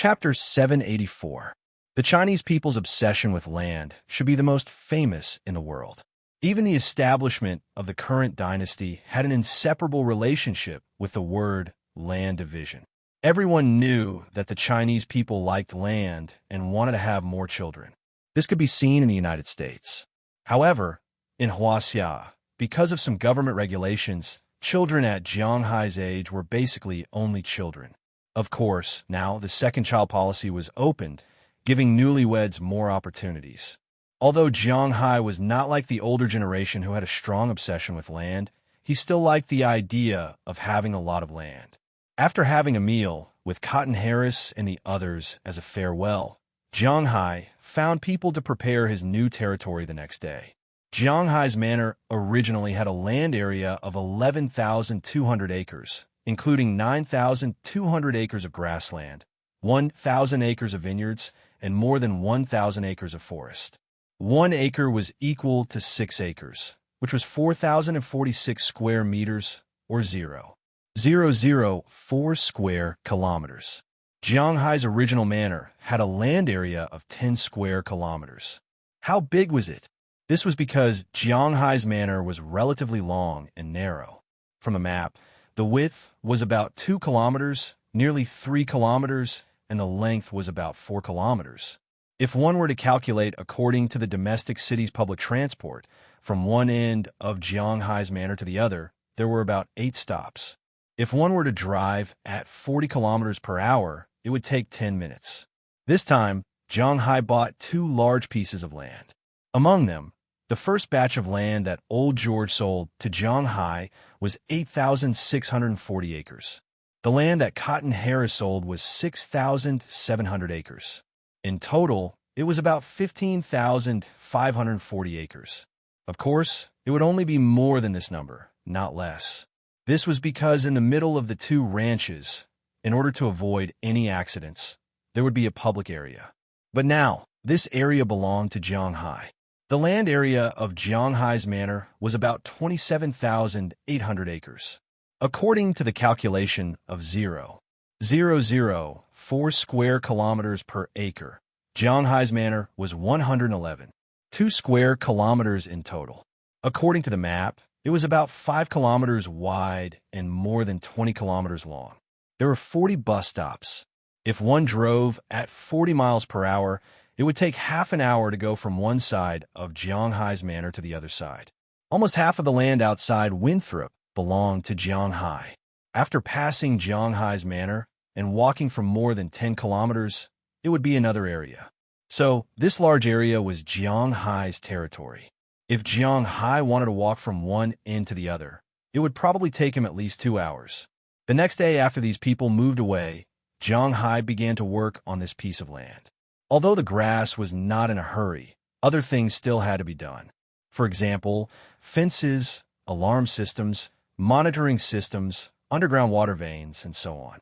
Chapter 784. The Chinese people's obsession with land should be the most famous in the world. Even the establishment of the current dynasty had an inseparable relationship with the word land division. Everyone knew that the Chinese people liked land and wanted to have more children. This could be seen in the United States. However, in Huaxia, because of some government regulations, children at Jiang Hai's age were basically only children. Of course, now the second child policy was opened, giving newlyweds more opportunities. Although Jiang Hai was not like the older generation who had a strong obsession with land, he still liked the idea of having a lot of land. After having a meal with Cotton Harris and the others as a farewell, Jiang Hai found people to prepare his new territory the next day. Jiang Hai's manor originally had a land area of 11,200 acres, including 9,200 acres of grassland, 1,000 acres of vineyards, and more than 1,000 acres of forest. 1 acre was equal to 6 acres, which was 4,046 square meters, or 0.004 square kilometers. Jiang Hai's original manor had a land area of 10 square kilometers. How big was it? This was because Jiang Hai's manor was relatively long and narrow. From a map, the width was about 2 kilometers, nearly 3 kilometers, and the length was about 4 kilometers. If one were to calculate according to the domestic city's public transport, from one end of Jiang Hai's manor to the other, there were about 8 stops. If one were to drive at 40 kilometers per hour, it would take 10 minutes. This time, Jiang Hai bought 2 large pieces of land. Among them, the first batch of land that Old George sold to Jiang Hai was 8,640 acres. The land that Cotton Harris sold was 6,700 acres. In total, it was about 15,540 acres. Of course, it would only be more than this number, not less. This was because in the middle of the 2 ranches, in order to avoid any accidents, there would be a public area. But now, this area belonged to Jiang Hai. The land area of Jiang Hai's manor was about 27,800 acres. According to the calculation of 0.004 square kilometers per acre, Jiang Hai's manor was 111.2 square kilometers in total. According to the map, it was about 5 kilometers wide and more than 20 kilometers long. There were 40 bus stops. If one drove at 40 miles per hour, it would take half an hour to go from one side of Jiang Hai's manor to the other side. Almost half of the land outside Winthrop belonged to Jiang Hai. After passing Jiang Hai's manor and walking for more than 10 kilometers, it would be another area. So, this large area was Jiang Hai's territory. If Jiang Hai wanted to walk from one end to the other, it would probably take him at least 2 hours. The next day after these people moved away, Jiang Hai began to work on this piece of land. Although the grass was not in a hurry, other things still had to be done. For example, fences, alarm systems, monitoring systems, underground water veins, and so on.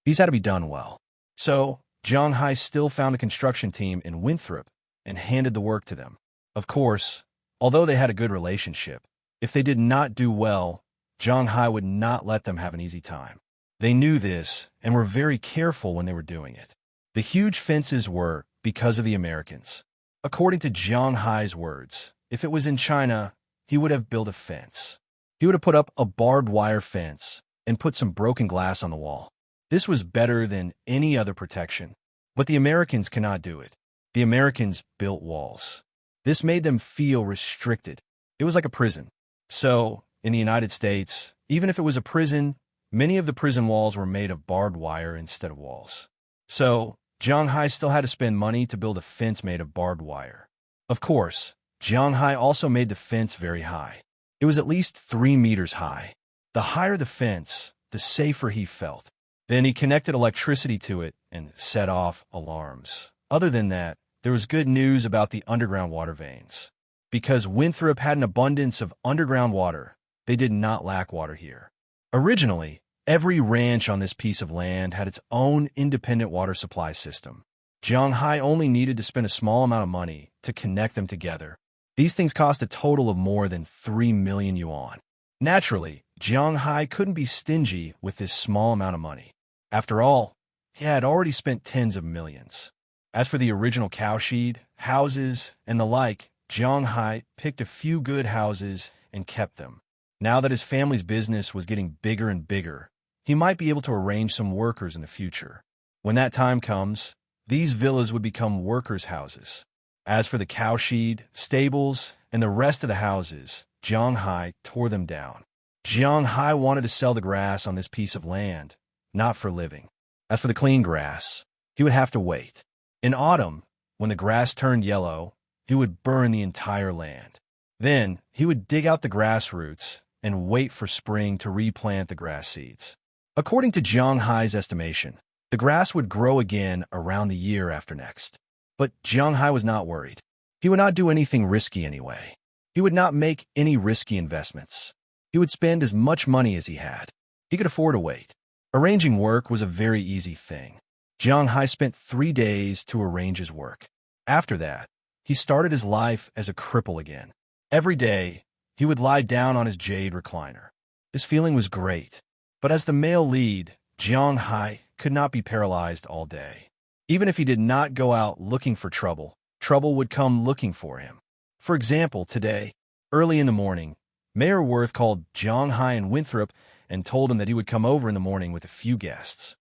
These had to be done well. So, Jiang Hai still found a construction team in Winthrop and handed the work to them. Of course, although they had a good relationship, if they did not do well, Jiang Hai would not let them have an easy time. They knew this and were very careful when they were doing it. The huge fences were because of the Americans. According to Jiang Hai's words, if it was in China, he would have built a fence. He would have put up a barbed wire fence and put some broken glass on the wall. This was better than any other protection. But the Americans cannot do it. The Americans built walls. This made them feel restricted. It was like a prison. So, in the United States, even if it was a prison, many of the prison walls were made of barbed wire instead of walls. So, Jiang Hai still had to spend money to build a fence made of barbed wire. Of course, Jiang Hai also made the fence very high. It was at least 3 meters high. The higher the fence, the safer he felt. Then he connected electricity to it and set off alarms. Other than that, there was good news about the underground water veins. Because Winthrop had an abundance of underground water, they did not lack water here. Originally, every ranch on this piece of land had its own independent water supply system. Jiang Hai only needed to spend a small amount of money to connect them together. These things cost a total of more than 3 million yuan. Naturally, Jiang Hai couldn't be stingy with this small amount of money. After all, he had already spent tens of millions. As for the original cowshed, houses, and the like, Jiang Hai picked a few good houses and kept them. Now that his family's business was getting bigger and bigger, he might be able to arrange some workers in the future. When that time comes, these villas would become workers' houses. As for the cowshed, stables, and the rest of the houses, Jiang Hai tore them down. Jiang Hai wanted to sell the grass on this piece of land, not for living. As for the clean grass, he would have to wait. In autumn, when the grass turned yellow, he would burn the entire land. Then he would dig out the grass roots and wait for spring to replant the grass seeds. According to Jiang Hai's estimation, the grass would grow again around the year after next. But Jiang Hai was not worried. He would not do anything risky anyway. He would not make any risky investments. He would spend as much money as he had. He could afford to wait. Arranging work was a very easy thing. Jiang Hai spent 3 days to arrange his work. After that, he started his life as a cripple again. Every day, he would lie down on his jade recliner. This feeling was great. But as the male lead, Jiang Hai could not be paralyzed all day. Even if he did not go out looking for trouble, trouble would come looking for him. For example, today, early in the morning, Mayor Worth called Jiang Hai and Winthrop and told him that he would come over in the morning with a few guests.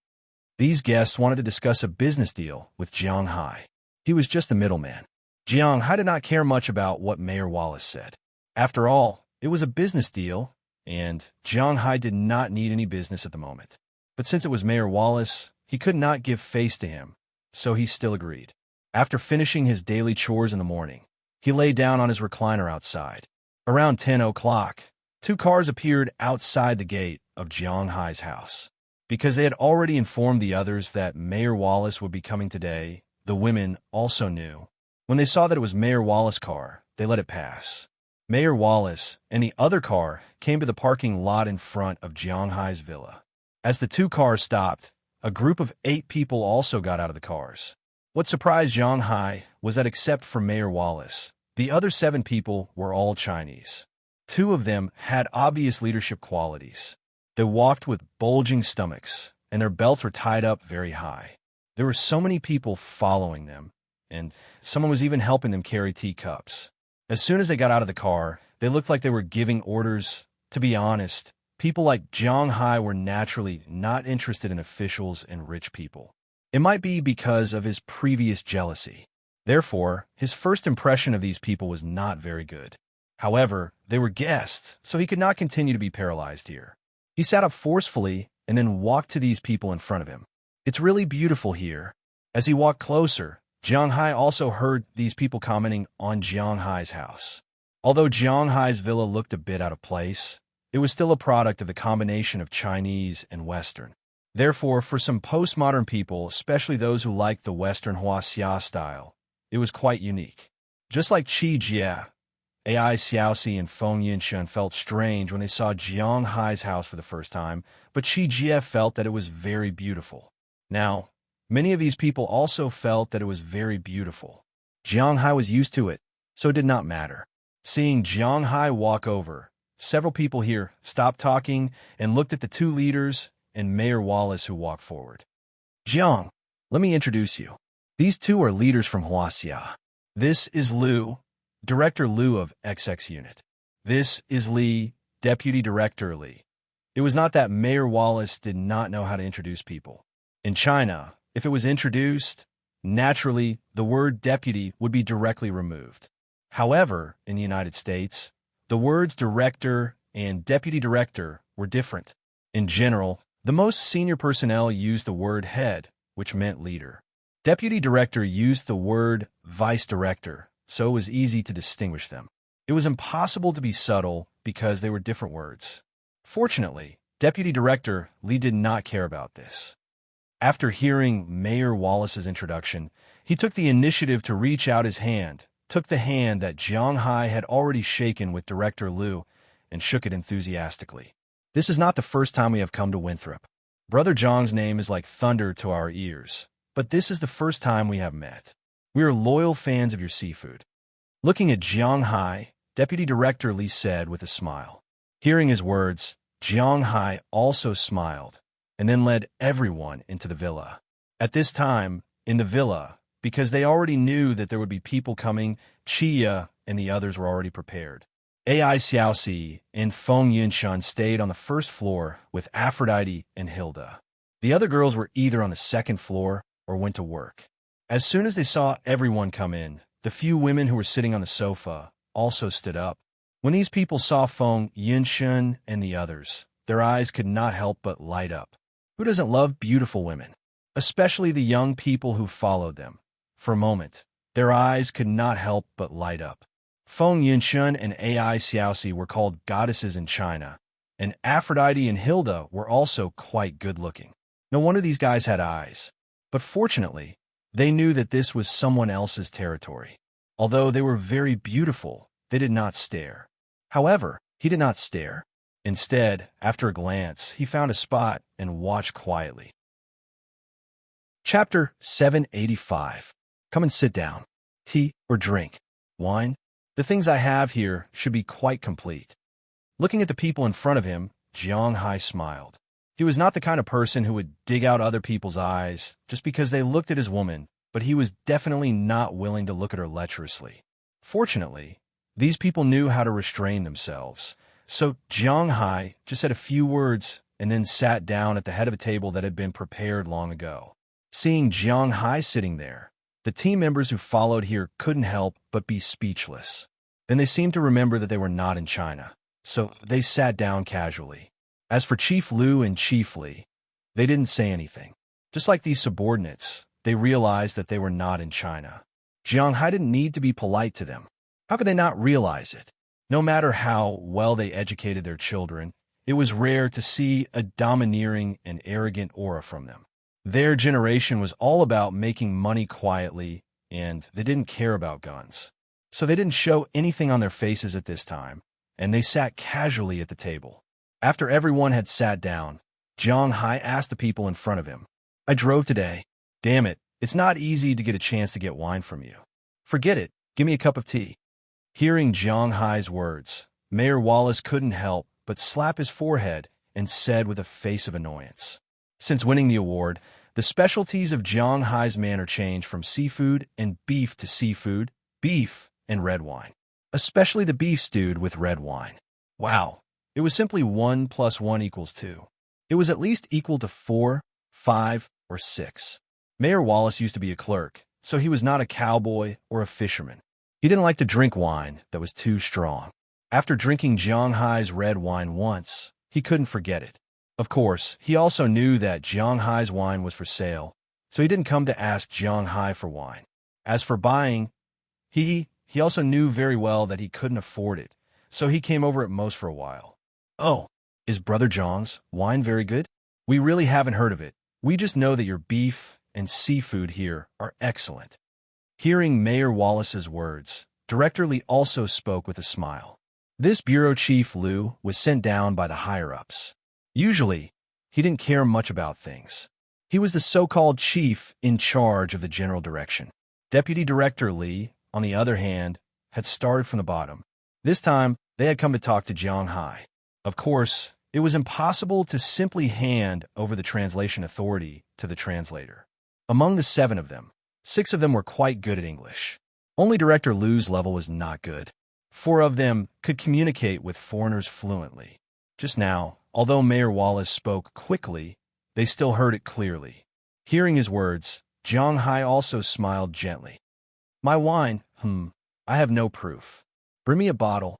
These guests wanted to discuss a business deal with Jiang Hai. He was just a middleman. Jiang Hai did not care much about what Mayor Wallace said. After all, it was a business deal, and Jiang Hai did not need any business at the moment. But since it was Mayor Wallace, he could not give face to him, so he still agreed. After finishing his daily chores in the morning, he lay down on his recliner outside. Around 10 o'clock, 2 cars appeared outside the gate of Jiang Hai's house. Because they had already informed the others that Mayor Wallace would be coming today, the women also knew. When they saw that it was Mayor Wallace's car, they let it pass. Mayor Wallace and the other car came to the parking lot in front of Jiang Hai's villa. As the 2 cars stopped, a group of 8 people also got out of the cars. What surprised Jiang Hai was that except for Mayor Wallace, the other 7 people were all Chinese. 2 of them had obvious leadership qualities. They walked with bulging stomachs, and their belts were tied up very high. There were so many people following them, and someone was even helping them carry teacups. As soon as they got out of the car, they looked like they were giving orders. To be honest, people like Jiang Hai were naturally not interested in officials and rich people. It might be because of his previous jealousy. Therefore, his first impression of these people was not very good. However, they were guests, so he could not continue to be paralyzed here. He sat up forcefully and then walked to these people in front of him. "It's really beautiful here." As he walked closer, Jiang Hai also heard these people commenting on Jiang Hai's house. Although Jiang Hai's villa looked a bit out of place, it was still a product of the combination of Chinese and Western. Therefore, for some postmodern people, especially those who liked the Western Huaxia style, it was quite unique. Just like Qi Jie, Ai Xiaoxi and Feng Yinshen felt strange when they saw Jiang Hai's house for the first time, but Qi Jie felt that it was very beautiful. Now, many of these people also felt that it was very beautiful. Jiang Hai was used to it, so it did not matter. Seeing Jiang Hai walk over, several people here stopped talking and looked at the 2 leaders and Mayor Wallace who walked forward. "Jiang, let me introduce you. These 2 are leaders from Huaxia. This is Liu, Director Liu of XX Unit. This is Li, Deputy Director Li." It was not that Mayor Wallace did not know how to introduce people. In China, if it was introduced, naturally, the word deputy would be directly removed. However, in the United States, the words director and deputy director were different. In general, the most senior personnel used the word head, which meant leader. Deputy director used the word vice director, so it was easy to distinguish them. It was impossible to be subtle because they were different words. Fortunately, Deputy Director Li did not care about this. After hearing Mayor Wallace's introduction, he took the initiative to reach out his hand, took the hand that Jiang Hai had already shaken with Director Liu, and shook it enthusiastically. "This is not the first time we have come to Winthrop. Brother Zhang's name is like thunder to our ears, but this is the first time we have met. We are loyal fans of your seafood." Looking at Jiang Hai, Deputy Director Li said with a smile. Hearing his words, Jiang Hai also smiled, and then led everyone into the villa. At this time, in the villa, because they already knew that there would be people coming, Chia and the others were already prepared. Ai Xiaoxi and Feng Yunshan stayed on the first floor with Aphrodite and Hilda. The other girls were either on the second floor or went to work. As soon as they saw everyone come in, the few women who were sitting on the sofa also stood up. When these people saw Feng Yunshan and the others, their eyes could not help but light up. Who doesn't love beautiful women? Especially the young people who followed them. For a moment, their eyes could not help but light up. Feng Yunshan and Ai Xiaoxi were called goddesses in China, and Aphrodite and Hilda were also quite good-looking. No wonder these guys had eyes. But fortunately, they knew that this was someone else's territory. Although they were very beautiful, they did not stare. However, he did not stare. Instead, after a glance, he found a spot and watched quietly. Chapter 785. Come and sit down. Tea or drink? Wine? The things I have here should be quite complete. Looking at the people in front of him, Jiang Hai smiled. He was not the kind of person who would dig out other people's eyes just because they looked at his woman, but he was definitely not willing to look at her lecherously. Fortunately, these people knew how to restrain themselves, so Jiang Hai just said a few words and then sat down at the head of a table that had been prepared long ago. Seeing Jiang Hai sitting there, the team members who followed here couldn't help but be speechless. Then they seemed to remember that they were not in China, so they sat down casually. As for Chief Lu and Chief Li, they didn't say anything. Just like these subordinates, they realized that they were not in China. Jiang Hai didn't need to be polite to them. How could they not realize it? No matter how well they educated their children, it was rare to see a domineering and arrogant aura from them. Their generation was all about making money quietly, and they didn't care about guns. So they didn't show anything on their faces at this time, and they sat casually at the table. After everyone had sat down, Jiang Hai asked the people in front of him, "I drove today. Damn it, it's not easy to get a chance to get wine from you. Forget it, give me a cup of tea." Hearing Jiang Hai's words, Mayor Wallace couldn't help but slap his forehead and said with a face of annoyance, "Since winning the award, the specialties of Jiang Hai's manor changed from seafood and beef to seafood, beef, and red wine. Especially the beef stewed with red wine. Wow, it was simply 1 + 1 = 2. It was at least equal to 4, 5, or 6. Mayor Wallace used to be a clerk, so he was not a cowboy or a fisherman. He didn't like to drink wine that was too strong. After drinking Jiang Hai's red wine once, he couldn't forget it. Of course, he also knew that Jiang Hai's wine was for sale, so he didn't come to ask Jiang Hai for wine. As for buying, he also knew very well that he couldn't afford it, so he came over at most for a while. "Oh, is Brother Zhang's wine very good? We really haven't heard of it. We just know that your beef and seafood here are excellent." Hearing Mayor Wallace's words, Director Li also spoke with a smile. This bureau chief Lu was sent down by the higher-ups. Usually, he didn't care much about things. He was the so-called chief in charge of the general direction. Deputy Director Li, on the other hand, had started from the bottom. This time, they had come to talk to Jiang Hai. Of course, it was impossible to simply hand over the translation authority to the translator. Among the 7 of them, 6 of them were quite good at English. Only Director Lu's level was not good. 4 of them could communicate with foreigners fluently. Just now, although Mayor Wallace spoke quickly, they still heard it clearly. Hearing his words, Jiang Hai also smiled gently. "My wine, I have no proof. Bring me a bottle."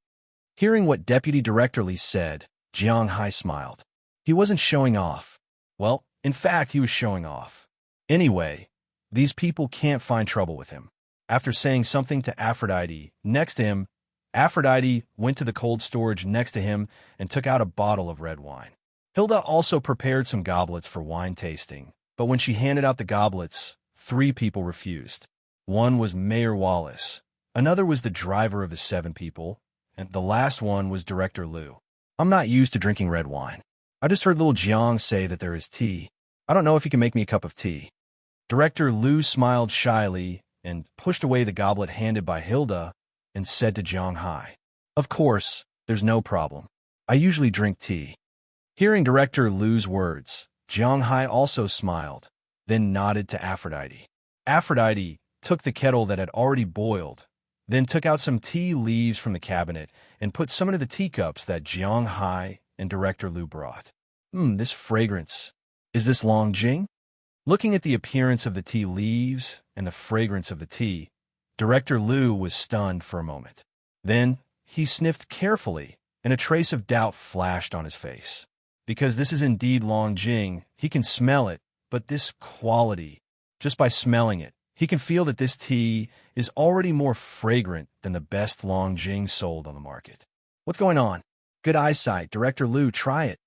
Hearing what Deputy Director Li said, Jiang Hai smiled. He wasn't showing off. Well, in fact, he was showing off. Anyway, these people can't find trouble with him. After saying something to Aphrodite next to him, Aphrodite went to the cold storage next to him and took out a bottle of red wine. Hilda also prepared some goblets for wine tasting, but when she handed out the goblets, 3 people refused. One was Mayor Wallace, another was the driver of the 7 people, and the last one was Director Lu. "I'm not used to drinking red wine. I just heard little Jiang say that there is tea. I don't know if you can make me a cup of tea." Director Lu smiled shyly and pushed away the goblet handed by Hilda and said to Jiang Hai, "Of course, there's no problem. I usually drink tea." Hearing Director Lu's words, Jiang Hai also smiled. then nodded to Aphrodite. Aphrodite took the kettle that had already boiled, then took out some tea leaves from the cabinet and put some into the teacups that Jiang Hai and Director Liu brought. This fragrance. Is this Long Jing? Looking at the appearance of the tea leaves and the fragrance of the tea, Director Liu was stunned for a moment. Then he sniffed carefully, and a trace of doubt flashed on his face. Because this is indeed Long Jing, he can smell it, but this quality, just by smelling it, he can feel that this tea is already more fragrant than the best Long Jing sold on the market. What's going on? Good eyesight, Director Liu, try it.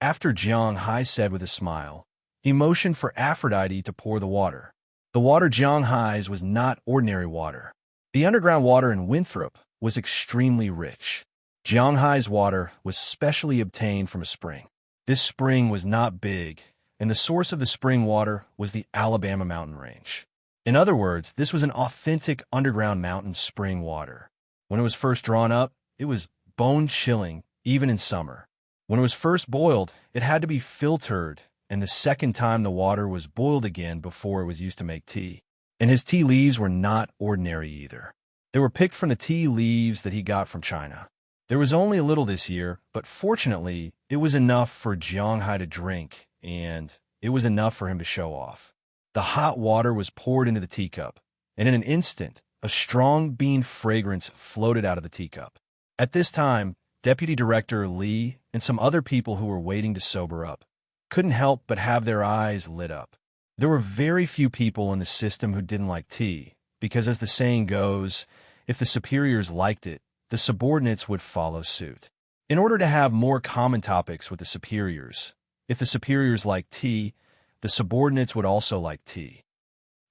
After Jiang Hai said with a smile, he motioned for Aphrodite to pour the water. The water Jiang Hai's was not ordinary water. The underground water in Winthrop was extremely rich. Jiang Hai's water was specially obtained from a spring. This spring was not big, and the source of the spring water was the Alabama mountain range. In other words, this was an authentic underground mountain spring water. When it was first drawn up, it was bone-chilling, even in summer. When it was first boiled, it had to be filtered, and the second time the water was boiled again before it was used to make tea. And his tea leaves were not ordinary either. They were picked from the tea leaves that he got from China. There was only a little this year, but fortunately, it was enough for Jiang Hai to drink, and it was enough for him to show off. The hot water was poured into the teacup, and in an instant, a strong bean fragrance floated out of the teacup. At this time, Deputy Director Li and some other people who were waiting to sober up couldn't help but have their eyes lit up. There were very few people in the system who didn't like tea, because as the saying goes, if the superiors liked it, the subordinates would follow suit. In order to have more common topics with the superiors, if the superiors liked tea, the subordinates would also like tea.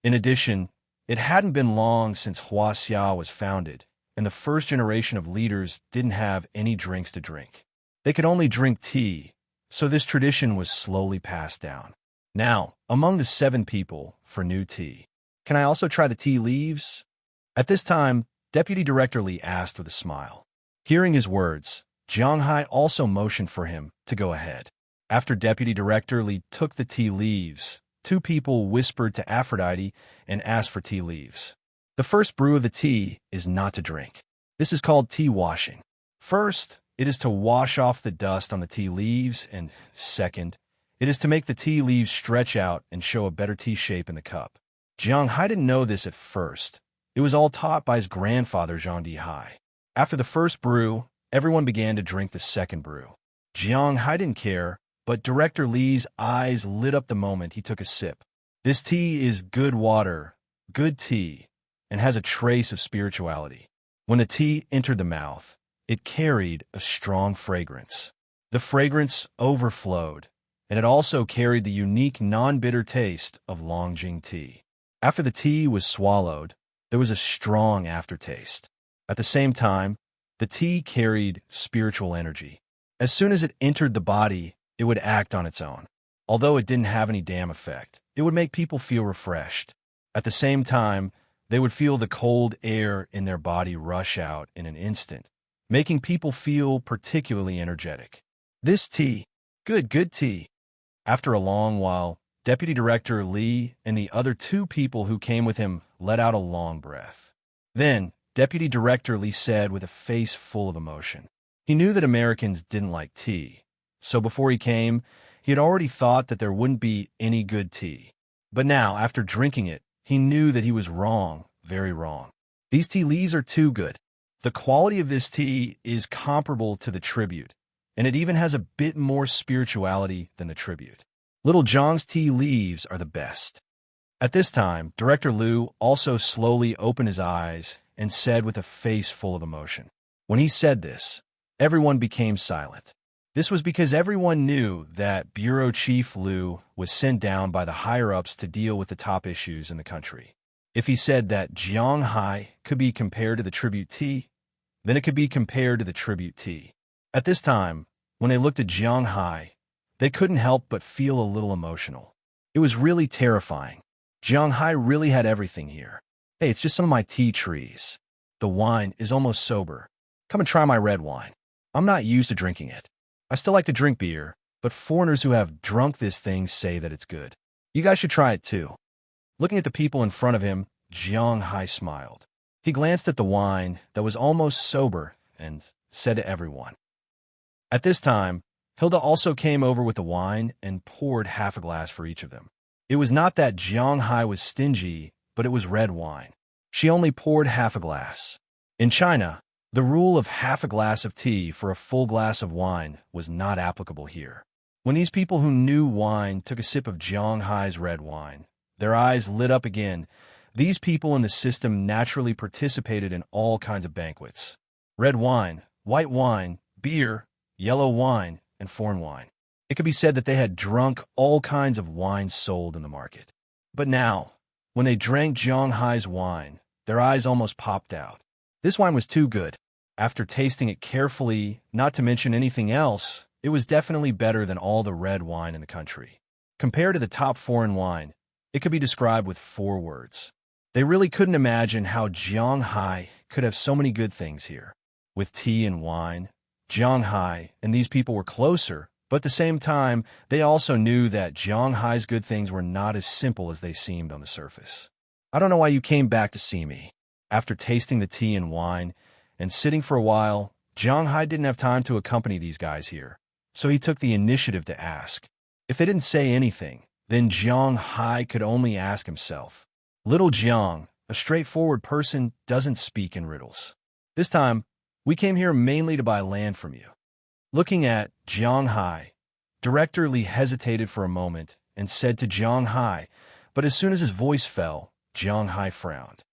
In addition, it hadn't been long since Huaxia was founded, and the first generation of leaders didn't have any drinks to drink. They could only drink tea, so this tradition was slowly passed down. Now, among the 7 people for new tea, can I also try the tea leaves? At this time, Deputy Director Li asked with a smile. Hearing his words, Jiang Hai also motioned for him to go ahead. After Deputy Director Li took the tea leaves, 2 people whispered to Aphrodite and asked for tea leaves. The first brew of the tea is not to drink. This is called tea washing. First, it is to wash off the dust on the tea leaves, and second, it is to make the tea leaves stretch out and show a better tea shape in the cup. Jiang Hai didn't know this at first. It was all taught by his grandfather, Zhang Di Hai. After the first brew, everyone began to drink the second brew. Jiang Hai didn't care, but Director Li's eyes lit up the moment he took a sip. This tea is good water, good tea, and has a trace of spirituality. When the tea entered the mouth, it carried a strong fragrance. The fragrance overflowed, and it also carried the unique non-bitter taste of Longjing tea. After the tea was swallowed, there was a strong aftertaste. At the same time, the tea carried spiritual energy. As soon as it entered the body, it would act on its own. Although it didn't have any damn effect, it would make people feel refreshed. At the same time, they would feel the cold air in their body rush out in an instant, making people feel particularly energetic. This tea, good tea. After a long while, Deputy Director Li and the other 2 people who came with him let out a long breath. Then, Deputy Director Li said with a face full of emotion. He knew that Americans didn't like tea, so before he came, he had already thought that there wouldn't be any good tea. But now, after drinking it, he knew that he was wrong, very wrong. These tea leaves are too good. The quality of this tea is comparable to the tribute, and it even has a bit more spirituality than the tribute. Little Zhang's tea leaves are the best. At this time, Director Liu also slowly opened his eyes and said with a face full of emotion. When he said this, everyone became silent. This was because everyone knew that Bureau Chief Liu was sent down by the higher-ups to deal with the top issues in the country. If he said that Jiang Hai could be compared to the tribute tea, then it could be compared to the tribute tea. At this time, when they looked at Jiang Hai, they couldn't help but feel a little emotional. It was really terrifying. Jiang Hai really had everything here. Hey, it's just some of my tea trees. The wine is almost sober. Come and try my red wine. I'm not used to drinking it. I still like to drink beer, but foreigners who have drunk this thing say that it's good. You guys should try it too. Looking at the people in front of him, Jiang Hai smiled. He glanced at the wine that was almost sober and said to everyone. At this time, Hilda also came over with the wine and poured half a glass for each of them. It was not that Jiang Hai was stingy, but it was red wine. She only poured half a glass. In China, the rule of half a glass of tea for a full glass of wine was not applicable here. When these people who knew wine took a sip of Jiang Hai's red wine, their eyes lit up again. These people in the system naturally participated in all kinds of banquets. Red wine, white wine, beer, yellow wine, and foreign wine. It could be said that they had drunk all kinds of wine sold in the market. But now, when they drank Jiang Hai's wine, their eyes almost popped out. This wine was too good. After tasting it carefully, not to mention anything else, it was definitely better than all the red wine in the country. Compared to the top foreign wine, it could be described with 4 words. They really couldn't imagine how Jiang Hai could have so many good things here. With tea and wine, Jiang Hai and these people were closer, but at the same time, they also knew that Jiang Hai's good things were not as simple as they seemed on the surface. I don't know why you came back to see me. After tasting the tea and wine and sitting for a while, Jiang Hai didn't have time to accompany these guys here, so he took the initiative to ask. If they didn't say anything, then Jiang Hai could only ask himself. Little Jiang, a straightforward person, doesn't speak in riddles. This time, we came here mainly to buy land from you. Looking at Jiang Hai, Director Li hesitated for a moment and said to Jiang Hai, but as soon as his voice fell, Jiang Hai frowned.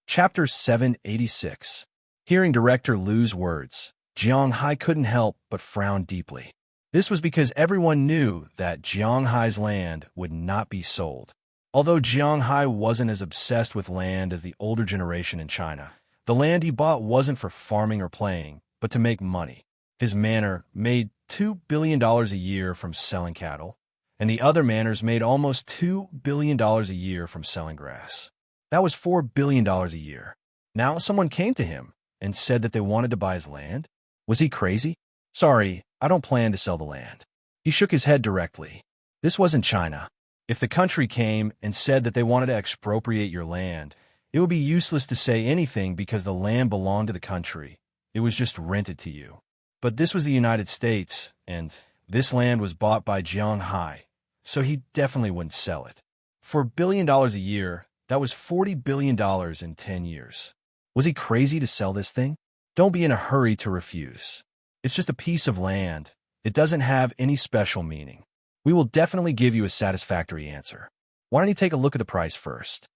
Chapter 786. Hearing Director Liu's words, Jiang Hai couldn't help but frown deeply. This was because everyone knew that Jiang Hai's land would not be sold. Although Jiang Hai wasn't as obsessed with land as the older generation in China, the land he bought wasn't for farming or playing, but to make money. His manor made $2 billion a year from selling cattle, and the other manors made almost $2 billion a year from selling grass. That was $4 billion a year. Now someone came to him and said that they wanted to buy his land? Was he crazy? Sorry, I don't plan to sell the land. He shook his head directly. This wasn't China. If the country came and said that they wanted to expropriate your land, it would be useless to say anything because the land belonged to the country. It was just rented to you. But this was the United States, and this land was bought by Jiang Hai, so he definitely wouldn't sell it. For $1 billion a year, that was $40 billion in 10 years. Was he crazy to sell this thing? Don't be in a hurry to refuse. It's just a piece of land. It doesn't have any special meaning. We will definitely give you a satisfactory answer. Why don't you take a look at the price first?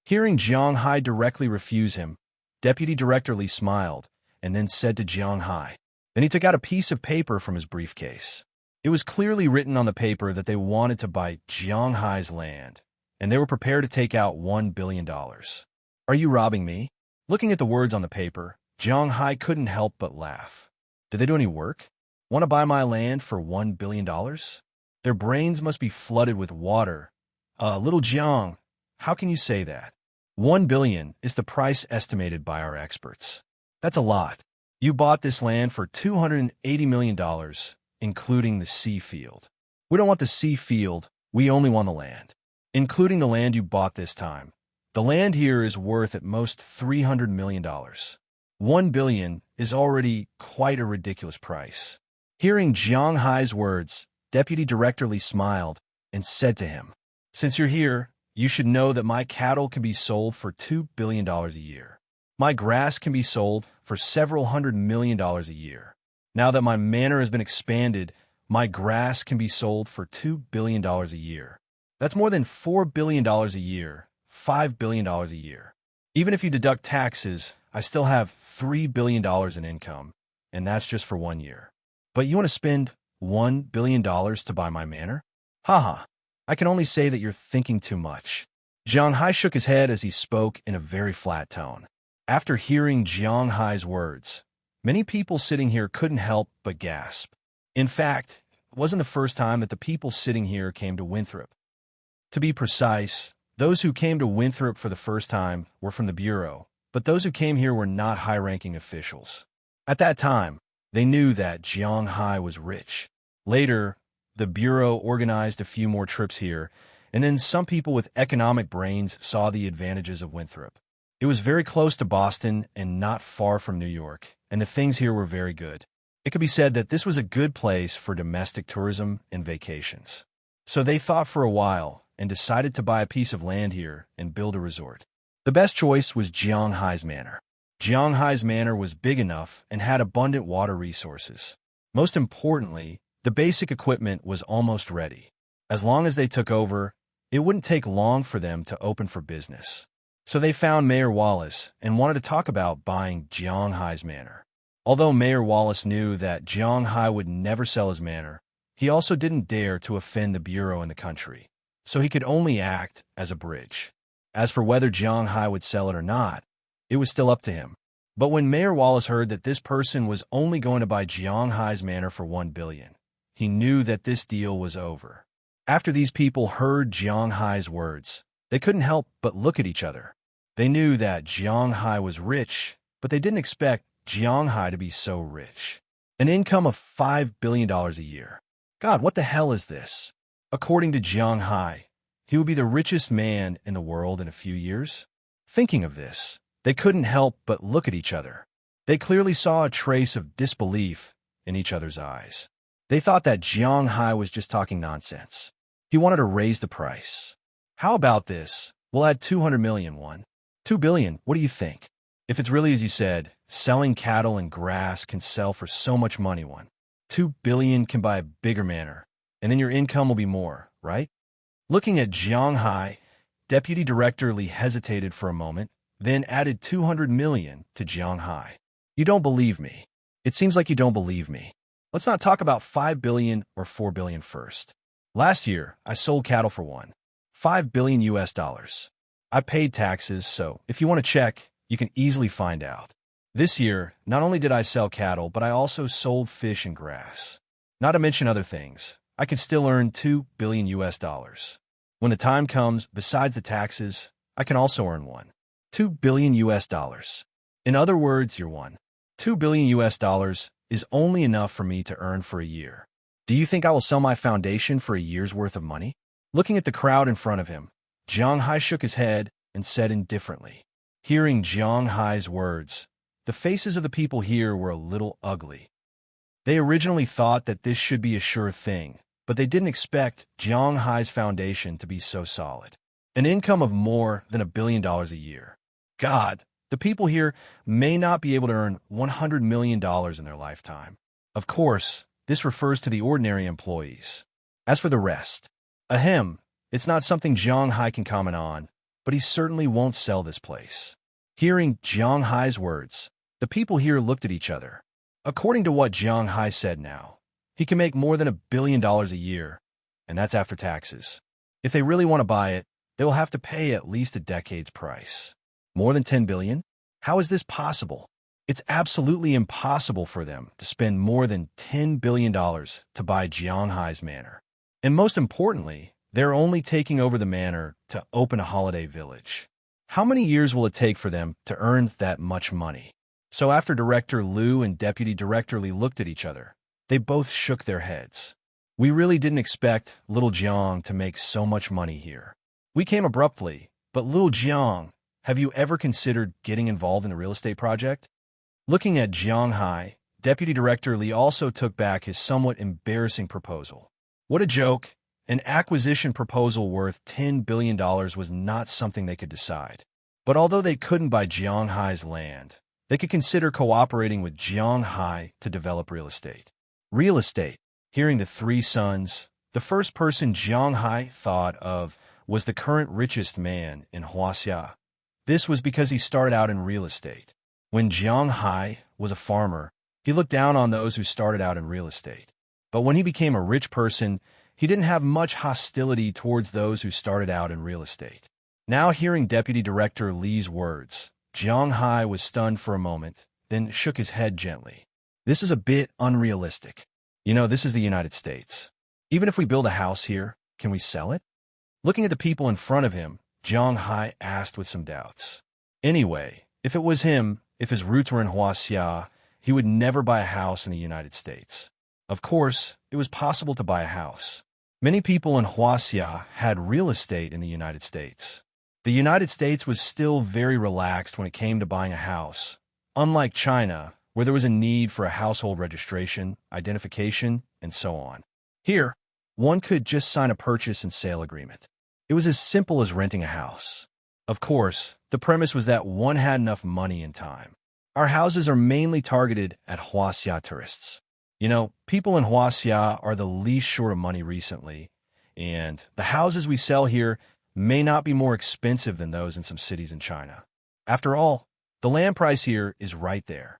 Hearing Jiang Hai directly refuse him, Deputy Director Li smiled and then said to Jiang Hai. Then he took out a piece of paper from his briefcase. It was clearly written on the paper that they wanted to buy Jiang Hai's land, and they were prepared to take out $1 billion. Are you robbing me? Looking at the words on the paper, Jiang Hai couldn't help but laugh. Did they do any work? Want to buy my land for $1 billion? Their brains must be flooded with water. Little Jiang, how can you say that? $1 billion is the price estimated by our experts. That's a lot. You bought this land for $280 million, including the sea field. We don't want the sea field, we only want the land. Including the land you bought this time. The land here is worth at most $300 million. $1 billion is already quite a ridiculous price. Hearing Jiang Hai's words, Deputy Director Li smiled and said to him, Since you're here, you should know that my cattle can be sold for $2 billion a year. My grass can be sold for several $100 million a year. Now that my manor has been expanded, my grass can be sold for $2 billion a year. That's more than $4 billion a year, $5 billion a year. Even if you deduct taxes, I still have $3 billion in income, and that's just for 1 year. But you want to spend $1 billion to buy my manor? Haha, I can only say that you're thinking too much. Jiang Hai shook his head as he spoke in a very flat tone. After hearing Jiang Hai's words, many people sitting here couldn't help but gasp. In fact, it wasn't the first time that the people sitting here came to Winthrop. To be precise, those who came to Winthrop for the first time were from the Bureau, but those who came here were not high-ranking officials. At that time, they knew that Jiang Hai was rich. Later, the Bureau organized a few more trips here, and then some people with economic brains saw the advantages of Winthrop. It was very close to Boston and not far from New York, and the things here were very good. It could be said that this was a good place for domestic tourism and vacations. So they thought for a while and decided to buy a piece of land here and build a resort. The best choice was Jianghai's Manor. Jianghai's Manor was big enough and had abundant water resources. Most importantly, the basic equipment was almost ready. As long as they took over, it wouldn't take long for them to open for business. So they found Mayor Wallace and wanted to talk about buying Jianghai's Manor. Although Mayor Wallace knew that Jianghai would never sell his manor, he also didn't dare to offend the bureau in the country, so he could only act as a bridge. As for whether Jianghai would sell it or not, it was still up to him. But when Mayor Wallace heard that this person was only going to buy Jianghai's manor for $1 billion, he knew that this deal was over. After these people heard Jianghai's words, they couldn't help but look at each other. They knew that Jianghai was rich, but they didn't expect Jianghai to be so rich. An income of $5 billion a year. God, what the hell is this? According to Jianghai, he would be the richest man in the world in a few years. Thinking of this, they couldn't help but look at each other. They clearly saw a trace of disbelief in each other's eyes. They thought that Jianghai was just talking nonsense. He wanted to raise the price. How about this? We'll add 200 million won. 2 billion, what do you think? If it's really as you said, selling cattle and grass can sell for so much money one. 2 billion can buy a bigger manor, and then your income will be more, right? Looking at Jianghai, Deputy Director Li hesitated for a moment, then added 200 million to Jianghai. You don't believe me. It seems like you don't believe me. Let's not talk about 5 billion or 4 billion first. Last year, I sold cattle for $5 billion US dollars. I paid taxes, so if you want to check, you can easily find out. This year, not only did I sell cattle, but I also sold fish and grass. Not to mention other things, I could still earn 2 billion US dollars. When the time comes, besides the taxes, I can also earn 2 billion US dollars. In other words, your 2 billion US dollars is only enough for me to earn for a year. Do you think I will sell my foundation for a year's worth of money? Looking at the crowd in front of him, Jianghai shook his head and said indifferently. Hearing Jianghai's words, the faces of the people here were a little ugly. They originally thought that this should be a sure thing, but they didn't expect Jianghai's foundation to be so solid. An income of more than $1 billion a year. God, the people here may not be able to earn $100 million in their lifetime. Of course, this refers to the ordinary employees. As for the rest, ahem, it's not something Jianghai can comment on, but he certainly won't sell this place. Hearing Jianghai's words, the people here looked at each other. According to what Jianghai said now, he can make more than $1 billion a year, and that's after taxes. If they really want to buy it, they will have to pay at least a decade's price. More than 10 billion? How is this possible? It's absolutely impossible for them to spend more than $10 billion to buy Jianghai's manor. And most importantly, they're only taking over the manor to open a holiday village. How many years will it take for them to earn that much money? So after Director Liu and Deputy Director Li looked at each other, they both shook their heads. We really didn't expect Little Jiang to make so much money here. We came abruptly, but Little Jiang, have you ever considered getting involved in a real estate project? Looking at Jianghai, Deputy Director Li also took back his somewhat embarrassing proposal. What a joke! An acquisition proposal worth $10 billion was not something they could decide. But although they couldn't buy Jianghai's land, they could consider cooperating with Jianghai to develop real estate. Real estate. Hearing the three sons, the first person Jianghai thought of was the current richest man in Huaxia. This was because he started out in real estate. When Jianghai was a farmer, he looked down on those who started out in real estate. But when he became a rich person, he didn't have much hostility towards those who started out in real estate. Now hearing Deputy Director Li's words, Jianghai was stunned for a moment, then shook his head gently. This is a bit unrealistic. You know, this is the United States. Even if we build a house here, can we sell it? Looking at the people in front of him, Jianghai asked with some doubts. Anyway, if it was him, if his roots were in Huaxia, he would never buy a house in the United States. Of course, it was possible to buy a house. Many people in Huaxia had real estate in the United States. The United States was still very relaxed when it came to buying a house, unlike China, where there was a need for a household registration, identification, and so on. Here, one could just sign a purchase and sale agreement. It was as simple as renting a house. Of course, the premise was that one had enough money and time. Our houses are mainly targeted at Huaxia tourists. People in Huaxia are the least short of money recently, and the houses we sell here may not be more expensive than those in some cities in China. After all, the land price here is right there.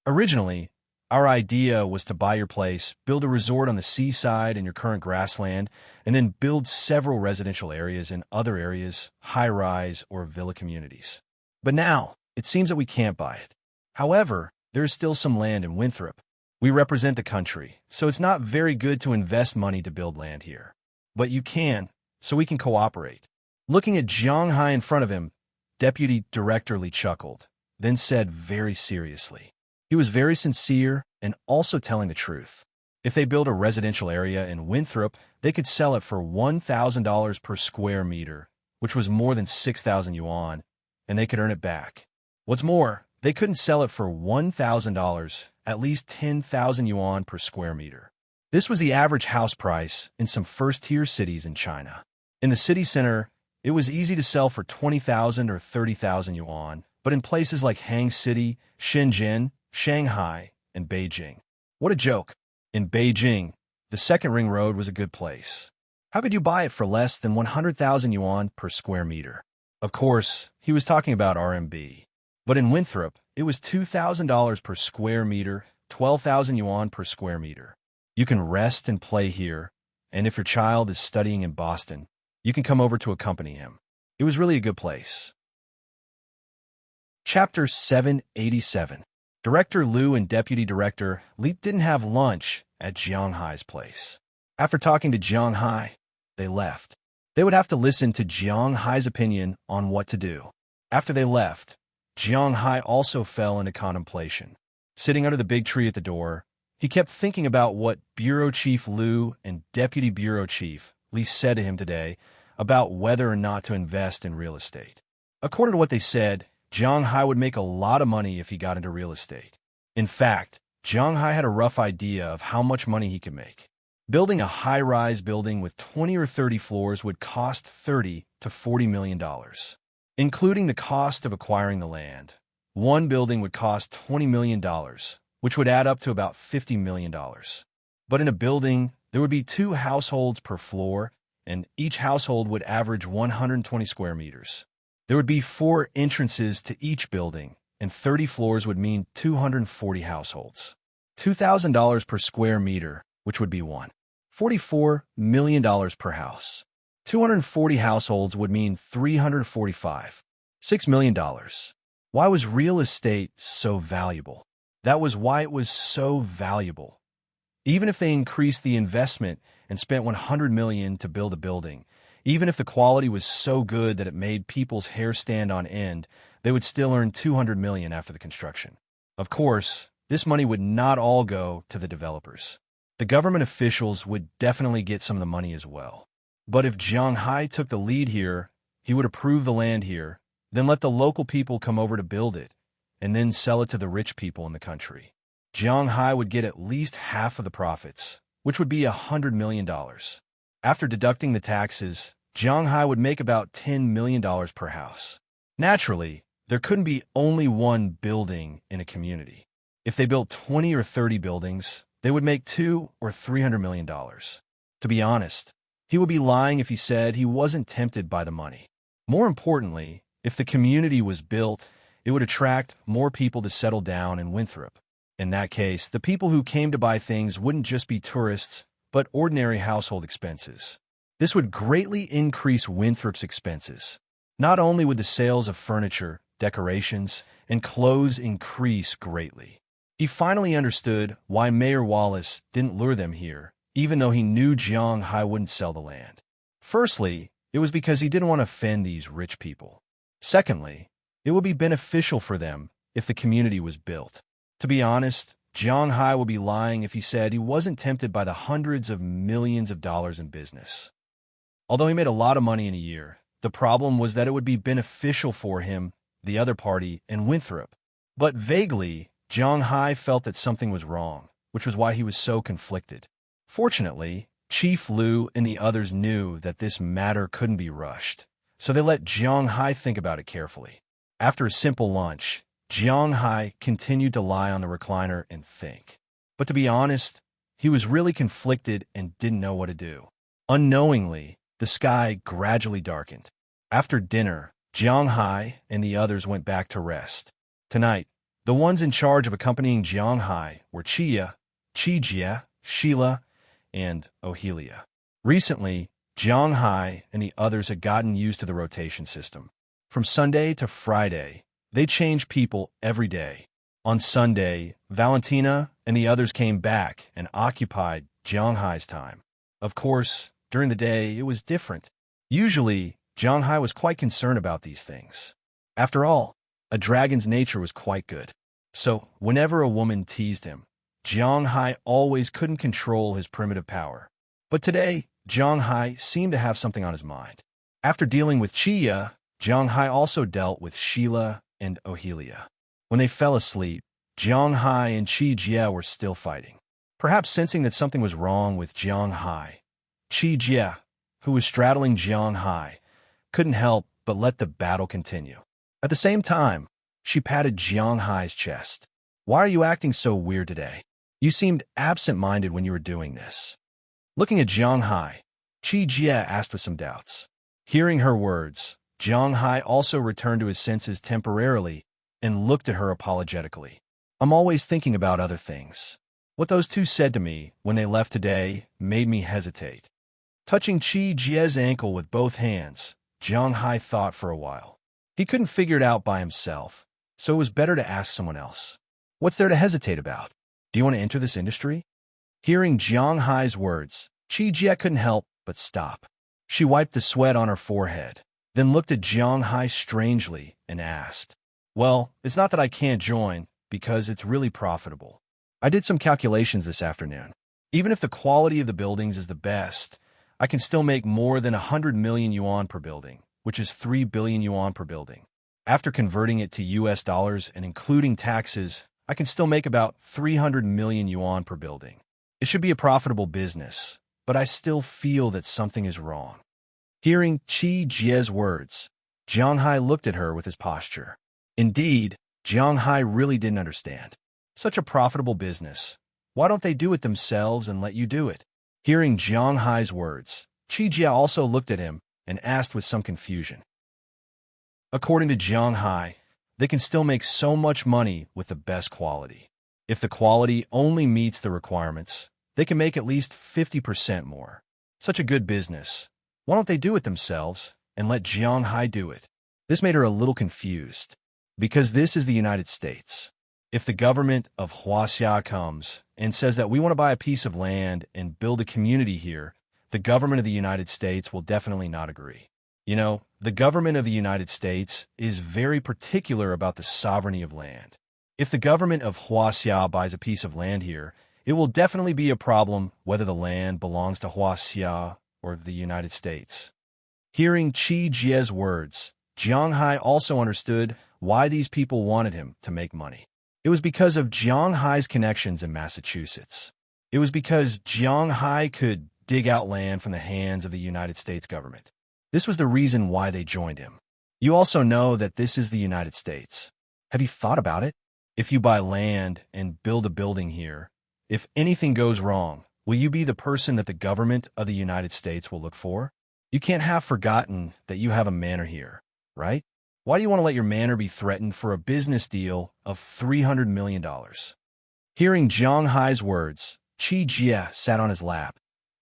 Originally, our idea was to buy your place, build a resort on the seaside in your current grassland, and then build several residential areas in other areas, high-rise or villa communities. But now, it seems that we can't buy it. However, there is still some land in Winthrop. We represent the country, so it's not very good to invest money to build land here. But you can, so we can cooperate. Looking at Jiang Hai in front of him, Deputy Director Li chuckled, then said very seriously. He was very sincere and also telling the truth. If they build a residential area in Winthrop, they could sell it for $1,000 per square meter, which was more than 6,000 yuan, and they could earn it back. What's more, they couldn't sell it for $1,000, at least 10,000 yuan per square meter. This was the average house price in some first-tier cities in China. In the city center, it was easy to sell for 20,000 or 30,000 yuan, but in places like Hang City, Shenzhen, Shanghai, and Beijing. What a joke. In Beijing, the second ring road was a good place. How could you buy it for less than 100,000 yuan per square meter? Of course, he was talking about RMB. But in Winthrop, it was $2,000 per square meter, 12,000 yuan per square meter. You can rest and play here, and if your child is studying in Boston, you can come over to accompany him. It was really a good place. Chapter 787. Director Liu and Deputy Director Li didn't have lunch at Jiang Hai's place. After talking to Jiang Hai, they left. They would have to listen to Jiang Hai's opinion on what to do. After they left, Jiang Hai also fell into contemplation. Sitting under the big tree at the door, he kept thinking about what Bureau Chief Liu and Deputy Bureau Chief Li said to him today about whether or not to invest in real estate. According to what they said, Jiang Hai would make a lot of money if he got into real estate. In fact, Jiang Hai had a rough idea of how much money he could make. Building a high-rise building with 20 or 30 floors would cost $30 to $40 million, including the cost of acquiring the land. One building would cost $20 million, which would add up to about $50 million. But in a building, there would be 2 households per floor, and each household would average 120 square meters. There would be 4 entrances to each building, and 30 floors would mean 240 households. $2,000 per square meter, which would be $44 million per house. 240 households would mean $6 million. Why was real estate so valuable? That was why it was so valuable. Even if they increased the investment and spent $100 million to build a building, even if the quality was so good that it made people's hair stand on end, they would still earn $200 million after the construction. Of course, this money would not all go to the developers. The government officials would definitely get some of the money as well. But if Jiang Hai took the lead here, he would approve the land here, then let the local people come over to build it, and then sell it to the rich people in the country. Jiang Hai would get at least half of the profits, which would be $100 million. After deducting the taxes, Jiang Hai would make about $10 million per house. Naturally, there couldn't be only one building in a community. If they built 20 or 30 buildings, they would make $200 or $300 million. To be honest, he would be lying if he said he wasn't tempted by the money. More importantly, if the community was built, it would attract more people to settle down in Winthrop. In that case, the people who came to buy things wouldn't just be tourists, but ordinary household expenses. This would greatly increase Winthrop's expenses. Not only would the sales of furniture, decorations, and clothes increase greatly. He finally understood why Mayor Wallace didn't lure them here, even though he knew Jiang Hai wouldn't sell the land. Firstly, it was because he didn't want to offend these rich people. Secondly, it would be beneficial for them if the community was built. To be honest, Jiang Hai would be lying if he said he wasn't tempted by the hundreds of millions of dollars in business. Although he made a lot of money in a year, the problem was that it would be beneficial for him, the other party, and Winthrop. But vaguely, Jiang Hai felt that something was wrong, which was why he was so conflicted. Fortunately, Chief Liu and the others knew that this matter couldn't be rushed, so they let Jiang Hai think about it carefully. After a simple lunch, Jiang Hai continued to lie on the recliner and think. But to be honest, he was really conflicted and didn't know what to do. Unknowingly, the sky gradually darkened. After dinner, Jiang Hai and the others went back to rest. Tonight, the ones in charge of accompanying Jiang Hai were Chia, Qijie, Sheila, and Ohelia. Recently, Jiang Hai and the others had gotten used to the rotation system. From Sunday to Friday, they changed people every day. On Sunday, Valentina and the others came back and occupied Jiang Hai's time. Of course, during the day, it was different. Usually, Jiang Hai was quite concerned about these things. After all, a dragon's nature was quite good. So, whenever a woman teased him, Jiang Hai always couldn't control his primitive power. But today, Jiang Hai seemed to have something on his mind. After dealing with Chia, Jiang Hai also dealt with Sheila and Ohelia. When they fell asleep, Jiang Hai and Qijie were still fighting. Perhaps sensing that something was wrong with Jiang Hai, Qijie, who was straddling Jiang Hai, couldn't help but let the battle continue. At the same time, she patted Jiang Hai's chest. "Why are you acting so weird today? You seemed absent-minded when you were doing this." Looking at Jiang Hai, Qijie asked with some doubts. Hearing her words, Jiang Hai also returned to his senses temporarily and looked at her apologetically. "I'm always thinking about other things. What those two said to me when they left today made me hesitate." Touching Qijie's ankle with both hands, Jiang Hai thought for a while. He couldn't figure it out by himself, so it was better to ask someone else. "What's there to hesitate about? Do you want to enter this industry?" Hearing Jiang Hai's words, Qijie couldn't help but stop. She wiped the sweat on her forehead, then looked at Jiang Hai strangely and asked, "Well, it's not that I can't join, because it's really profitable. I did some calculations this afternoon. Even if the quality of the buildings is the best, I can still make more than 100 million yuan per building, which is 3 billion yuan per building. After converting it to US dollars and including taxes, I can still make about 300 million yuan per building. It should be a profitable business, but I still feel that something is wrong." Hearing Qijie's words, Jiang Hai looked at her with his posture. Indeed, Jiang Hai really didn't understand. Such a profitable business. Why don't they do it themselves and let you do it? Hearing Jiang Hai's words, Qijie also looked at him and asked with some confusion. According to Jiang Hai, they can still make so much money with the best quality. If the quality only meets the requirements, they can make at least 50% more. Such a good business. Why don't they do it themselves and let Jiang Hai do it? This made her a little confused, because this is the United States. If the government of Huaxia comes and says that we want to buy a piece of land and build a community here, the government of the United States will definitely not agree. You know, the government of the United States is very particular about the sovereignty of land. If the government of Huaxia buys a piece of land here, it will definitely be a problem whether the land belongs to Huaxia or the United States. Hearing Qijie's words, Jiang Hai also understood why these people wanted him to make money. It was because of Jiang Hai's connections in Massachusetts. It was because Jiang Hai could dig out land from the hands of the United States government. This was the reason why they joined him. You also know that this is the United States. Have you thought about it? If you buy land and build a building here, if anything goes wrong, will you be the person that the government of the United States will look for? You can't have forgotten that you have a manor here, right? Why do you want to let your manor be threatened for a business deal of $300 million? Hearing Jiang Hai's words, Qijie sat on his lap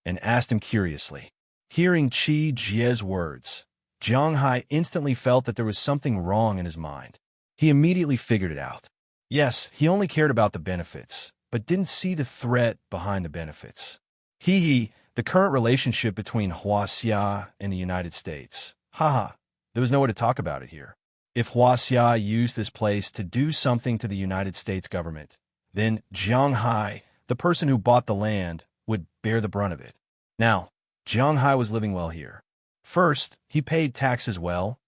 and asked him curiously. Hearing Qijie's words, Jiang Hai instantly felt that there was something wrong in his mind. He immediately figured it out. Yes, he only cared about the benefits, but didn't see the threat behind the benefits. The current relationship between Huaxia and the United States. Haha, there was no way to talk about it here. If Huaxia used this place to do something to the United States government Then Jiang Hai, the person who bought the land, would bear the brunt of it. Now, Jiang Hai was living well here. First, he paid taxes well,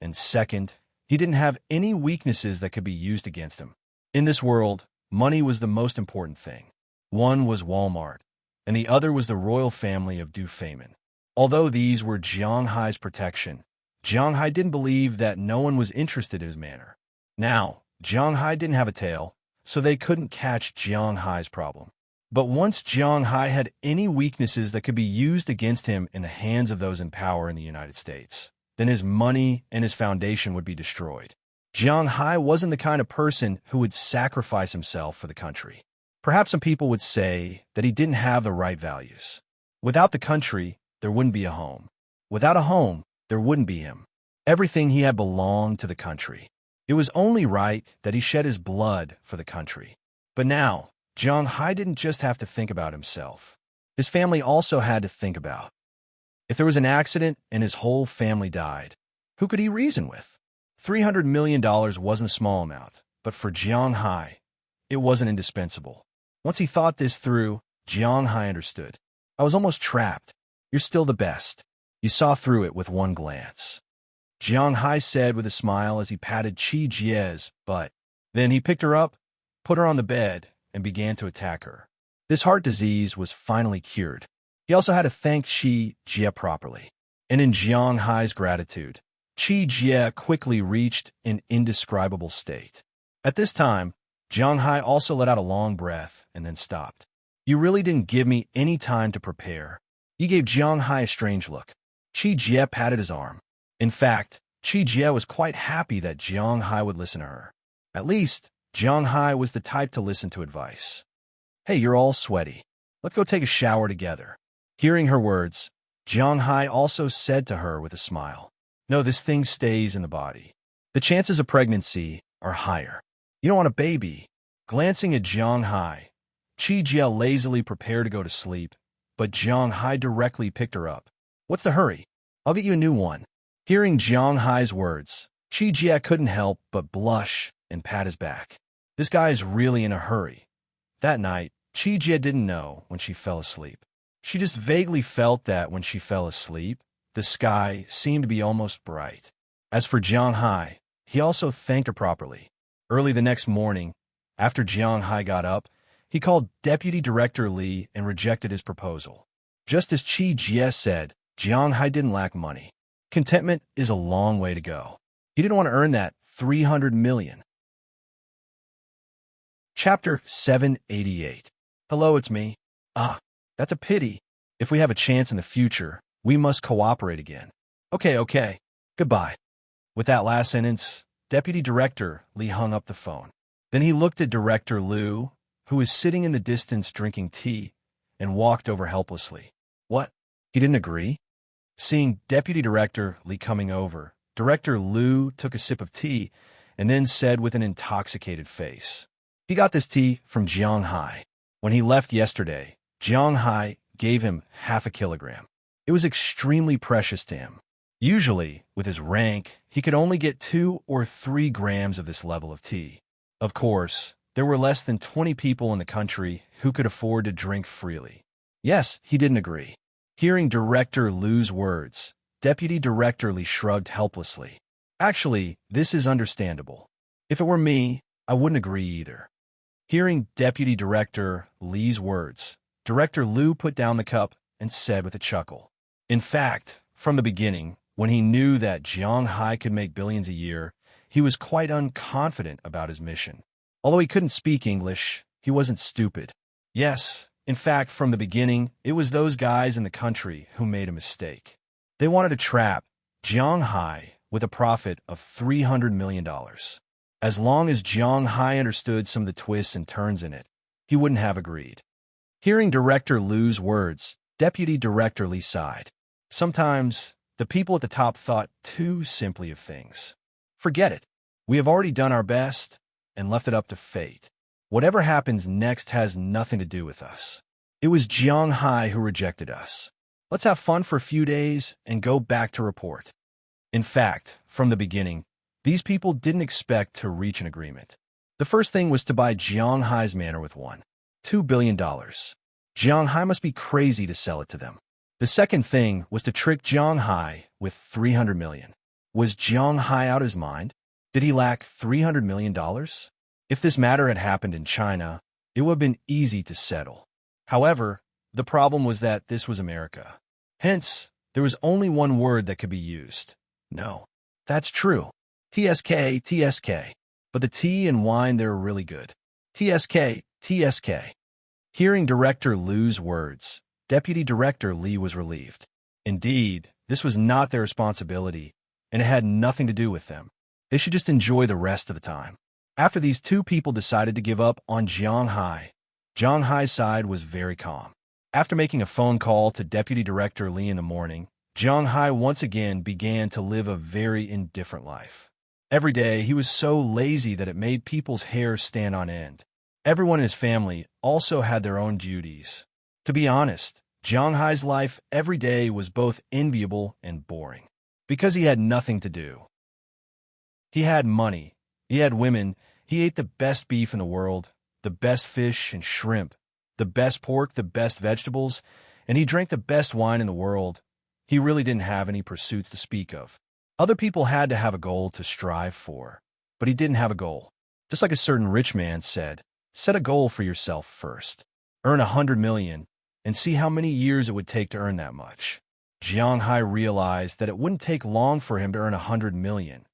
and second, he didn't have any weaknesses that could be used against him. In this world, money was the most important thing. One was Walmart, and the other was the royal family of Du Feynman. Although these were Jiang Hai's protection, Jiang Hai didn't believe that no one was interested in his manner. Now, Jiang Hai didn't have a tail, so they couldn't catch Jiang Hai's problem. But once Jiang Hai had any weaknesses that could be used against him in the hands of those in power in the United States, then his money and his foundation would be destroyed. Jiang Hai wasn't the kind of person who would sacrifice himself for the country. Perhaps some people would say that he didn't have the right values. Without the country, there wouldn't be a home. Without a home, there wouldn't be him. Everything he had belonged to the country. It was only right that he shed his blood for the country. But now, Jiang Hai didn't just have to think about himself. His family also had to think about. If there was an accident and his whole family died, who could he reason with? $300 million wasn't a small amount, but for Jiang Hai, it wasn't indispensable. Once he thought this through, Jiang Hai understood. I was almost trapped. You're still the best. You saw through it with one glance. Jiang Hai said with a smile as he patted Qi Jie's butt. Then he picked her up, put her on the bed, and began to attack her. This heart disease was finally cured. He also had to thank Qi Jie properly. And in Jiang Hai's gratitude, Qi Jie quickly reached an indescribable state. At this time, Jiang Hai also let out a long breath and then stopped. You really didn't give me any time to prepare. He gave Jiang Hai a strange look. Qi Jie patted his arm. In fact, Qi Jie was quite happy that Jiang Hai would listen to her. At least, Jiang Hai was the type to listen to advice. Hey, you're all sweaty. Let's go take a shower together. Hearing her words, Jiang Hai also said to her with a smile, no, this thing stays in the body. The chances of pregnancy are higher. You don't want a baby. Glancing at Jiang Hai, Qi Jie lazily prepared to go to sleep, but Jiang Hai directly picked her up. What's the hurry? I'll get you a new one. Hearing Jiang Hai's words, Qi Jie couldn't help but blush and pat his back. This guy is really in a hurry. That night, Qi Jie didn't know when she fell asleep. She just vaguely felt that when she fell asleep, the sky seemed to be almost bright. As for Jiang Hai, he also thanked her properly. Early the next morning, after Jiang Hai got up, he called Deputy Director Li and rejected his proposal. Just as Qi Jie said, Jiang Hai didn't lack money. Contentment is a long way to go. He didn't want to earn that $300 million. Chapter 788. Hello, it's me. Ah, that's a pity. If we have a chance in the future, we must cooperate again. Okay. Goodbye. With that last sentence, Deputy Director Li hung up the phone. Then he looked at Director Liu, who was sitting in the distance drinking tea, and walked over helplessly. What? He didn't agree? Seeing Deputy Director Li coming over, Director Liu took a sip of tea and then said with an intoxicated face, he got this tea from Jiang Hai. When he left yesterday, Jiang Hai gave him 0.5 kilogram. It was extremely precious to him. Usually, with his rank, he could only get 2 or 3 grams of this level of tea. Of course, there were less than 20 people in the country who could afford to drink freely. Yes, he didn't agree. Hearing Director Liu's words, Deputy Director Li shrugged helplessly. Actually, this is understandable. If it were me, I wouldn't agree either. Hearing Deputy Director Li's words, Director Liu put down the cup and said with a chuckle. In fact, from the beginning, when he knew that Jiang Hai could make billions a year, he was quite unconfident about his mission. Although he couldn't speak English, he wasn't stupid. Yes, in fact, from the beginning, it was those guys in the country who made a mistake. They wanted to trap Jiang Hai with a profit of $300 million. As long as Jiang Hai understood some of the twists and turns in it, he wouldn't have agreed. Hearing Director Liu's words, Deputy Director Li sighed. Sometimes, the people at the top thought too simply of things. Forget it. We have already done our best and left it up to fate. Whatever happens next has nothing to do with us. It was Jiang Hai who rejected us. Let's have fun for a few days and go back to report. In fact, from the beginning, these people didn't expect to reach an agreement. The first thing was to buy Jiang Hai's manor with $2 billion. Jiang Hai must be crazy to sell it to them. The second thing was to trick Jiang Hai with $300 million. Was Jiang Hai out his mind? Did he lack $300 million? If this matter had happened in China, it would have been easy to settle. However, the problem was that this was America. Hence, there was only one word that could be used. No. That's true. TSK, TSK. But the tea and wine there are really good. TSK, TSK. Hearing Director Liu's words, Deputy Director Li was relieved. Indeed, this was not their responsibility, and it had nothing to do with them. They should just enjoy the rest of the time. After these two people decided to give up on Jiang Hai, Jiang Hai's side was very calm. After making a phone call to Deputy Director Li in the morning, Jiang Hai once again began to live a very indifferent life. Every day, he was so lazy that it made people's hair stand on end. Everyone in his family also had their own duties. To be honest, Jiang Hai's life every day was both enviable and boring, because he had nothing to do. He had money, he had women, he ate the best beef in the world, the best fish and shrimp, the best pork, the best vegetables, and he drank the best wine in the world. He really didn't have any pursuits to speak of. Other people had to have a goal to strive for, but he didn't have a goal. Just like a certain rich man said, set a goal for yourself first. Earn $100 million, and see how many years it would take to earn that much. Jiang Hai realized that it wouldn't take long for him to earn $100 million.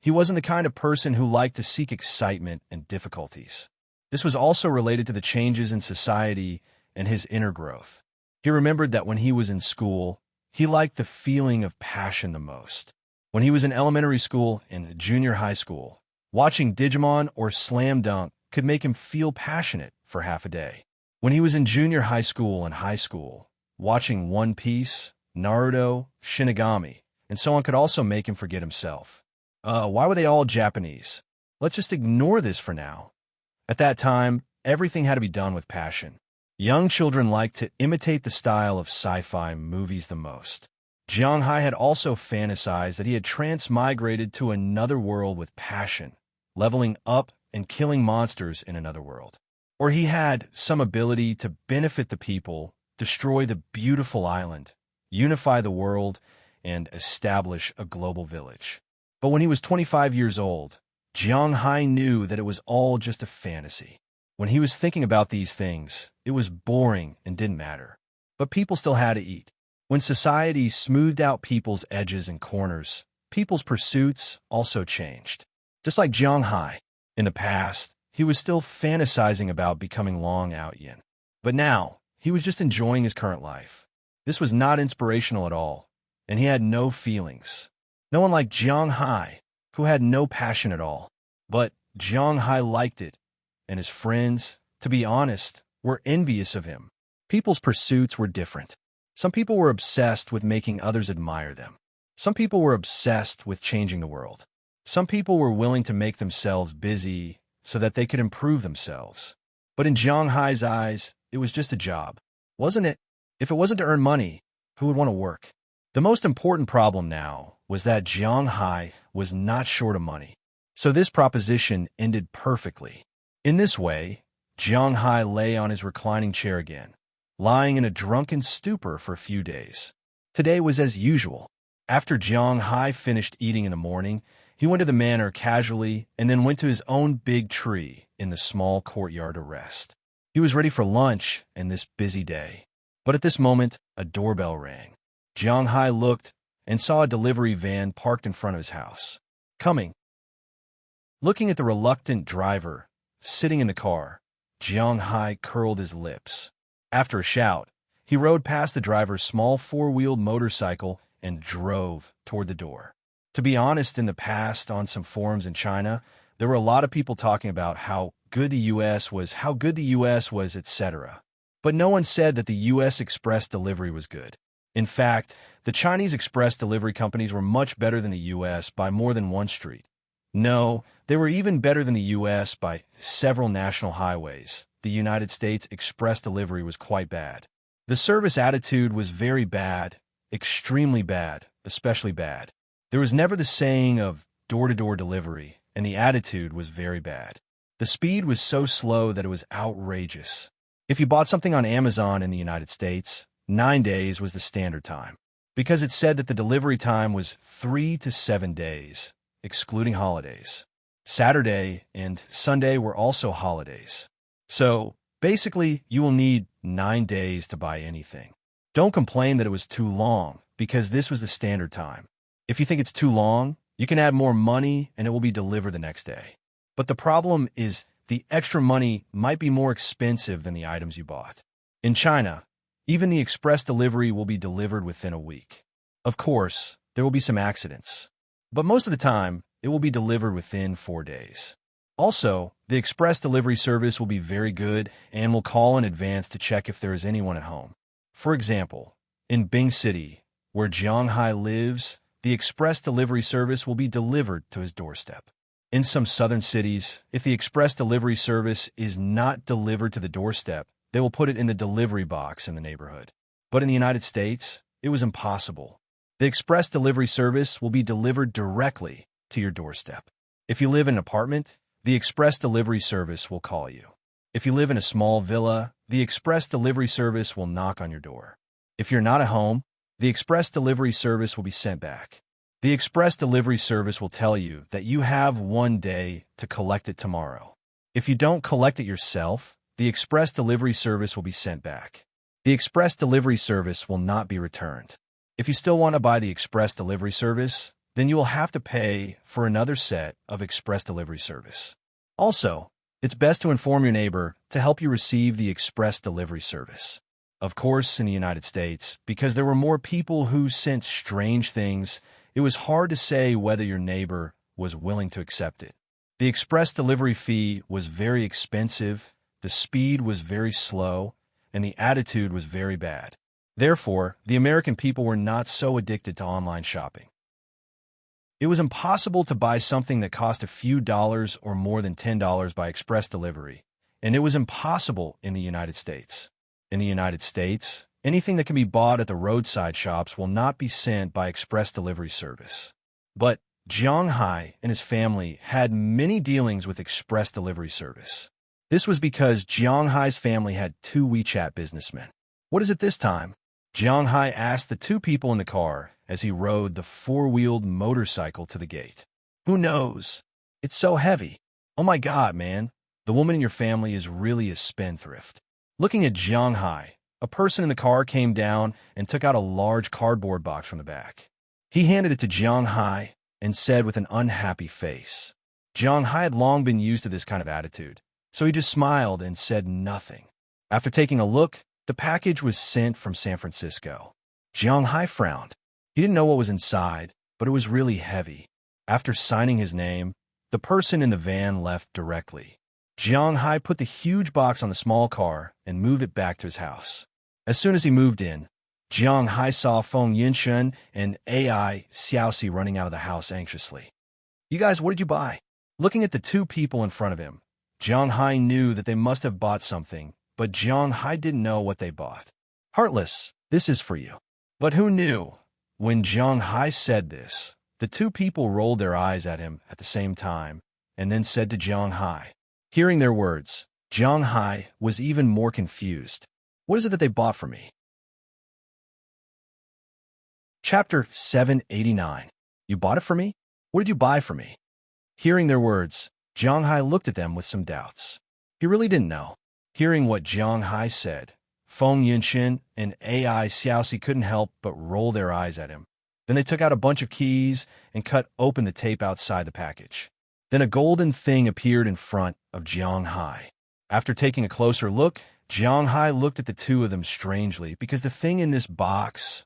He wasn't the kind of person who liked to seek excitement and difficulties. This was also related to the changes in society and his inner growth. He remembered that when he was in school, he liked the feeling of passion the most. When he was in elementary school and junior high school, watching Digimon or Slam Dunk could make him feel passionate for half a day. When he was in junior high school and high school, watching One Piece, Naruto, Shinigami, and so on could also make him forget himself. Why were they all Japanese? Let's just ignore this for now. At that time, everything had to be done with passion. Young children liked to imitate the style of sci-fi movies the most. Jiang Hai had also fantasized that he had transmigrated to another world with passion, leveling up and killing monsters in another world. Or he had some ability to benefit the people, destroy the beautiful island, unify the world, and establish a global village. But when he was 25 years old, Jiang Hai knew that it was all just a fantasy. When he was thinking about these things, it was boring and didn't matter. But people still had to eat. When society smoothed out people's edges and corners, people's pursuits also changed. Just like Jiang Hai, in the past, he was still fantasizing about becoming Long Outyin. But now, he was just enjoying his current life. This was not inspirational at all, and he had no feelings. No one like Jiang Hai, who had no passion at all. But Jiang Hai liked it, and his friends, to be honest, were envious of him. People's pursuits were different. Some people were obsessed with making others admire them. Some people were obsessed with changing the world. Some people were willing to make themselves busy so that they could improve themselves. But in Jiang Hai's eyes, it was just a job, wasn't it? If it wasn't to earn money, who would want to work? The most important problem now was that Jiang Hai was not short of money. So this proposition ended perfectly. In this way, Jiang Hai lay on his reclining chair again, lying in a drunken stupor for a few days. Today was as usual. After Jiang Hai finished eating in the morning, he went to the manor casually and then went to his own big tree in the small courtyard to rest. He was ready for lunch and this busy day. But at this moment, a doorbell rang. Jiang Hai looked and saw a delivery van parked in front of his house. Coming. Looking at the reluctant driver sitting in the car, Jiang Hai curled his lips. After a shout, he rode past the driver's small four-wheeled motorcycle and drove toward the door. To be honest, in the past, on some forums in China, there were a lot of people talking about how good the U.S. was, etc. But no one said that the U.S. express delivery was good. In fact, the Chinese express delivery companies were much better than the U.S. by more than one street. No, they were even better than the U.S. by several national highways. The United States express delivery was quite bad. The service attitude was very bad, extremely bad, especially bad. There was never the saying of door-to-door delivery, and the attitude was very bad. The speed was so slow that it was outrageous. If you bought something on Amazon in the United States, 9 days was the standard time, because it said that the delivery time was 3 to 7 days, excluding holidays. Saturday and Sunday were also holidays. So, basically, you will need 9 days to buy anything. Don't complain that it was too long, because this was the standard time. If you think it's too long, you can add more money and it will be delivered the next day. But the problem is the extra money might be more expensive than the items you bought. In China, even the express delivery will be delivered within a week. Of course, there will be some accidents, but most of the time, it will be delivered within 4 days. Also, the express delivery service will be very good and will call in advance to check if there is anyone at home. For example, in Bing City, where Jiang Hai lives, the express delivery service will be delivered to his doorstep. In some southern cities, if the express delivery service is not delivered to the doorstep, they will put it in the delivery box in the neighborhood. But in the United States, it was impossible. The express delivery service will be delivered directly to your doorstep. If you live in an apartment, the express delivery service will call you. If you live in a small villa, the express delivery service will knock on your door. If you're not at home, the express delivery service will be sent back. The express delivery service will tell you that you have 1 day to collect it tomorrow. If you don't collect it yourself, the express delivery service will be sent back. The express delivery service will not be returned. If you still want to buy the express delivery service, then you will have to pay for another set of express delivery service. Also, it's best to inform your neighbor to help you receive the express delivery service. Of course, in the United States, because there were more people who sent strange things, it was hard to say whether your neighbor was willing to accept it. The express delivery fee was very expensive, the speed was very slow, and the attitude was very bad. Therefore, the American people were not so addicted to online shopping. It was impossible to buy something that cost a few dollars or more than $10 by express delivery, and it was impossible in the United States. In the United States, anything that can be bought at the roadside shops will not be sent by express delivery service. But Jiang Hai and his family had many dealings with express delivery service. This was because Jiang Hai's family had 2 WeChat businessmen. What is it this time? Jiang Hai asked the 2 people in the car as he rode the 4-wheeled motorcycle to the gate. Who knows? It's so heavy. Oh my God, man. The woman in your family is really a spendthrift. Looking at Jiang Hai, a person in the car came down and took out a large cardboard box from the back. He handed it to Jiang Hai and said with an unhappy face. Jiang Hai had long been used to this kind of attitude, so he just smiled and said nothing. After taking a look, the package was sent from San Francisco. Jiang Hai frowned. He didn't know what was inside, but it was really heavy. After signing his name, the person in the van left directly. Jiang Hai put the huge box on the small car and moved it back to his house. As soon as he moved in, Jiang Hai saw Feng Yinshen and AI Xiaoxi running out of the house anxiously. You guys, what did you buy? Looking at the 2 people in front of him, Jiang Hai knew that they must have bought something, but Jiang Hai didn't know what they bought. Heartless, this is for you. But who knew? When Jiang Hai said this, the 2 people rolled their eyes at him at the same time and then said to Jiang Hai. Hearing their words, Jiang Hai was even more confused. What is it that they bought for me? Chapter 789. You bought it for me? What did you buy for me? Hearing their words, Jiang Hai looked at them with some doubts. He really didn't know. Hearing what Jiang Hai said, Feng Yinshen and AI Xiaoxi couldn't help but roll their eyes at him. Then they took out a bunch of keys and cut open the tape outside the package. Then a golden thing appeared in front of Jiang Hai. After taking a closer look, Jiang Hai looked at the 2 of them strangely because the thing in this box,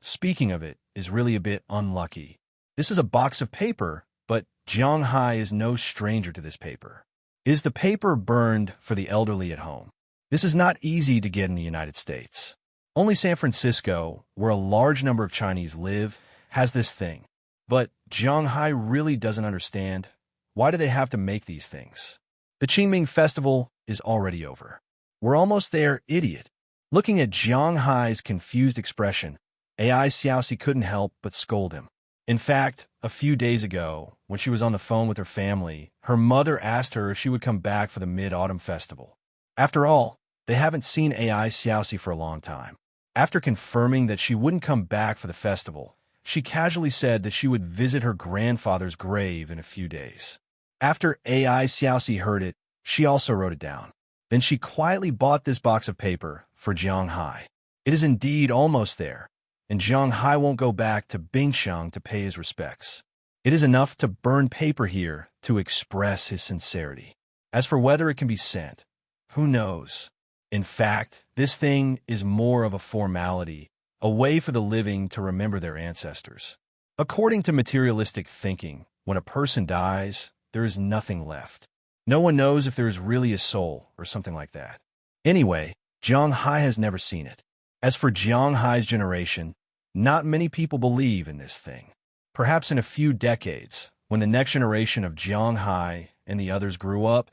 speaking of it, is really a bit unlucky. This is a box of paper, but Jiang Hai is no stranger to this paper. Is the paper burned for the elderly at home? This is not easy to get in the United States. Only San Francisco, where a large number of Chinese live, has this thing. But Jiang Hai really doesn't understand. Why do they have to make these things? The Qingming festival is already over. We're almost there, idiot. Looking at Jiang Hai's confused expression, AI Xiaoxi couldn't help but scold him. In fact, a few days ago, when she was on the phone with her family, her mother asked her if she would come back for the Mid-Autumn Festival. After all, they haven't seen AI Xiaoxi for a long time. After confirming that she wouldn't come back for the festival, she casually said that she would visit her grandfather's grave in a few days. After AI Xiaoxi heard it, she also wrote it down. Then she quietly bought this box of paper for Jiang Hai. It is indeed almost there, and Jiang Hai won't go back to Bingxiang to pay his respects. It is enough to burn paper here to express his sincerity. As for whether it can be sent, who knows? In fact, this thing is more of a formality, a way for the living to remember their ancestors. According to materialistic thinking, when a person dies, there is nothing left. No one knows if there is really a soul or something like that. Anyway, Jiang Hai has never seen it. As for Jiang Hai's generation, not many people believe in this thing. Perhaps in a few decades, when the next generation of Jiang Hai and the others grew up,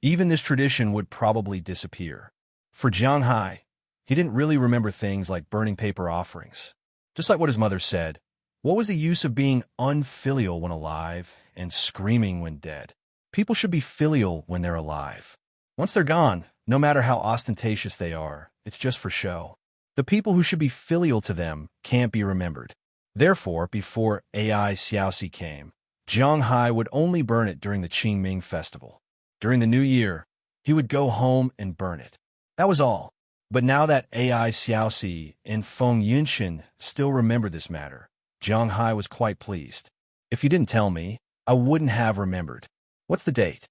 even this tradition would probably disappear. For Jiang Hai, he didn't really remember things like burning paper offerings. Just like what his mother said, what was the use of being unfilial when alive and screaming when dead? People should be filial when they're alive. Once they're gone, no matter how ostentatious they are, it's just for show. The people who should be filial to them can't be remembered. Therefore, before AI Xiaoxi came, Jiang Hai would only burn it during the Qingming festival. During the New Year, he would go home and burn it. That was all. But now that AI Xiaoxi and Feng Yunshan still remembered this matter, Jiang Hai was quite pleased. If you didn't tell me, I wouldn't have remembered. What's the date?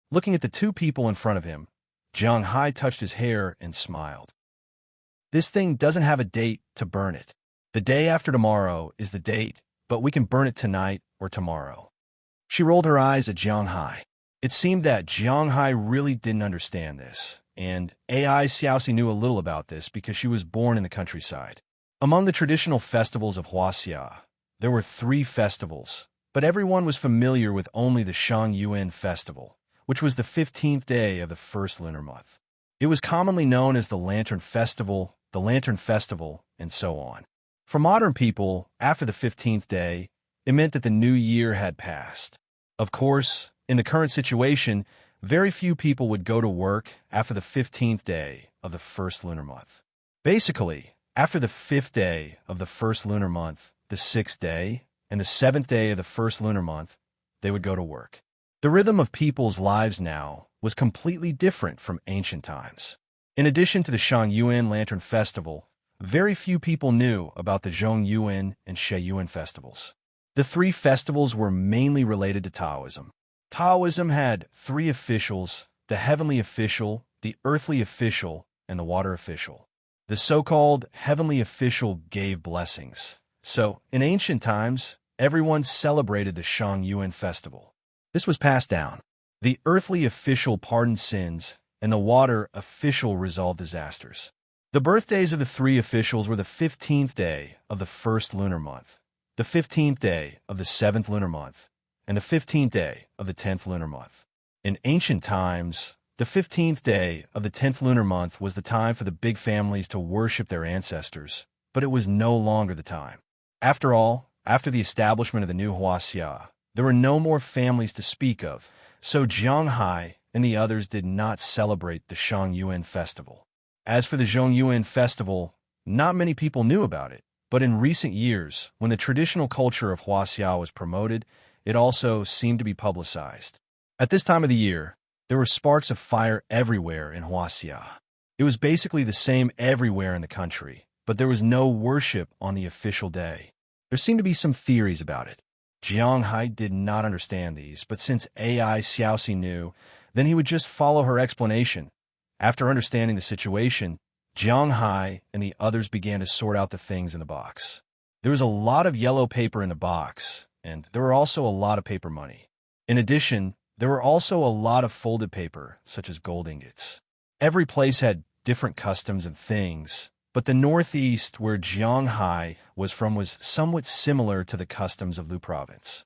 Looking at the two people in front of him, Jiang Hai touched his hair and smiled. This thing doesn't have a date to burn it. The day after tomorrow is the date, but we can burn it tonight or tomorrow. She rolled her eyes at Jiang Hai. It seemed that Jiang Hai really didn't understand this, and AI Xiaoxi knew a little about this because she was born in the countryside. Among the traditional festivals of Huaxia, there were 3 festivals, but everyone was familiar with only the Shangyuan festival, which was the 15th day of the first lunar month. It was commonly known as the Lantern Festival, and so on. For modern people, after the 15th day, it meant that the new year had passed. Of course, in the current situation, very few people would go to work after the 15th day of the first lunar month. Basically, after the 5th day of the first lunar month, the 6th day, and the 7th day of the first lunar month, they would go to work. The rhythm of people's lives now was completely different from ancient times. In addition to the Shangyuan Lantern Festival, very few people knew about the Zhongyuan and Sheiyuan festivals. The 3 festivals were mainly related to Taoism. Taoism had 3 officials: the heavenly official, the earthly official, and the water official. The so-called heavenly official gave blessings. So, in ancient times, everyone celebrated the Shangyuan festival. This was passed down. The earthly official pardoned sins, and the water official resolved disasters. The birthdays of the 3 officials were the 15th day of the first lunar month, the 15th day of the 7th lunar month, and the 15th day of the 10th lunar month. In ancient times, the 15th day of the 10th lunar month was the time for the big families to worship their ancestors, but it was no longer the time. After all, after the establishment of the new Huaxia, there were no more families to speak of, so Jiang Hai and the others did not celebrate the Shangyuan festival. As for the Zhongyuan festival, not many people knew about it, but in recent years, when the traditional culture of Huaxia was promoted, it also seemed to be publicized. At this time of the year, there were sparks of fire everywhere in Huaxia. It was basically the same everywhere in the country, but there was no worship on the official day. There seemed to be some theories about it. Jiang Hai did not understand these, but since AI Xiaoxi knew, then he would just follow her explanation. After understanding the situation, Jiang Hai and the others began to sort out the things in the box. There was a lot of yellow paper in the box, and there were also a lot of paper money. In addition, there were also a lot of folded paper, such as gold ingots. Every place had different customs and things, but the northeast, where Jiang Hai was from, was somewhat similar to the customs of Lu province.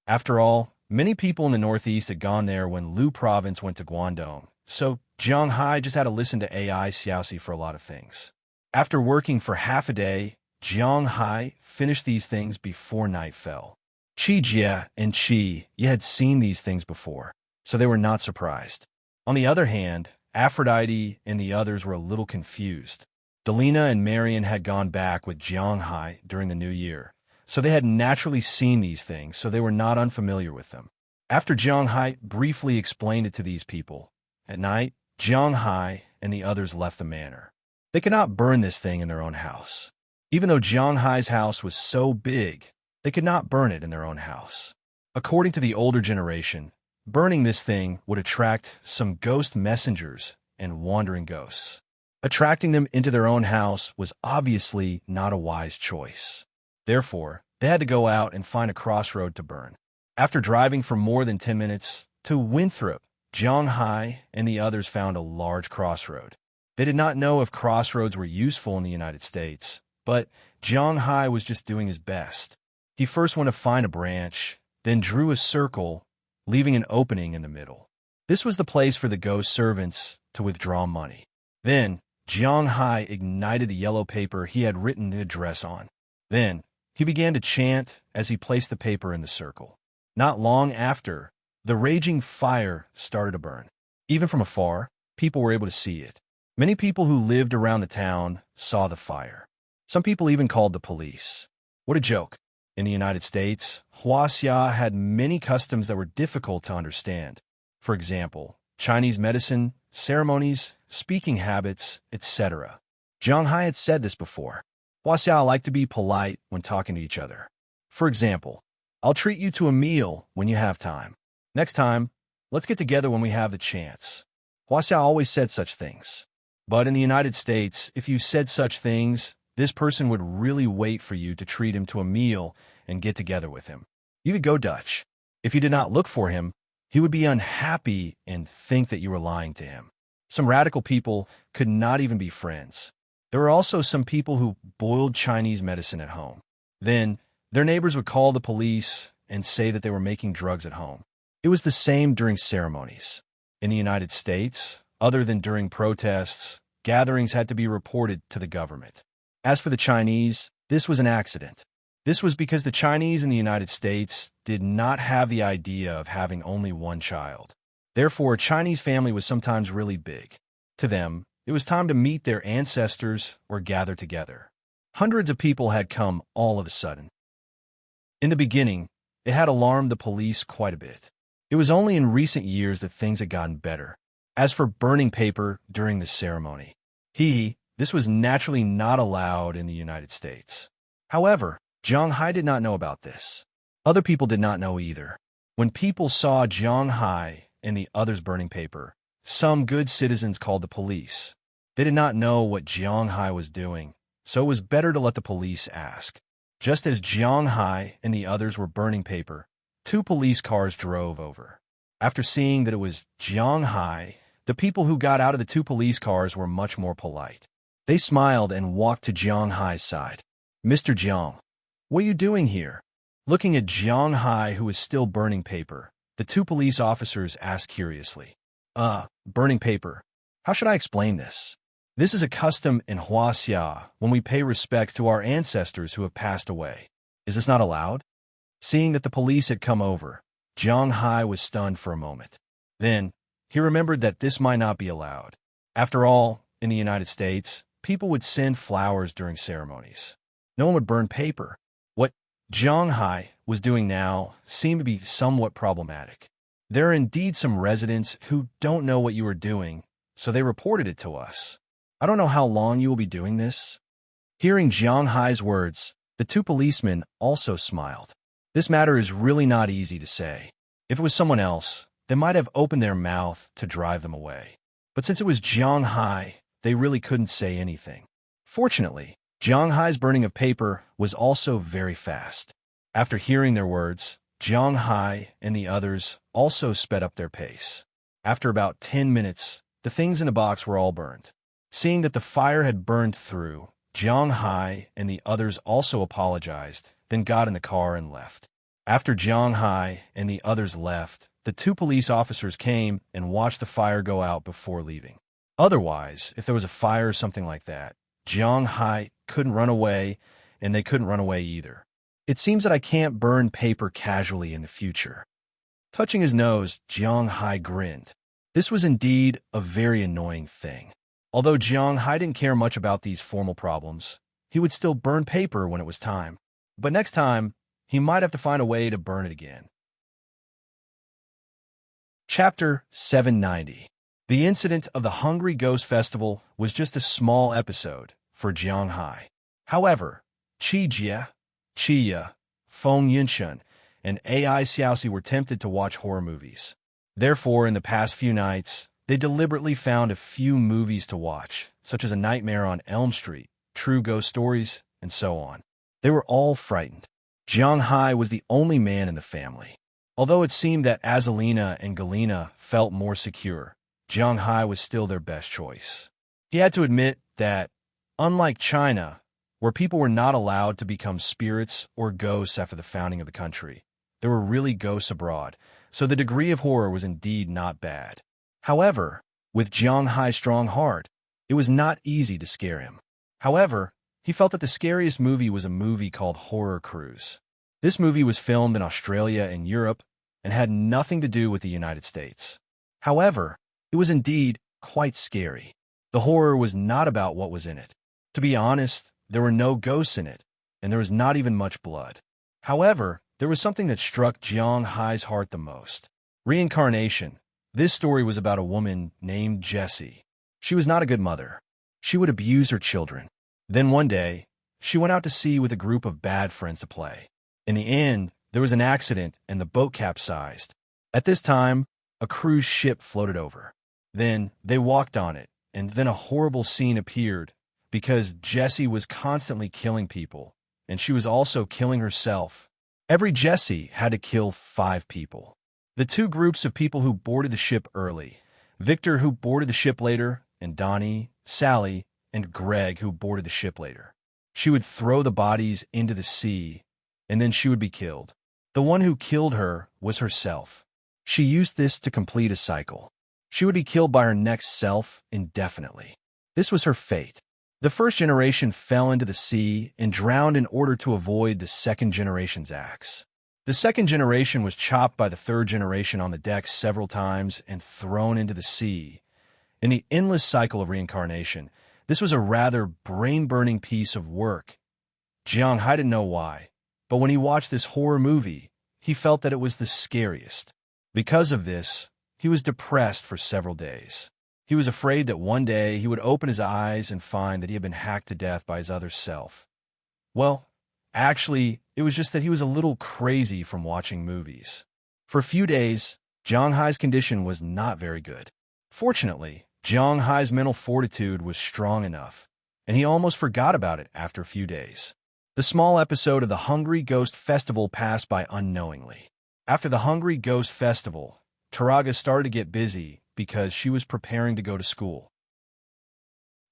After all, many people in the northeast had gone there when Lu province went to Guangdong, so Jiang Hai just had to listen to AI Xiaoxi for a lot of things. After working for half a day, Jiang Hai finished these things before night fell. Qi Jie and Qi Ye had seen these things before, so they were not surprised. On the other hand, Aphrodite and the others were a little confused. Delina and Marion had gone back with Jiang Hai during the new year, so they had naturally seen these things, so they were not unfamiliar with them. After Jiang Hai briefly explained it to these people, at night, Jiang Hai and the others left the manor. They could not burn this thing in their own house. Even though Jiang Hai's house was so big, they could not burn it in their own house. According to the older generation, burning this thing would attract some ghost messengers and wandering ghosts. Attracting them into their own house was obviously not a wise choice. Therefore, they had to go out and find a crossroad to burn. After driving for more than 10 minutes to Winthrop, Jiang Hai and the others found a large crossroad. They did not know if crossroads were useful in the United States, but Jiang Hai was just doing his best. He first went to find a branch, then drew a circle, leaving an opening in the middle. This was the place for the ghost servants to withdraw money. Then, Jiang Hai ignited the yellow paper he had written the address on. Then, he began to chant as he placed the paper in the circle. Not long after, the raging fire started to burn. Even from afar, people were able to see it. Many people who lived around the town saw the fire. Some people even called the police. What a joke. In the United States, Huaxia had many customs that were difficult to understand. For example, Chinese medicine, ceremonies, speaking habits, etc. Jiang Hai had said this before. Huaxia like to be polite when talking to each other. For example, I'll treat you to a meal when you have time. Next time, let's get together when we have the chance. Huaxia always said such things. But in the United States, if you said such things, this person would really wait for you to treat him to a meal and get together with him. You could go Dutch. If you did not look for him, he would be unhappy and think that you were lying to him. Some radical people could not even be friends. There were also some people who boiled Chinese medicine at home. Then, their neighbors would call the police and say that they were making drugs at home. It was the same during ceremonies. In the United States, other than during protests, gatherings had to be reported to the government. As for the Chinese, this was an accident. This was because the Chinese in the United States did not have the idea of having only one child. Therefore, a Chinese family was sometimes really big. To them, it was time to meet their ancestors or gather together. Hundreds of people had come all of a sudden. In the beginning, it had alarmed the police quite a bit. It was only in recent years that things had gotten better. As for burning paper during the ceremony, this was naturally not allowed in the United States. However, Jiang Hai did not know about this. Other people did not know either. When people saw Jiang Hai and the others burning paper, some good citizens called the police. They did not know what Jiang Hai was doing, so it was better to let the police ask. Just as Jiang Hai and the others were burning paper, 2 police cars drove over. After seeing that it was Jiang Hai, the people who got out of the 2 police cars were much more polite. They smiled and walked to Jiang Hai's side. Mr. Jiang, what are you doing here? Looking at Jiang Hai, who was still burning paper, the 2 police officers asked curiously. Burning paper. How should I explain this? This is a custom in Huaxia when we pay respects to our ancestors who have passed away. Is this not allowed? Seeing that the police had come over, Jiang Hai was stunned for a moment. Then, he remembered that this might not be allowed. After all, in the United States, people would send flowers during ceremonies. No one would burn paper. What Jiang Hai was doing now seemed to be somewhat problematic. There are indeed some residents who don't know what you are doing, so they reported it to us. I don't know how long you will be doing this. Hearing Jiang Hai's words, the 2 policemen also smiled. This matter is really not easy to say. If it was someone else, they might have opened their mouth to drive them away. But since it was Jiang Hai, they really couldn't say anything. Fortunately, Jiang Hai's burning of paper was also very fast. After hearing their words, Jiang Hai and the others also sped up their pace. After about 10 minutes, the things in the box were all burned. Seeing that the fire had burned through, Jiang Hai and the others also apologized, then got in the car and left. After Jiang Hai and the others left, the 2 police officers came and watched the fire go out before leaving. Otherwise, if there was a fire or something like that, Jiang Hai couldn't run away and they couldn't run away either. It seems that I can't burn paper casually in the future. Touching his nose, Jiang Hai grinned. This was indeed a very annoying thing. Although Jiang Hai didn't care much about these formal problems, he would still burn paper when it was time. But next time, he might have to find a way to burn it again. Chapter 790. The incident of the Hungry Ghost Festival was just a small episode for Jiang Hai. However, Qi Jie, Qi, Feng Yinshun, and AI Xiaoxi were tempted to watch horror movies. Therefore, in the past few nights, they deliberately found a few movies to watch, such as A Nightmare on Elm Street, True Ghost Stories, and so on. They were all frightened. Jiang Hai was the only man in the family. Although it seemed that Azalina and Galena felt more secure, Jiang Hai was still their best choice. He had to admit that, unlike China, where people were not allowed to become spirits or ghosts after the founding of the country, there were really ghosts abroad, so the degree of horror was indeed not bad. However, with Jiang Hai's strong heart, it was not easy to scare him. However, he felt that the scariest movie was a movie called Horror Cruise. This movie was filmed in Australia and Europe and had nothing to do with the United States. However, it was indeed quite scary. The horror was not about what was in it. To be honest, there were no ghosts in it, and there was not even much blood. However, there was something that struck Jiang Hai's heart the most. Reincarnation. This story was about a woman named Jessie. She was not a good mother. She would abuse her children. Then one day, she went out to sea with a group of bad friends to play. In the end, there was an accident and the boat capsized. At this time, a cruise ship floated over. Then they walked on it, and then a horrible scene appeared because Jessie was constantly killing people, and she was also killing herself. Every Jessie had to kill 5 people. The 2 groups of people who boarded the ship early, Victor, who boarded the ship later, and Donnie, Sally, and Greg, who boarded the ship later. She would throw the bodies into the sea, and then she would be killed. The one who killed her was herself. She used this to complete a cycle. She would be killed by her next self indefinitely. This was her fate. The first generation fell into the sea and drowned in order to avoid the second generation's axe. The second generation was chopped by the third generation on the deck several times and thrown into the sea. In the endless cycle of reincarnation, this was a rather brain-burning piece of work. Jiang Hai didn't know why, but when he watched this horror movie, he felt that it was the scariest. Because of this, he was depressed for several days. He was afraid that one day he would open his eyes and find that he had been hacked to death by his other self. Well, actually, it was just that he was a little crazy from watching movies. For a few days, Jiang Hai's condition was not very good. Fortunately, Jiang Hai's mental fortitude was strong enough, and he almost forgot about it after a few days. The small episode of the Hungry Ghost Festival passed by unknowingly. After the Hungry Ghost Festival, Taraga started to get busy because she was preparing to go to school.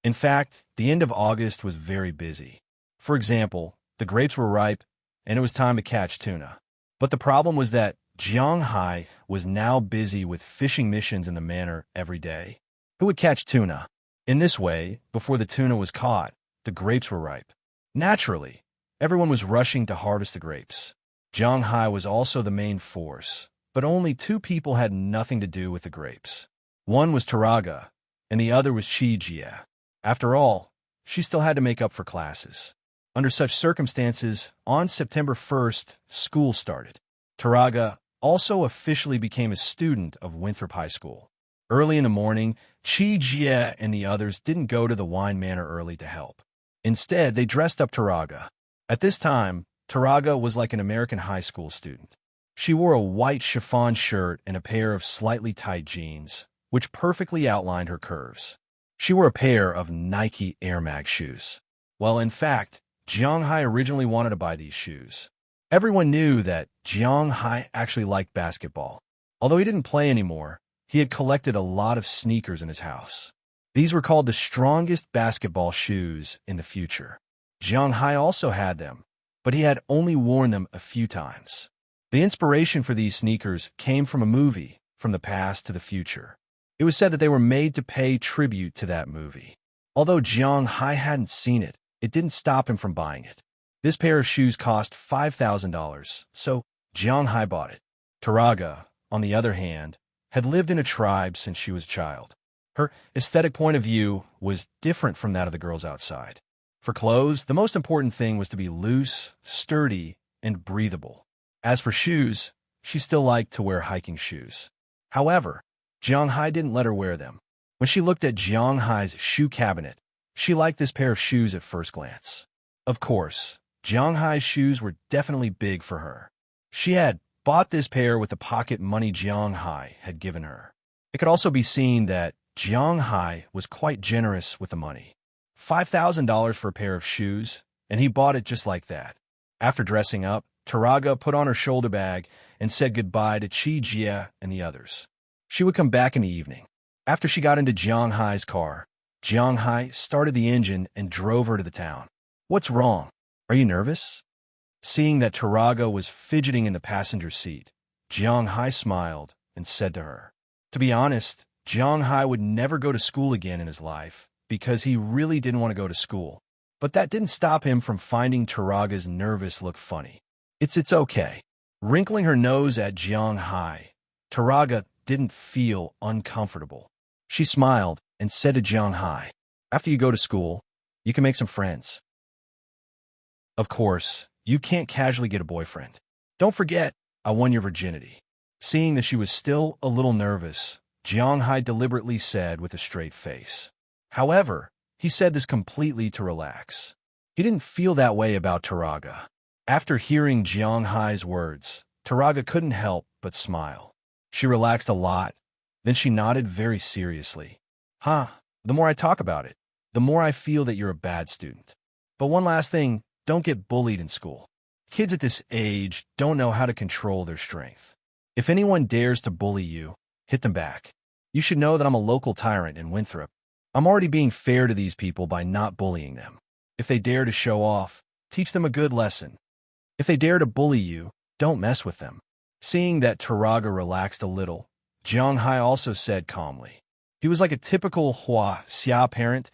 In fact, the end of August was very busy. For example, the grapes were ripe, and it was time to catch tuna. But the problem was that Jiang Hai was now busy with fishing missions in the manor every day. Who would catch tuna? In this way, before the tuna was caught, the grapes were ripe. Naturally, everyone was rushing to harvest the grapes. Jiang Hai was also the main force, but only 2 people had nothing to do with the grapes. One was Taraga, and the other was Qi Jie. After all, she still had to make up for classes. Under such circumstances, on September 1st, school started. Taraga also officially became a student of Winthrop High School. Early in the morning, Qi Jie and the others didn't go to the wine manor early to help. Instead, they dressed up Taraga. At this time, Taraga was like an American high school student. She wore a white chiffon shirt and a pair of slightly tight jeans, which perfectly outlined her curves. She wore a pair of Nike Air Max shoes. Well, in fact, Jiang Hai originally wanted to buy these shoes. Everyone knew that Jiang Hai actually liked basketball. Although he didn't play anymore, he had collected a lot of sneakers in his house. These were called the strongest basketball shoes in the future. Jiang Hai also had them, but he had only worn them a few times. The inspiration for these sneakers came from a movie, From the Past to the Future. It was said that they were made to pay tribute to that movie. Although Jiang Hai hadn't seen it, it didn't stop him from buying it. This pair of shoes cost $5,000, so Jiang Hai bought it. Taraga, on the other hand, had lived in a tribe since she was a child. Her aesthetic point of view was different from that of the girls outside. For clothes, the most important thing was to be loose, sturdy, and breathable. As for shoes, she still liked to wear hiking shoes. However, Jiang Hai didn't let her wear them. When she looked at Jiang Hai's shoe cabinet, she liked this pair of shoes at first glance. Of course, Jiang Hai's shoes were definitely big for her. She had bought this pair with the pocket money Jiang Hai had given her. It could also be seen that Jiang Hai was quite generous with the money. $5,000 for a pair of shoes, and he bought it just like that. After dressing up, Taraga put on her shoulder bag and said goodbye to Chi Jia and the others. She would come back in the evening. After she got into Jiang Hai's car, Jiang Hai started the engine and drove her to the town. "What's wrong? Are you nervous?" Seeing that Taraga was fidgeting in the passenger seat, Jiang Hai smiled and said to her, "To be honest, Jiang Hai would never go to school again in his life because he really didn't want to go to school. But that didn't stop him from finding Taraga's nervous look funny. It's okay." Wrinkling her nose at Jiang Hai, Taraga didn't feel uncomfortable. She smiled and said to Jiang Hai, "After you go to school, you can make some friends. Of course, you can't casually get a boyfriend. Don't forget, I won your virginity." Seeing that she was still a little nervous, Jiang Hai deliberately said with a straight face. However, he said this completely to relax. He didn't feel that way about Taraga. After hearing Jiang Hai's words, Taraga couldn't help but smile. She relaxed a lot, then she nodded very seriously. "Huh, the more I talk about it, the more I feel that you're a bad student. But one last thing, don't get bullied in school. Kids at this age don't know how to control their strength. If anyone dares to bully you, hit them back. You should know that I'm a local tyrant in Winthrop. I'm already being fair to these people by not bullying them. If they dare to show off, teach them a good lesson. If they dare to bully you, don't mess with them." Seeing that Taraga relaxed a little, Jiang Hai also said calmly. He was like a typical Hua Xia parent,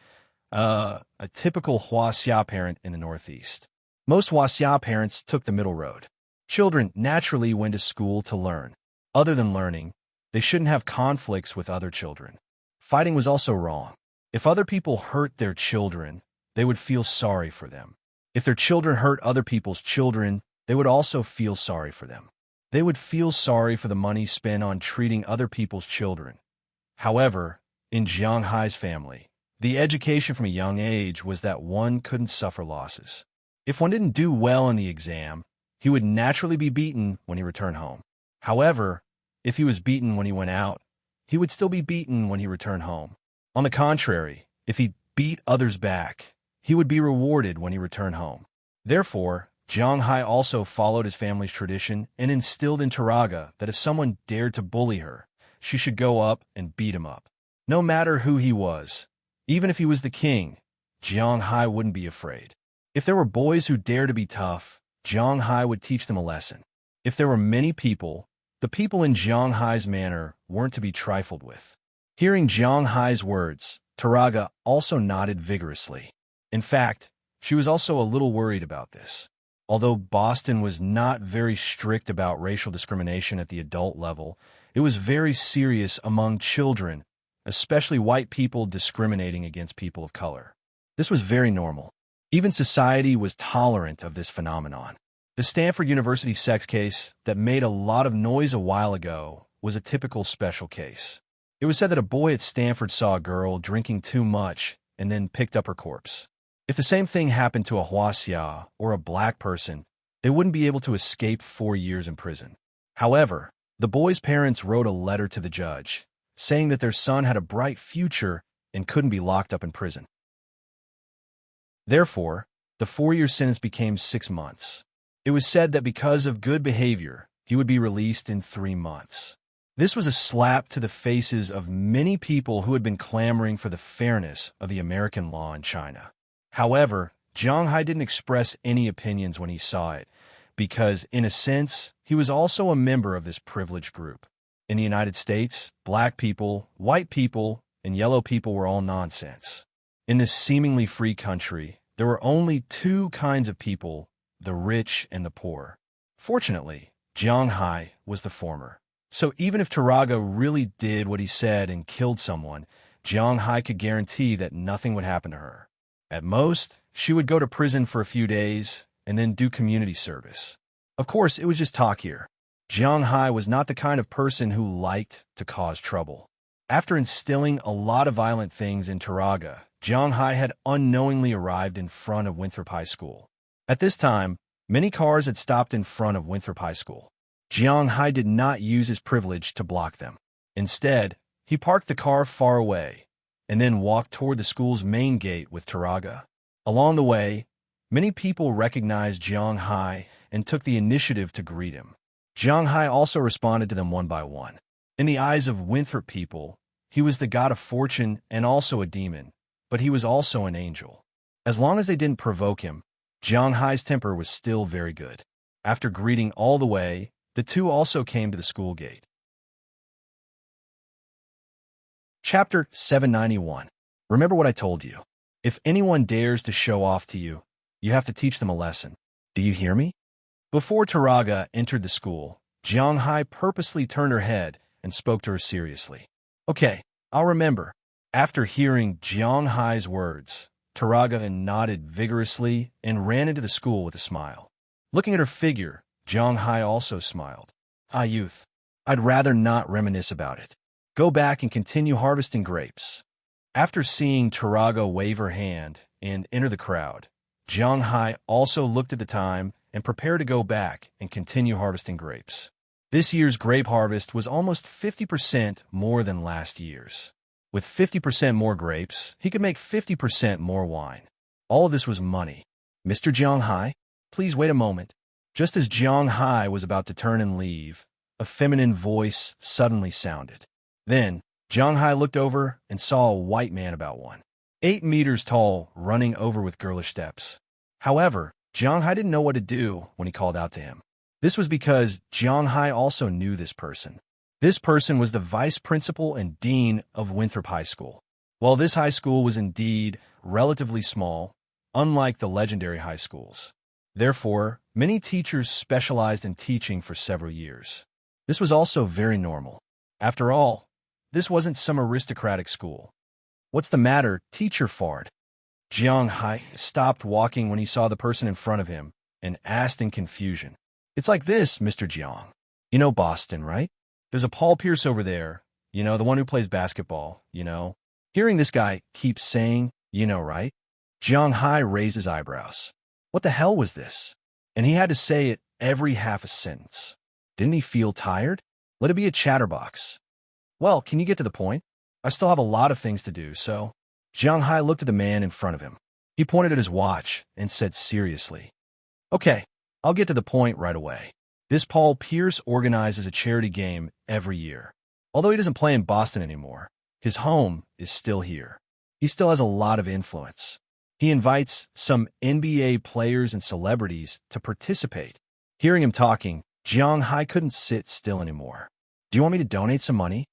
in the Northeast. Most Hua Xia parents took the middle road. Children naturally went to school to learn. Other than learning, they shouldn't have conflicts with other children. Fighting was also wrong. If other people hurt their children, they would feel sorry for them. If their children hurt other people's children, they would also feel sorry for them. They would feel sorry for the money spent on treating other people's children. However, in Jiang Hai's family, the education from a young age was that one couldn't suffer losses. If one didn't do well in the exam, he would naturally be beaten when he returned home. However, if he was beaten when he went out, he would still be beaten when he returned home. On the contrary, if he beat others back, he would be rewarded when he returned home. Therefore, Jiang Hai also followed his family's tradition and instilled in Taraga that if someone dared to bully her, she should go up and beat him up. No matter who he was, even if he was the king, Jiang Hai wouldn't be afraid. If there were boys who dared to be tough, Jiang Hai would teach them a lesson. If there were many people, the people in Jiang Hai's manor weren't to be trifled with. Hearing Jiang Hai's words, Taraga also nodded vigorously. In fact, she was also a little worried about this. Although Boston was not very strict about racial discrimination at the adult level, it was very serious among children, especially white people discriminating against people of color. This was very normal. Even society was tolerant of this phenomenon. The Stanford University sex case that made a lot of noise a while ago was a typical special case. It was said that a boy at Stanford saw a girl drinking too much and then picked up her corpse. If the same thing happened to a Huaxia or a black person, they wouldn't be able to escape 4 years in prison. However, the boy's parents wrote a letter to the judge, saying that their son had a bright future and couldn't be locked up in prison. Therefore, the 4-year sentence became 6 months. It was said that because of good behavior, he would be released in 3 months. This was a slap to the faces of many people who had been clamoring for the fairness of the American law in China. However, Jiang Hai didn't express any opinions when he saw it, because, in a sense, he was also a member of this privileged group. In the United States, black people, white people, and yellow people were all nonsense. In this seemingly free country, there were only 2 kinds of people the rich and the poor. Fortunately, Jiang Hai was the former. So even if Taraga really did what he said and killed someone, Jiang Hai could guarantee that nothing would happen to her. At most, she would go to prison for a few days and then do community service. Of course, it was just talk here. Jiang Hai was not the kind of person who liked to cause trouble. After instilling a lot of violent things in Taraga, Jiang Hai had unknowingly arrived in front of Winthrop High School. At this time, many cars had stopped in front of Winthrop High School. Jiang Hai did not use his privilege to block them. Instead, he parked the car far away and then walked toward the school's main gate with Taraga. Along the way, many people recognized Jiang Hai and took the initiative to greet him. Jiang Hai also responded to them one by one. In the eyes of Winthrop people, he was the god of fortune and also a demon, but he was also an angel. As long as they didn't provoke him, Jiang Hai's temper was still very good. After greeting all the way, the two also came to the school gate. Chapter 791. Remember what I told you. If anyone dares to show off to you, you have to teach them a lesson. Do you hear me? Before Taraga entered the school, Jiang Hai purposely turned her head and spoke to her seriously. Okay, I'll remember. After hearing Jiang Hai's words, Taraga nodded vigorously and ran into the school with a smile. Looking at her figure, Jiang Hai also smiled. Ah, youth, I'd rather not reminisce about it. Go back and continue harvesting grapes. After seeing Taraga wave her hand and enter the crowd, Jiang Hai also looked at the time and prepared to go back and continue harvesting grapes. This year's grape harvest was almost 50% more than last year's. With 50% more grapes, he could make 50% more wine. All of this was money. Mr. Jiang Hai, please wait a moment. Just as Jiang Hai was about to turn and leave, a feminine voice suddenly sounded. Then, Jiang Hai looked over and saw a white man about 8 meters tall running over with girlish steps. However, Jiang Hai didn't know what to do when he called out to him. This was because Jiang Hai also knew this person. This person was the vice principal and dean of Winthrop High School. While this high school was indeed relatively small, unlike the legendary high schools, therefore, many teachers specialized in teaching for several years. This was also very normal. After all, this wasn't some aristocratic school. What's the matter, teacher Fard? Jiang Hai stopped walking when he saw the person in front of him and asked in confusion. It's like this, Mr. Jiang. You know Boston, right? There's a Paul Pierce over there, the one who plays basketball, Hearing this guy keep saying, right? Jiang Hai raised his eyebrows. What the hell was this? And he had to say it every half a sentence. Didn't he feel tired? Let it be a chatterbox. Well, can you get to the point? I still have a lot of things to do, so... Jiang Hai looked at the man in front of him. He pointed at his watch and said seriously, Okay, I'll get to the point right away. This Paul Pierce organizes a charity game every year. Although he doesn't play in Boston anymore, his home is still here. He still has a lot of influence. He invites some NBA players and celebrities to participate. Hearing him talking, Jiang Hai couldn't sit still anymore. Do you want me to donate some money?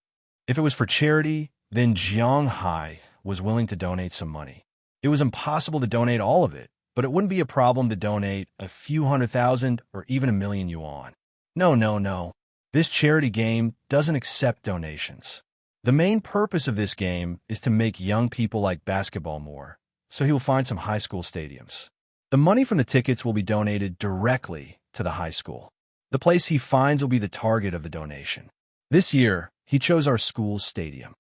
If it was for charity, then Jiang Hai was willing to donate some money. It was impossible to donate all of it, but it wouldn't be a problem to donate a few 100,000 or even 1,000,000 yuan. No. This charity game doesn't accept donations. The main purpose of this game is to make young people like basketball more, so he will find some high school stadiums. The money from the tickets will be donated directly to the high school. The place he finds will be the target of the donation. This year, he chose our school's stadium.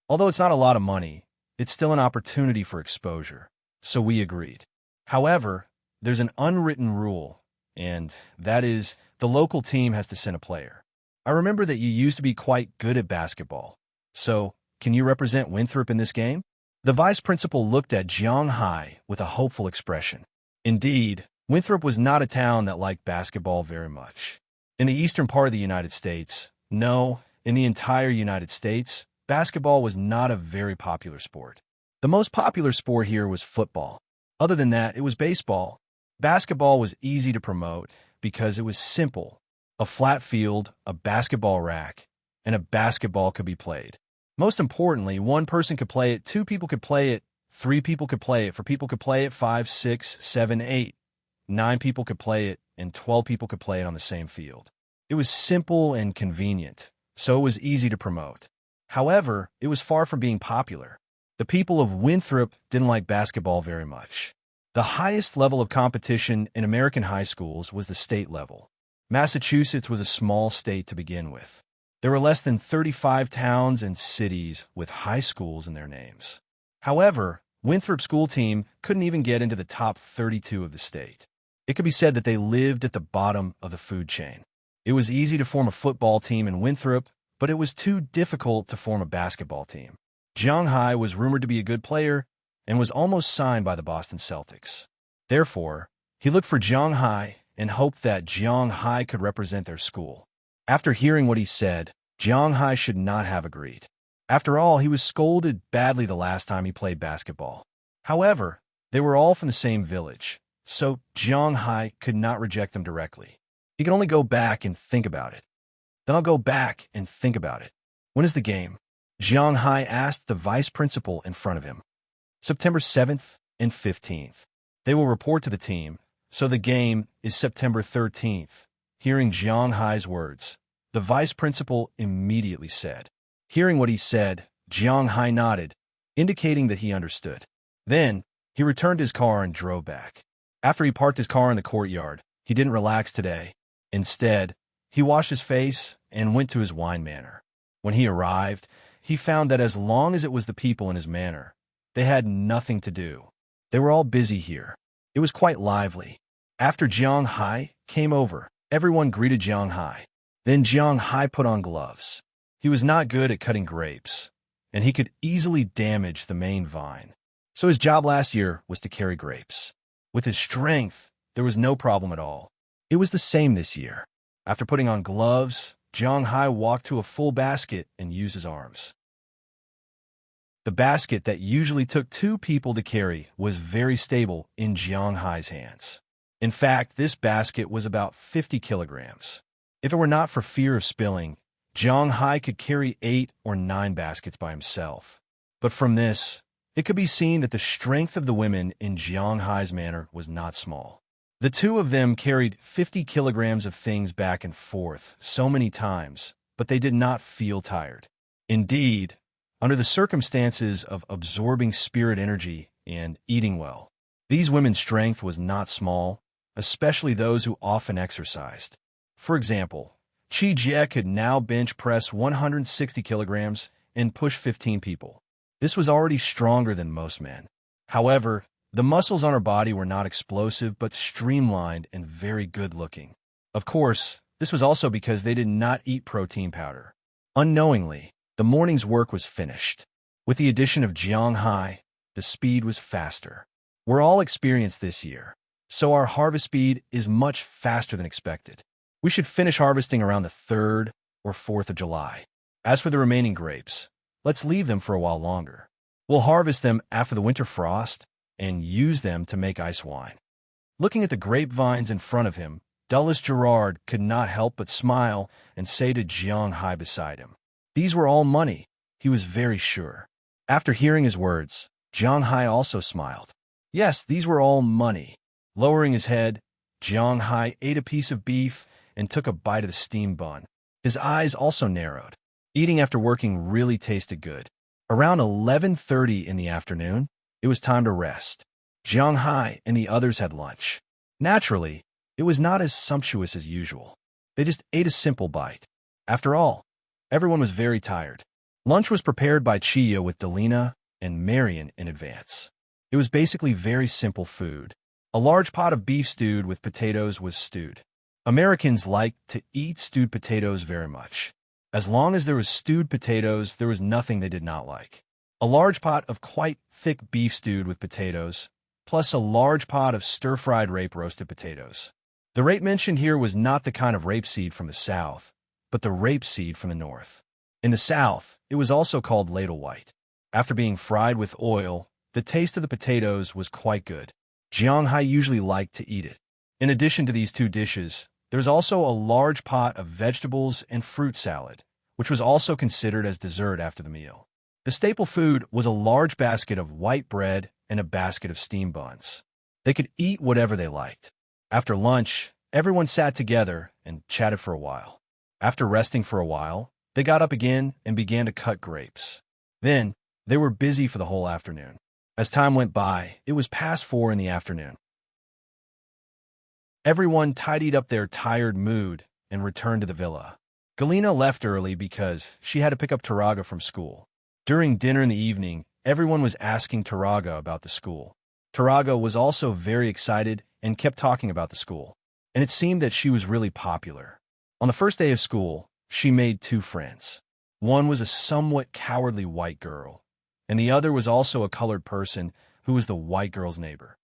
Although it's not a lot of money, it's still an opportunity for exposure, so we agreed. However, there's an unwritten rule, and that is the local team has to send a player. I remember that you used to be quite good at basketball, so can you represent Winthrop in this game? The vice principal looked at Jiang Hai with a hopeful expression. Indeed, Winthrop was not a town that liked basketball very much. In the eastern part of the United States, no, in the entire United States, basketball was not a very popular sport. The most popular sport here was football. Other than that, it was baseball. Basketball was easy to promote because it was simple. A flat field, a basketball rack, and a basketball could be played. Most importantly, one person could play it, two people could play it, 3 people could play it, 4 people could play it, 5, 6, 7, 8, 9 people could play it, and 12 people could play it on the same field. It was simple and convenient, so it was easy to promote. However, it was far from being popular. The people of Winthrop didn't like basketball very much. The highest level of competition in American high schools was the state level. Massachusetts was a small state to begin with. There were less than 35 towns and cities with high schools in their names. However, Winthrop's school team couldn't even get into the top 32 of the state. It could be said that they lived at the bottom of the food chain. It was easy to form a football team in Winthrop, but it was too difficult to form a basketball team. Jiang Hai was rumored to be a good player and was almost signed by the Boston Celtics. Therefore, he looked for Jiang Hai and hoped that Jiang Hai could represent their school. After hearing what he said, Jiang Hai should not have agreed. After all, he was scolded badly the last time he played basketball. However, they were all from the same village, so Jiang Hai could not reject them directly. He could only go back and think about it. Then I'll go back and think about it. When is the game? Jiang Hai asked the vice principal in front of him. September 7th and 15th. They will report to the team, so the game is September 13th. Hearing Jiang Hai's words, the vice principal immediately said. Hearing what he said, Jiang Hai nodded, indicating that he understood. Then, he returned to his car and drove back. After he parked his car in the courtyard, he didn't relax today. Instead, he washed his face and went to his wine manor. When he arrived, he found that as long as it was the people in his manor, they had nothing to do. They were all busy here. It was quite lively. After Jiang Hai came over, everyone greeted Jiang Hai. Then Jiang Hai put on gloves. He was not good at cutting grapes, and he could easily damage the main vine. So his job last year was to carry grapes. With his strength, there was no problem at all. It was the same this year. After putting on gloves, Jiang Hai walked to a full basket and used his arms. The basket that usually took 2 people to carry was very stable in Jiang Hai's hands. In fact, this basket was about 50 kilograms. If it were not for fear of spilling, Jiang Hai could carry 8 or 9 baskets by himself. But from this, it could be seen that the strength of the women in Jiang Hai's manor was not small. The 2 of them carried 50 kilograms of things back and forth so many times, but they did not feel tired. Indeed, under the circumstances of absorbing spirit energy and eating well, these women's strength was not small, especially those who often exercised. For example, Chi Jie could now bench press 160 kilograms and push 15 people. This was already stronger than most men. However, the muscles on her body were not explosive but streamlined and very good-looking. Of course, this was also because they did not eat protein powder. Unknowingly, the morning's work was finished. With the addition of Jiang Hai, the speed was faster. We're all experienced this year, so our harvest speed is much faster than expected. We should finish harvesting around the 3rd or 4th of July. As for the remaining grapes, let's leave them for a while longer. We'll harvest them after the winter frost and use them to make ice wine. Looking at the grapevines in front of him, Dulles Gerard could not help but smile and say to Jiang Hai beside him, "These were all money," he was very sure. After hearing his words, Jiang Hai also smiled. Yes, these were all money. Lowering his head, Jiang Hai ate a piece of beef and took a bite of the steamed bun. His eyes also narrowed. Eating after working really tasted good. Around 11:30 in the afternoon, it was time to rest. Jiang Hai and the others had lunch. Naturally, it was not as sumptuous as usual. They just ate a simple bite. After all, everyone was very tired. Lunch was prepared by Chia with Delina and Marion in advance. It was basically very simple food. A large pot of beef stewed with potatoes was stewed. Americans liked to eat stewed potatoes very much. As long as there was stewed potatoes, there was nothing they did not like. A large pot of quite thick beef stewed with potatoes, plus a large pot of stir-fried rape roasted potatoes. The rape mentioned here was not the kind of rapeseed from the South, but the rapeseed from the North. In the South, it was also called ladle white. After being fried with oil, the taste of the potatoes was quite good. Jiang Hai usually liked to eat it. In addition to these 2 dishes, there was also a large pot of vegetables and fruit salad, which was also considered as dessert after the meal. The staple food was a large basket of white bread and a basket of steamed buns. They could eat whatever they liked. After lunch, everyone sat together and chatted for a while. After resting for a while, they got up again and began to cut grapes. Then, they were busy for the whole afternoon. As time went by, it was past 4 in the afternoon. Everyone tidied up their tired mood and returned to the villa. Galina left early because she had to pick up Taraga from school. During dinner in the evening, everyone was asking Taraga about the school. Taraga was also very excited and kept talking about the school, and it seemed that she was really popular. On the first day of school, she made 2 friends. One was a somewhat cowardly white girl, and the other was also a colored person who was the white girl's neighbor.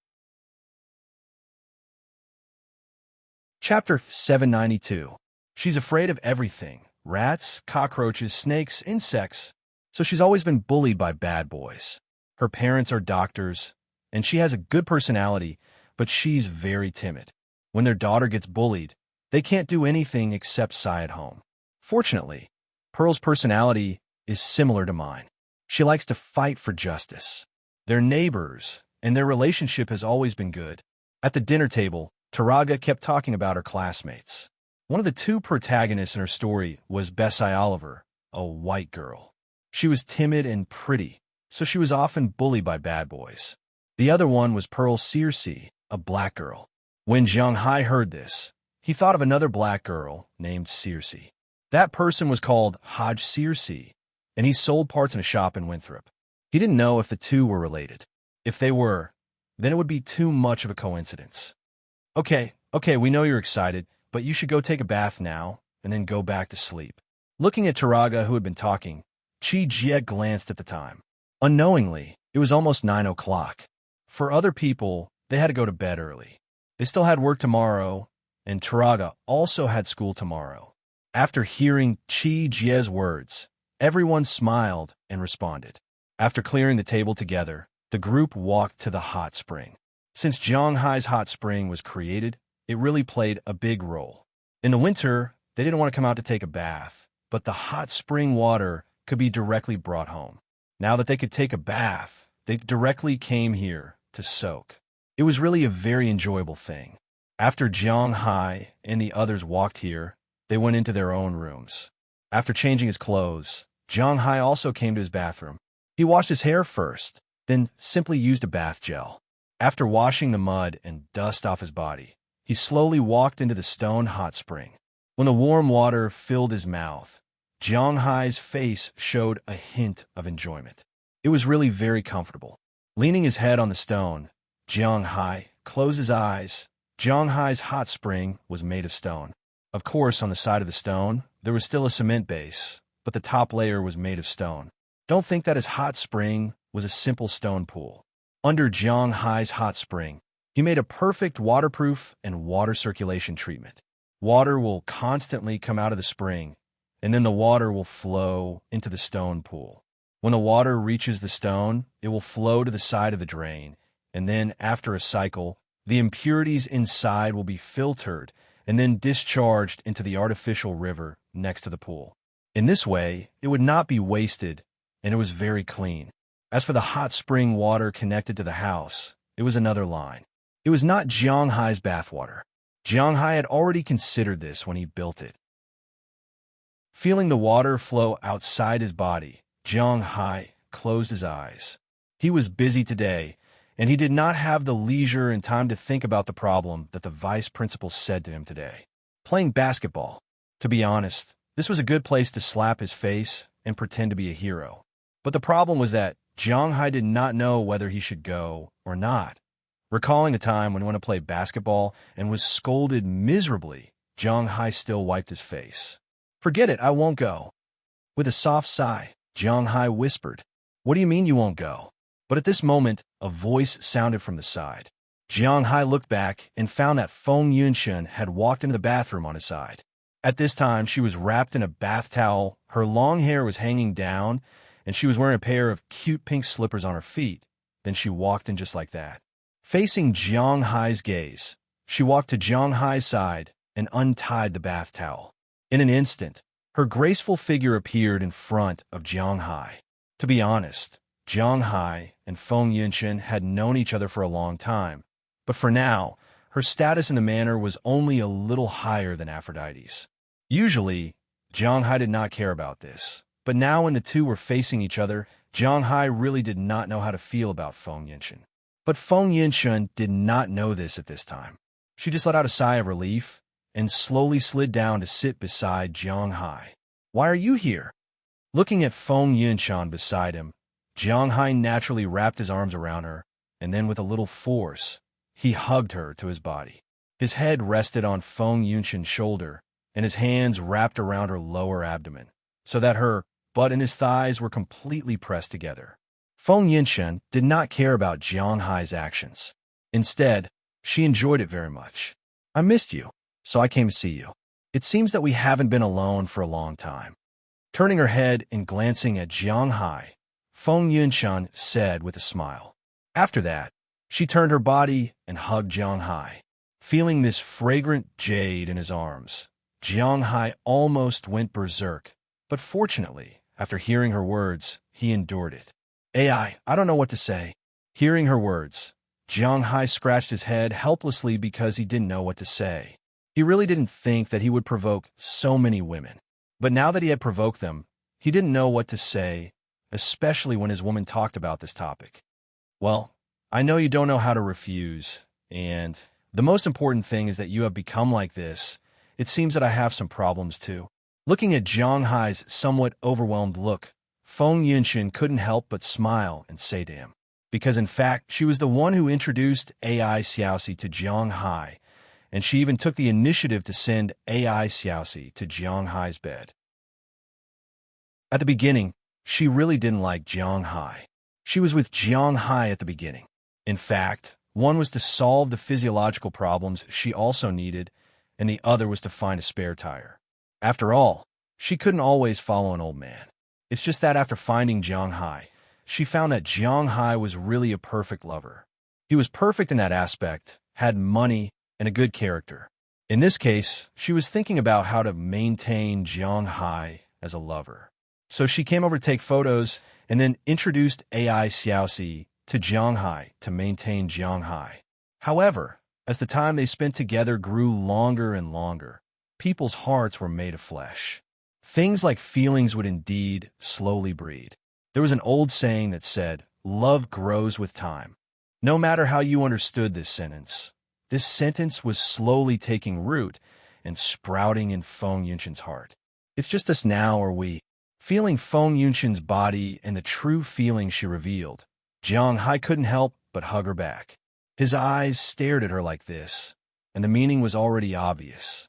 Chapter 792. She's afraid of everything: rats, cockroaches, snakes, insects. So she's always been bullied by bad boys. Her parents are doctors, and she has a good personality, but she's very timid. When their daughter gets bullied, they can't do anything except sigh at home. Fortunately, Pearl's personality is similar to mine. She likes to fight for justice. They're neighbors, and their relationship has always been good. At the dinner table, Taraga kept talking about her classmates. One of the 2 protagonists in her story was Bessie Oliver, a white girl. She was timid and pretty, so she was often bullied by bad boys. The other one was Pearl Circe, a black girl. When Jiang Hai heard this, he thought of another black girl named Circe. That person was called Haj Circe, and he sold parts in a shop in Winthrop. He didn't know if the 2 were related. If they were, then it would be too much of a coincidence. Okay, we know you're excited, but you should go take a bath now, and then go back to sleep. Looking at Taraga, who had been talking, Chi Jie glanced at the time. Unknowingly, it was almost 9 o'clock. For other people, they had to go to bed early. They still had work tomorrow, and Taraga also had school tomorrow. After hearing Chi Jie's words, everyone smiled and responded. After clearing the table together, the group walked to the hot spring. Since Jiang Hai's hot spring was created, it really played a big role. In the winter, they didn't want to come out to take a bath, but the hot spring water could be directly brought home. Now that they could take a bath, they directly came here to soak. It was really a very enjoyable thing. After Jiang Hai and the others walked here, they went into their own rooms. After changing his clothes, Jiang Hai also came to his bathroom. He washed his hair first, then simply used a bath gel. After washing the mud and dust off his body, he slowly walked into the stone hot spring. When the warm water filled his mouth, Jiang Hai's face showed a hint of enjoyment. It was really very comfortable. Leaning his head on the stone, Jiang Hai closed his eyes. Jiang Hai's hot spring was made of stone. Of course, on the side of the stone, there was still a cement base, but the top layer was made of stone. Don't think that his hot spring was a simple stone pool. Under Jiang Hai's hot spring, he made a perfect waterproof and water circulation treatment. Water will constantly come out of the spring, and then the water will flow into the stone pool. When the water reaches the stone, it will flow to the side of the drain, and then after a cycle, the impurities inside will be filtered and then discharged into the artificial river next to the pool. In this way, it would not be wasted, and it was very clean. As for the hot spring water connected to the house, it was another line. It was not Jiang Hai's bathwater. Jiang Hai had already considered this when he built it. Feeling the water flow outside his body, Jiang Hai closed his eyes. He was busy today, and he did not have the leisure and time to think about the problem that the vice principal said to him today. Playing basketball. To be honest, this was a good place to slap his face and pretend to be a hero. But the problem was that Jiang Hai did not know whether he should go or not. Recalling the time when he went to play basketball and was scolded miserably, Jiang Hai still wiped his face. "Forget it, I won't go." With a soft sigh, Jiang Hai whispered, "What do you mean you won't go?" But at this moment, a voice sounded from the side. Jiang Hai looked back and found that Feng Yunshen had walked into the bathroom on his side. At this time, she was wrapped in a bath towel, her long hair was hanging down, and she was wearing a pair of cute pink slippers on her feet. Then she walked in just like that. Facing Jiang Hai's gaze, she walked to Jiang Hai's side and untied the bath towel. In an instant, her graceful figure appeared in front of Jiang Hai. To To be honest, Jiang Hai and Feng Yunxian had known each other for a long time, but for now, her status in the manor was only a little higher than Aphrodite's. Usually, Jiang Hai did not care about this, but now when the two were facing each other, Jiang Hai really did not know how to feel about Feng Yunxian. But Feng Yunxian did not know this at this time. She just let out a sigh of relief and slowly slid down to sit beside Jiang Hai. "Why are you here?" Looking at Feng Yunxian beside him, Jiang Hai naturally wrapped his arms around her, and then with a little force, he hugged her to his body. His head rested on Feng Yunxian's shoulder, and his hands wrapped around her lower abdomen, so that her butt and his thighs were completely pressed together. Feng Yunxian did not care about Jiang Hai's actions. Instead, she enjoyed it very much. "I missed you, so I came to see you. It seems that we haven't been alone for a long time." Turning her head and glancing at Jiang Hai, Feng Yunxian said with a smile. After that, she turned her body and hugged Jiang Hai. Feeling this fragrant jade in his arms, Jiang Hai almost went berserk, but fortunately, after hearing her words, he endured it. I don't know what to say." Hearing her words, Jiang Hai scratched his head helplessly because he didn't know what to say. He really didn't think that he would provoke so many women. But now that he had provoked them, he didn't know what to say, especially when his woman talked about this topic. "Well, I know you don't know how to refuse, and the most important thing is that you have become like this. It seems that I have some problems too." Looking at Jiang Hai's somewhat overwhelmed look, Feng Yunxian couldn't help but smile and say to him, because in fact, she was the one who introduced AI Xiaoxi to Jiang Hai, and she even took the initiative to send AI Xiaoxi to Jiang Hai's bed. At the beginning, she really didn't like Jiang Hai. She was with Jiang Hai at the beginning. In fact, one was to solve the physiological problems she also needed, and the other was to find a spare tire. After all, she couldn't always follow an old man. It's just that after finding Jiang Hai, she found that Jiang Hai was really a perfect lover. He was perfect in that aspect, had money, and a good character. In this case, she was thinking about how to maintain Jiang Hai as a lover. So she came over to take photos and then introduced AI Xiaoxi to Jiang Hai to maintain Jiang Hai. However, as the time they spent together grew longer and longer, people's hearts were made of flesh. Things like feelings would indeed slowly breed. There was an old saying that said, "Love grows with time." No matter how you understood this sentence was slowly taking root and sprouting in Feng Yunxian's heart. It's just us now, are we? Feeling Feng Yunxian's body and the true feeling she revealed, Jiang Hai couldn't help but hug her back. His eyes stared at her like this, and the meaning was already obvious.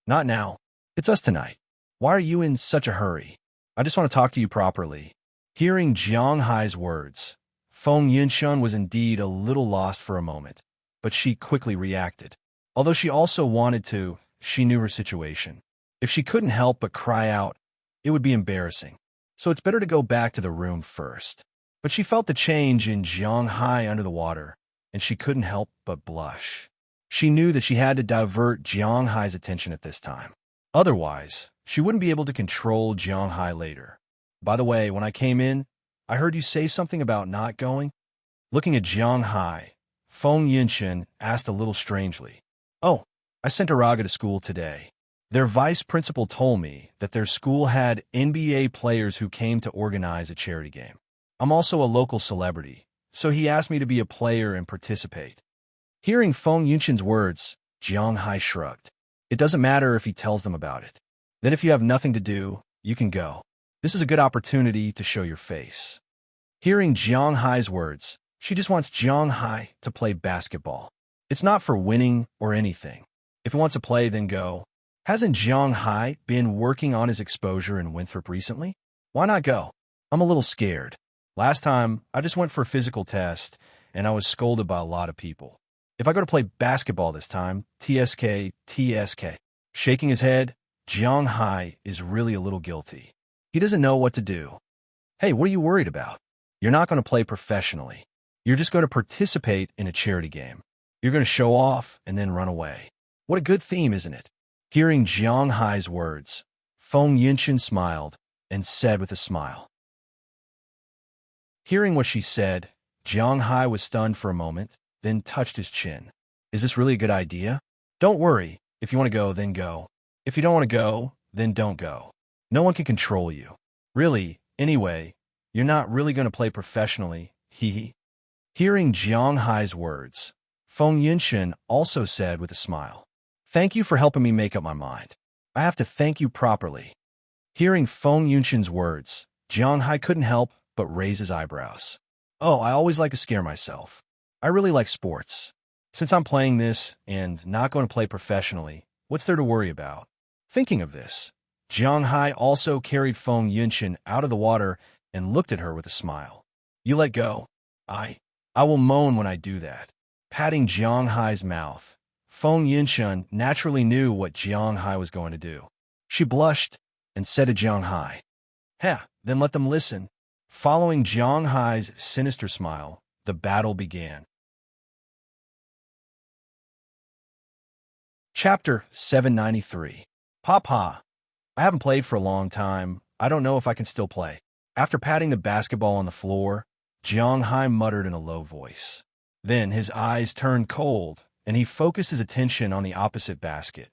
"Not now. It's us tonight. Why are you in such a hurry? I just want to talk to you properly." Hearing Jiang Hai's words, Feng Yunxian was indeed a little lost for a moment, but she quickly reacted. Although she also wanted to, she knew her situation. If she couldn't help but cry out, it would be embarrassing. So it's better to go back to the room first. But she felt the change in Jiang Hai under the water, and she couldn't help but blush. She knew that she had to divert Jiang Hai's attention at this time. Otherwise, she wouldn't be able to control Jiang Hai later. "By the way, when I came in, I heard you say something about not going." Looking at Jiang Hai, Feng Yunxian asked a little strangely. "Oh, I sent Araga to school today. Their vice principal told me that their school had NBA players who came to organize a charity game. I'm also a local celebrity, so he asked me to be a player and participate." Hearing Feng Yunxian's words, Jiang Hai shrugged. It doesn't matter if he tells them about it. Then if you have nothing to do, you can go. This is a good opportunity to show your face. Hearing Jiang Hai's words, she just wants Jiang Hai to play basketball. It's not for winning or anything. If he wants to play, then go. Hasn't Jiang Hai been working on his exposure in Winthrop recently? Why not go? I'm a little scared. Last time, I just went for a physical test, and I was scolded by a lot of people. If I go to play basketball this time, TSK, TSK. Shaking his head, Jiang Hai is really a little guilty. He doesn't know what to do. Hey, what are you worried about? You're not going to play professionally. You're just going to participate in a charity game. You're going to show off and then run away. What a good theme, isn't it? Hearing Jiang Hai's words, Feng Yunxian smiled and said with a smile, Hearing what she said, Jiang Hai was stunned for a moment, then touched his chin. Is this really a good idea? Don't worry. If you want to go, then go. If you don't want to go, then don't go. No one can control you. Really, anyway, you're not really going to play professionally, hee. Hearing Jiang Hai's words, Feng Yunshan also said with a smile, Thank you for helping me make up my mind. I have to thank you properly. Hearing Feng Yunshan's words, Jiang Hai couldn't help but raise his eyebrows. Oh, I always like to scare myself. I really like sports. Since I'm playing this and not going to play professionally, what's there to worry about? Thinking of this, Jiang Hai also carried Feng Yunshan out of the water and looked at her with a smile. You let go. I will moan when I do that. Patting Jiang Hai's mouth, Feng Yunshan naturally knew what Jiang Hai was going to do. She blushed and said to Jiang Hai, then let them listen. Following Jiang Hai's sinister smile, the battle began. Chapter 793. Papa, I haven't played for a long time. I don't know if I can still play. After patting the basketball on the floor, Jiang Hai muttered in a low voice. Then his eyes turned cold, and he focused his attention on the opposite basket.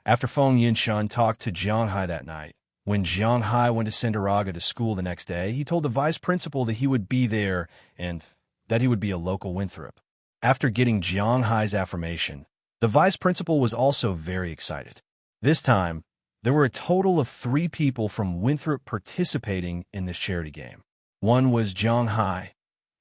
After Feng Yunshan talked to Jiang Hai that night, when Jiang Hai went to Sendaraga to school the next day, he told the vice principal that he would be there and that he would be a local Winthrop. After getting Jiang Hai's affirmation, the vice principal was also very excited. This time, there were a total of 3 people from Winthrop participating in this charity game. One was Jiang Hai,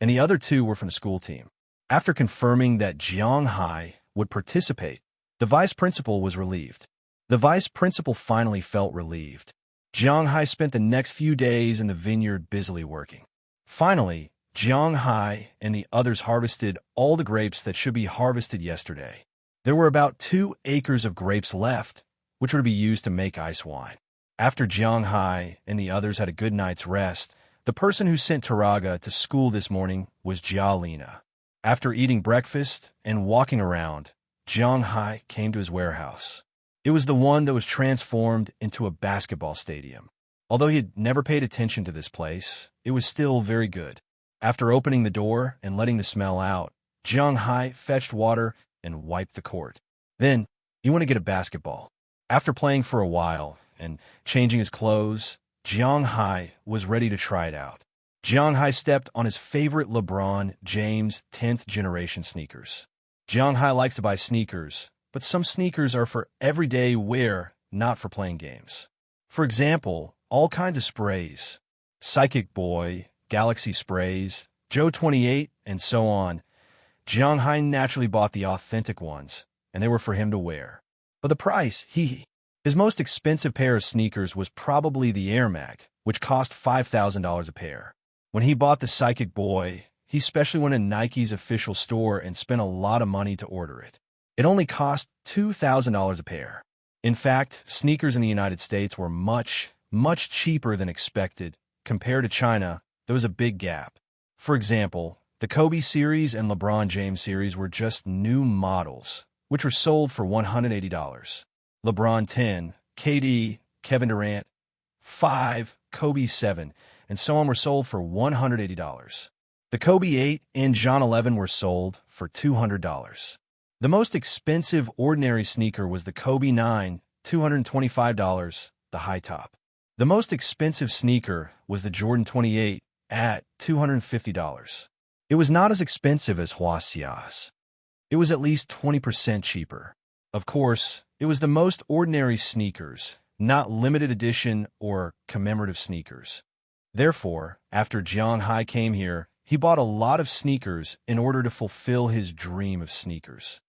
and the other 2 were from the school team. After confirming that Jiang Hai would participate, the vice principal was relieved. The vice principal finally felt relieved. Jiang Hai spent the next few days in the vineyard busily working. Finally, Jiang Hai and the others harvested all the grapes that should be harvested yesterday. There were about 2 acres of grapes left, which were to be used to make ice wine. After Jiang Hai and the others had a good night's rest, the person who sent Taraga to school this morning was Jia Lina. After eating breakfast and walking around, Jiang Hai came to his warehouse. It was the one that was transformed into a basketball stadium. Although he had never paid attention to this place, it was still very good. After opening the door and letting the smell out, Jiang Hai fetched water and wiped the court. Then, he went to get a basketball. After playing for a while and changing his clothes, Jiang Hai was ready to try it out. Jiang Hai stepped on his favorite LeBron James 10th generation sneakers. Jiang Hai likes to buy sneakers, but some sneakers are for everyday wear, not for playing games. For example, all kinds of sprays, Psychic Boy, Galaxy sprays, Joe 28, and so on. Jiang Hai naturally bought the authentic ones, and they were for him to wear. But the price, his most expensive pair of sneakers was probably the Air Max, which cost $5,000 a pair. When he bought the Psychic Boy, he specially went to Nike's official store and spent a lot of money to order it. It only cost $2,000 a pair. In fact, sneakers in the United States were much, much cheaper than expected. Compared to China, there was a big gap. For example, the Kobe series and LeBron James series were just new models, which were sold for $180. LeBron 10, KD, Kevin Durant 5, Kobe 7, and so on were sold for $180. The Kobe 8 and John 11 were sold for $200. The most expensive ordinary sneaker was the Kobe 9, $225, the high top. The most expensive sneaker was the Jordan 28 at $250. It was not as expensive as Hua Xia's. It was at least 20% cheaper. Of course, it was the most ordinary sneakers, not limited edition or commemorative sneakers. Therefore, after Jiang Hai came here, he bought a lot of sneakers in order to fulfill his dream of sneakers.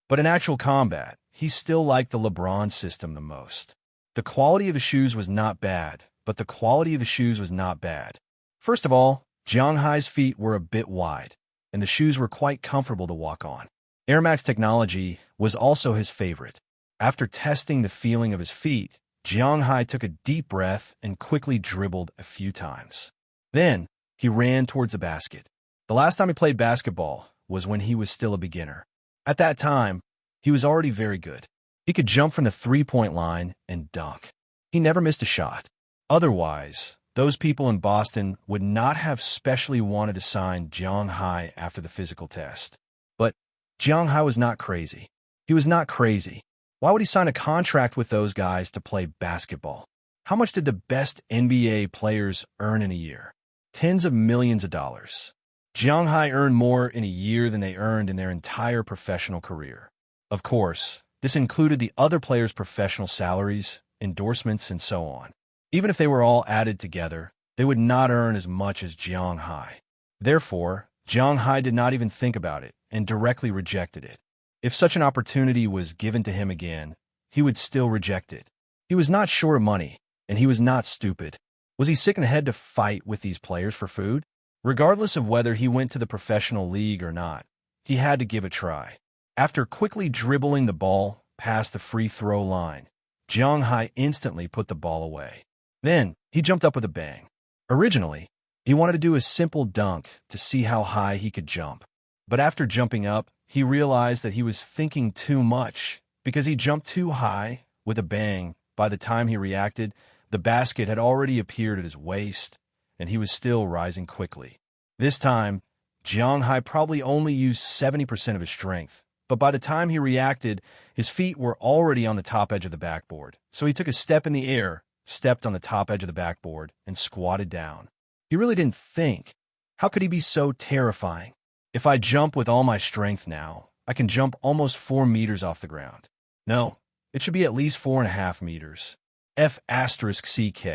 But in actual combat, he still liked the LeBron system the most. The quality of the shoes was not bad, but the quality of the shoes was not bad. First of all, Jiang Hai's feet were a bit wide, and the shoes were quite comfortable to walk on. Air Max technology was also his favorite. After testing the feeling of his feet, Jiang Hai took a deep breath and quickly dribbled a few times. Then, he ran towards the basket. The last time he played basketball was when he was still a beginner. At that time, he was already very good. He could jump from the three-point line and dunk. He never missed a shot. Otherwise, those people in Boston would not have specially wanted to sign Jiang Hai after the physical test. But Jiang Hai was not crazy. He was not crazy. Why would he sign a contract with those guys to play basketball? How much did the best NBA players earn in a year? Tens of millions of dollars. Jiang Hai earned more in a year than they earned in their entire professional career. Of course, this included the other players' professional salaries, endorsements, and so on. Even if they were all added together, they would not earn as much as Jiang Hai. Therefore, Jiang Hai did not even think about it and directly rejected it. If such an opportunity was given to him again, he would still reject it. He was not short of money, and he was not stupid. Was he sick in the head to fight with these players for food? Regardless of whether he went to the professional league or not, he had to give it a try. After quickly dribbling the ball past the free throw line, Jiang Hai instantly put the ball away. Then, he jumped up with a bang. Originally, he wanted to do a simple dunk to see how high he could jump. But after jumping up, he realized that he was thinking too much because he jumped too high with a bang. By the time he reacted, the basket had already appeared at his waist, and he was still rising quickly. This time, Jiang Hai probably only used 70% of his strength, but by the time he reacted, his feet were already on the top edge of the backboard. So he took a step in the air, stepped on the top edge of the backboard, and squatted down. He really didn't think. How could he be so terrifying? If I jump with all my strength now, I can jump almost 4 meters off the ground. No, it should be at least 4.5 meters. F***CK.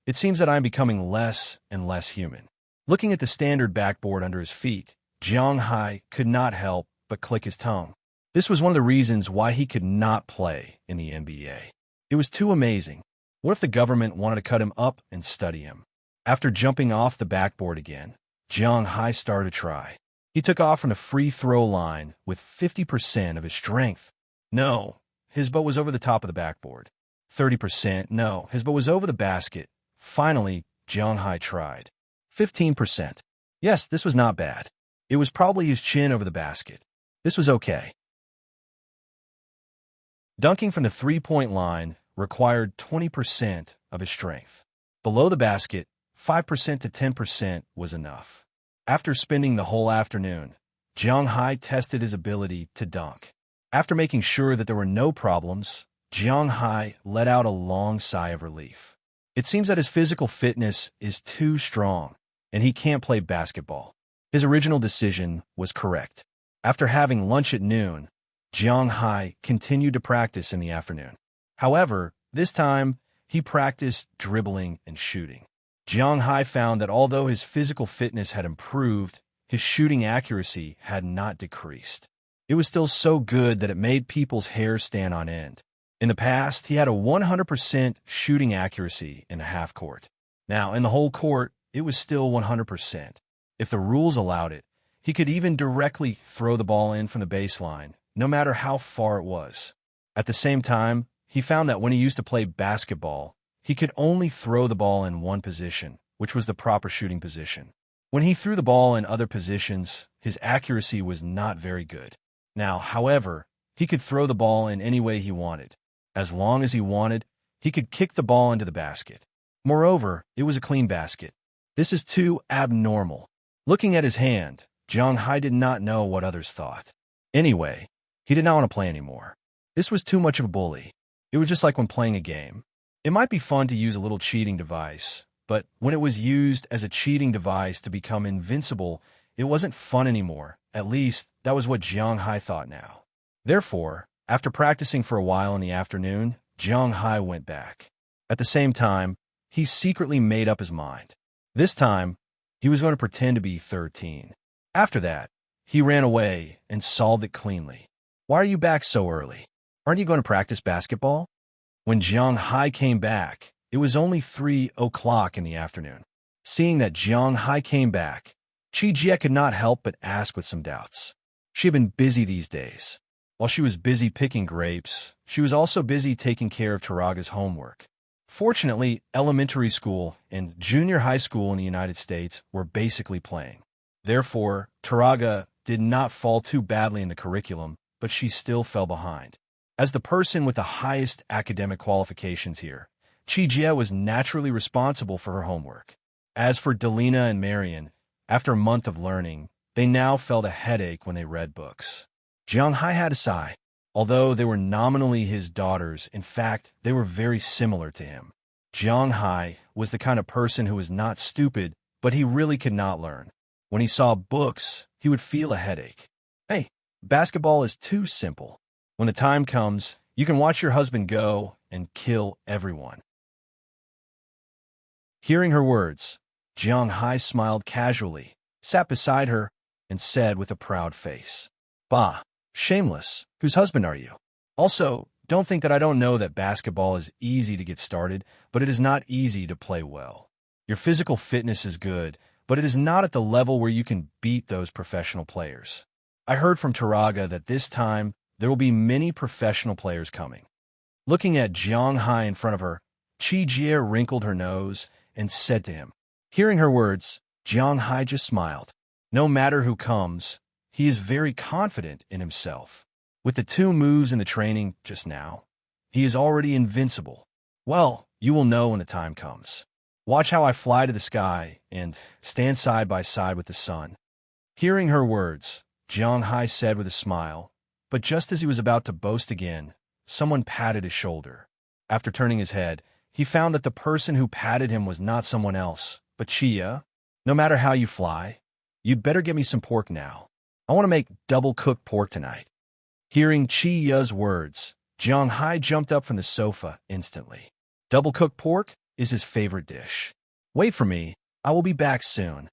It seems that I am becoming less and less human. Looking at the standard backboard under his feet, Jiang Hai could not help but click his tongue. This was one of the reasons why he could not play in the NBA. It was too amazing. What if the government wanted to cut him up and study him? After jumping off the backboard again, Jiang Hai started to try. He took off from the free throw line with 50% of his strength. No, his butt was over the top of the backboard. 30%, no, his butt was over the basket. Finally, Jiang Hai tried. 15%. Yes, this was not bad. It was probably his chin over the basket. This was okay. Dunking from the three-point line required 20% of his strength. Below the basket, 5% to 10% was enough. After spending the whole afternoon, Jiang Hai tested his ability to dunk. After making sure that there were no problems, Jiang Hai let out a long sigh of relief. It seems that his physical fitness is too strong, and he can't play basketball. His original decision was correct. After having lunch at noon, Jiang Hai continued to practice in the afternoon. However, this time, he practiced dribbling and shooting. Jiang Hai found that although his physical fitness had improved, his shooting accuracy had not decreased. It was still so good that it made people's hair stand on end. In the past, he had a 100% shooting accuracy in the half court. Now, in the whole court, it was still 100%. If the rules allowed it, he could even directly throw the ball in from the baseline, no matter how far it was. At the same time, he found that when he used to play basketball, he could only throw the ball in one position, which was the proper shooting position. When he threw the ball in other positions, his accuracy was not very good. Now, however, he could throw the ball in any way he wanted. As long as he wanted, he could kick the ball into the basket. Moreover, it was a clean basket. This is too abnormal. Looking at his hand, Jiang Hai did not know what others thought. Anyway, he did not want to play anymore. This was too much of a bully. It was just like when playing a game. It might be fun to use a little cheating device, but when it was used as a cheating device to become invincible, it wasn't fun anymore. At least, that was what Jiang Hai thought now. Therefore, after practicing for a while in the afternoon, Jiang Hai went back. At the same time, he secretly made up his mind. This time, he was going to pretend to be 13. After that, he ran away and solved it cleanly. Why are you back so early? Aren't you going to practice basketball? When Jiang Hai came back, it was only 3 o'clock in the afternoon. Seeing that Jiang Hai came back, Chi Jie could not help but ask with some doubts. She had been busy these days. While she was busy picking grapes, she was also busy taking care of Taraga's homework. Fortunately, elementary school and junior high school in the United States were basically playing. Therefore, Taraga did not fall too badly in the curriculum, but she still fell behind. As the person with the highest academic qualifications here, Chi-Jie was naturally responsible for her homework. As for Delina and Marion, after a month of learning, they now felt a headache when they read books. Jianghai had a sigh. Although they were nominally his daughters, in fact, they were very similar to him. Jianghai was the kind of person who was not stupid, but he really could not learn. When he saw books, he would feel a headache. Hey, basketball is too simple. When the time comes, you can watch your husband go and kill everyone. Hearing her words, Jianghai smiled casually, sat beside her, and said with a proud face, "Bah, shameless, whose husband are you? Also, don't think that I don't know that basketball is easy to get started, but it is not easy to play well. Your physical fitness is good, but it is not at the level where you can beat those professional players. I heard from Taraga that this time there will be many professional players coming." Looking at Jianghai in front of her, Chi-Jie wrinkled her nose and said to him. Hearing her words, Jianghai just smiled. No matter who comes, he is very confident in himself. With the 2 moves in the training just now, he is already invincible. Well, you will know when the time comes. Watch how I fly to the sky and stand side by side with the sun. Hearing her words, Jianghai said with a smile, but just as he was about to boast again, someone patted his shoulder. After turning his head, he found that the person who patted him was not someone else, but Chia. No matter how you fly, you'd better get me some pork now. I want to make double-cooked pork tonight. Hearing Chiya's words, Jianghai jumped up from the sofa instantly. Double-cooked pork is his favorite dish. Wait for me, I will be back soon.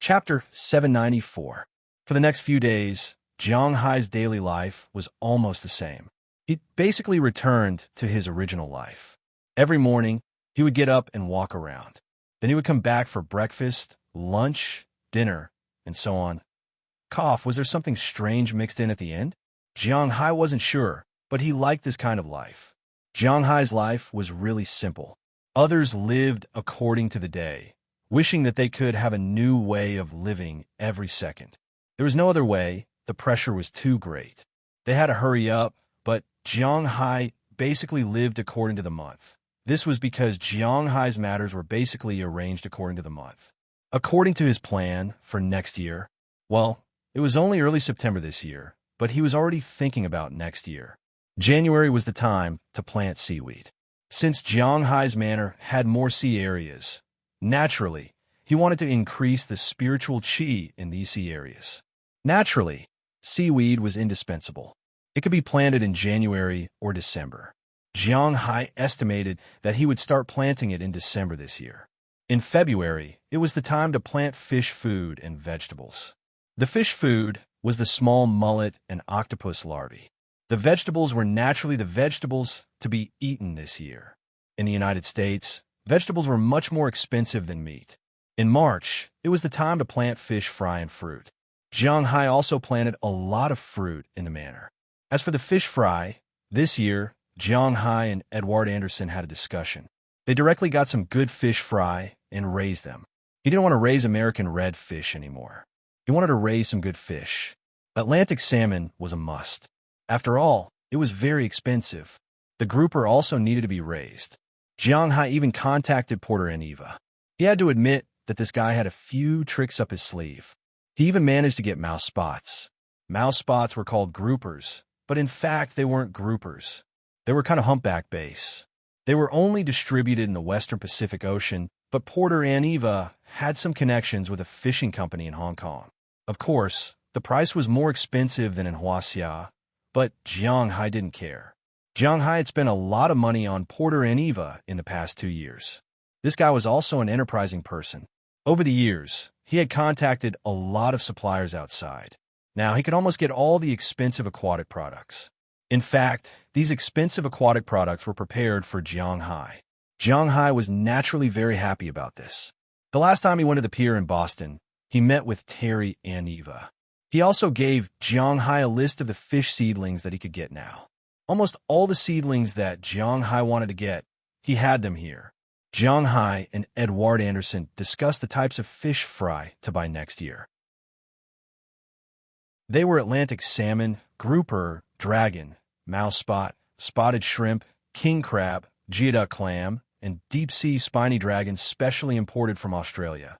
Chapter 794. For the next few days, Jianghai's daily life was almost the same. He basically returned to his original life. Every morning, he would get up and walk around. Then he would come back for breakfast, lunch, dinner, and so on. Cough, was there something strange mixed in at the end? Jianghai wasn't sure, but he liked this kind of life. Jianghai's life was really simple. Others lived according to the day, wishing that they could have a new way of living every second. There was no other way, the pressure was too great. They had to hurry up, but Jianghai basically lived according to the month. This was because Jianghai's matters were basically arranged according to the month. According to his plan for next year, well, it was only early September this year, but he was already thinking about next year. January was the time to plant seaweed. Since Jianghai's manor had more sea areas, naturally, he wanted to increase the spiritual qi in these sea areas. Naturally, seaweed was indispensable. It could be planted in January or December. Jianghai estimated that he would start planting it in December this year. In February, it was the time to plant fish food and vegetables. The fish food was the small mullet and octopus larvae. The vegetables were naturally the vegetables to be eaten this year. In the United States, vegetables were much more expensive than meat. In March, it was the time to plant fish fry and fruit. Jianghai also planted a lot of fruit in the manor. As for the fish fry, this year, Jianghai and Edward Anderson had a discussion. They directly got some good fish fry and raised them. He didn't want to raise American red fish anymore. He wanted to raise some good fish. Atlantic salmon was a must. After all, it was very expensive. The grouper also needed to be raised. Jianghai even contacted Porter and Eva. He had to admit that this guy had a few tricks up his sleeve. He even managed to get mouse spots. Mouse spots were called groupers, but in fact they weren't groupers. They were kind of humpback bass. They were only distributed in the Western Pacific Ocean, but Porter and Eva had some connections with a fishing company in Hong Kong. Of course, the price was more expensive than in Huaxia, but Jianghai didn't care. Jianghai had spent a lot of money on Porter and Eva in the past 2 years. This guy was also an enterprising person. Over the years, he had contacted a lot of suppliers outside. Now he could almost get all the expensive aquatic products. In fact, these expensive aquatic products were prepared for Jianghai. Jianghai was naturally very happy about this. The last time he went to the pier in Boston, he met with Terry and Eva. He also gave Jianghai a list of the fish seedlings that he could get now. Almost all the seedlings that Jianghai wanted to get, he had them here. Jianghai and Edward Anderson discussed the types of fish fry to buy next year. They were Atlantic salmon, grouper, dragon, mouse spot, spotted shrimp, king crab, geoduck clam, and deep-sea spiny dragons specially imported from Australia.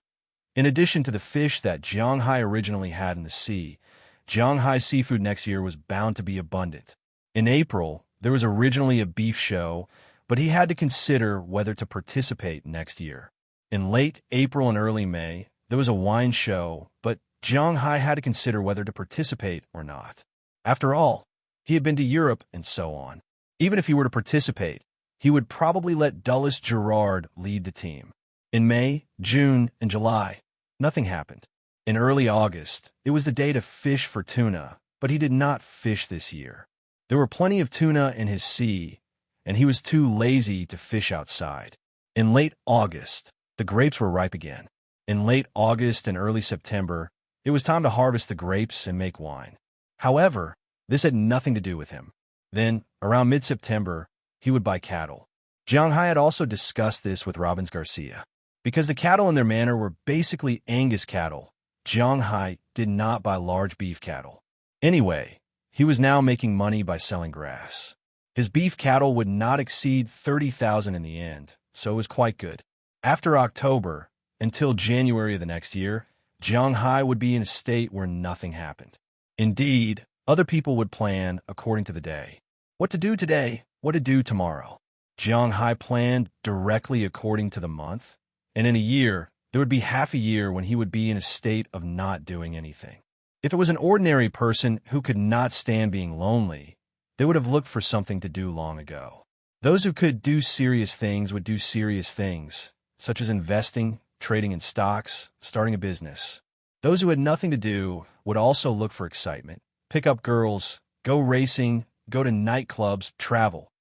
In addition to the fish that Shanghai originally had in the sea, Shanghai seafood next year was bound to be abundant. In April, there was originally a beef show, but he had to consider whether to participate next year. In late April and early May, there was a wine show, but Shanghai had to consider whether to participate or not. After all, he had been to Europe and so on. Even if he were to participate, he would probably let Dulles Gerard lead the team. In May, June, and July, nothing happened. In early August, it was the day to fish for tuna, but he did not fish this year. There were plenty of tuna in his sea, and he was too lazy to fish outside. In late August, the grapes were ripe again. In late August and early September, it was time to harvest the grapes and make wine. However, this had nothing to do with him. Then, around mid-September, he would buy cattle. Shanghai had also discussed this with Robbins Garcia. Because the cattle in their manor were basically Angus cattle, Shanghai did not buy large beef cattle. Anyway, he was now making money by selling grass. His beef cattle would not exceed 30,000 in the end, so it was quite good. After October, until January of the next year, Shanghai would be in a state where nothing happened. Indeed, other people would plan according to the day. What to do today, what to do tomorrow. Shanghai planned directly according to the month, and in a year, there would be half a year when he would be in a state of not doing anything. If it was an ordinary person who could not stand being lonely, they would have looked for something to do long ago. Those who could do serious things would do serious things, such as investing, trading in stocks, starting a business. Those who had nothing to do would also look for excitement, pick up girls, go racing, go to nightclubs, travel.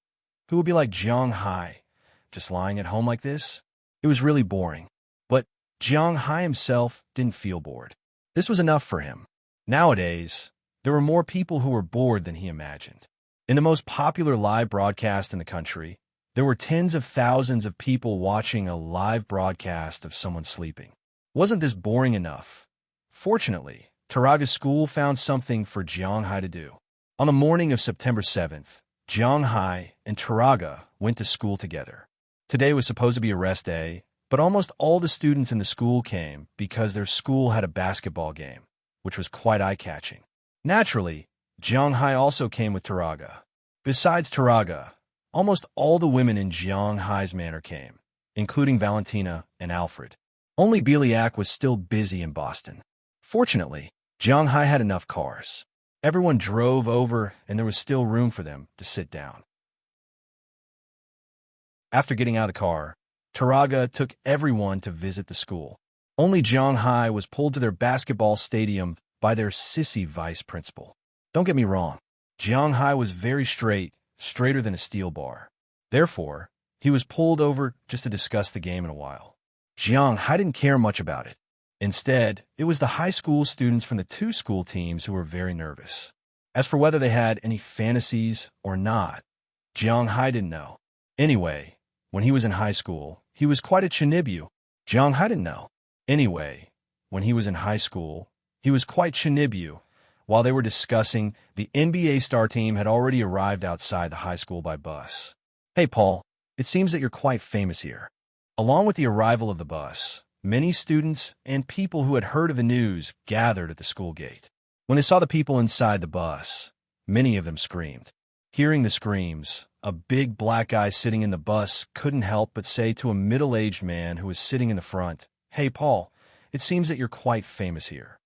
Who would be like Shanghai, just lying at home like this? It was really boring. But Shanghai himself didn't feel bored. This was enough for him. Nowadays, there were more people who were bored than he imagined. In the most popular live broadcast in the country, there were tens of thousands of people watching a live broadcast of someone sleeping. Wasn't this boring enough? Fortunately, Taraga's school found something for Shanghai to do. On the morning of September 7th, Shanghai and Taraga went to school together. Today was supposed to be a rest day, but almost all the students in the school came because their school had a basketball game, which was quite eye-catching. Naturally, Shanghai also came with Taraga. Besides Taraga, almost all the women in Shanghai's manor came, including Valentina and Alfred. Only Biliak was still busy in Boston. Fortunately, Shanghai had enough cars. Everyone drove over, and there was still room for them to sit down. After getting out of the car, Taraga took everyone to visit the school. Only Shanghai was pulled to their basketball stadium by their sissy vice principal. Don't get me wrong, Shanghai was very straight, straighter than a steel bar. Therefore, he was pulled over just to discuss the game in a while. Shanghai didn't care much about it. Instead, it was the high school students from the two school teams who were very nervous. As for whether they had any fantasies or not, Shanghai didn't know. Anyway, when he was in high school, he was quite a Chinibu. Shanghai didn't know. Anyway, when he was in high school, he was quite Chinibu. While they were discussing, the NBA star team had already arrived outside the high school by bus. Hey, Paul, it seems that you're quite famous here. Along with the arrival of the bus, many students and people who had heard of the news gathered at the school gate. When they saw the people inside the bus, many of them screamed. Hearing the screams, a big black guy sitting in the bus couldn't help but say to a middle-aged man who was sitting in the front, "Hey, Paul, it seems that you're quite famous here."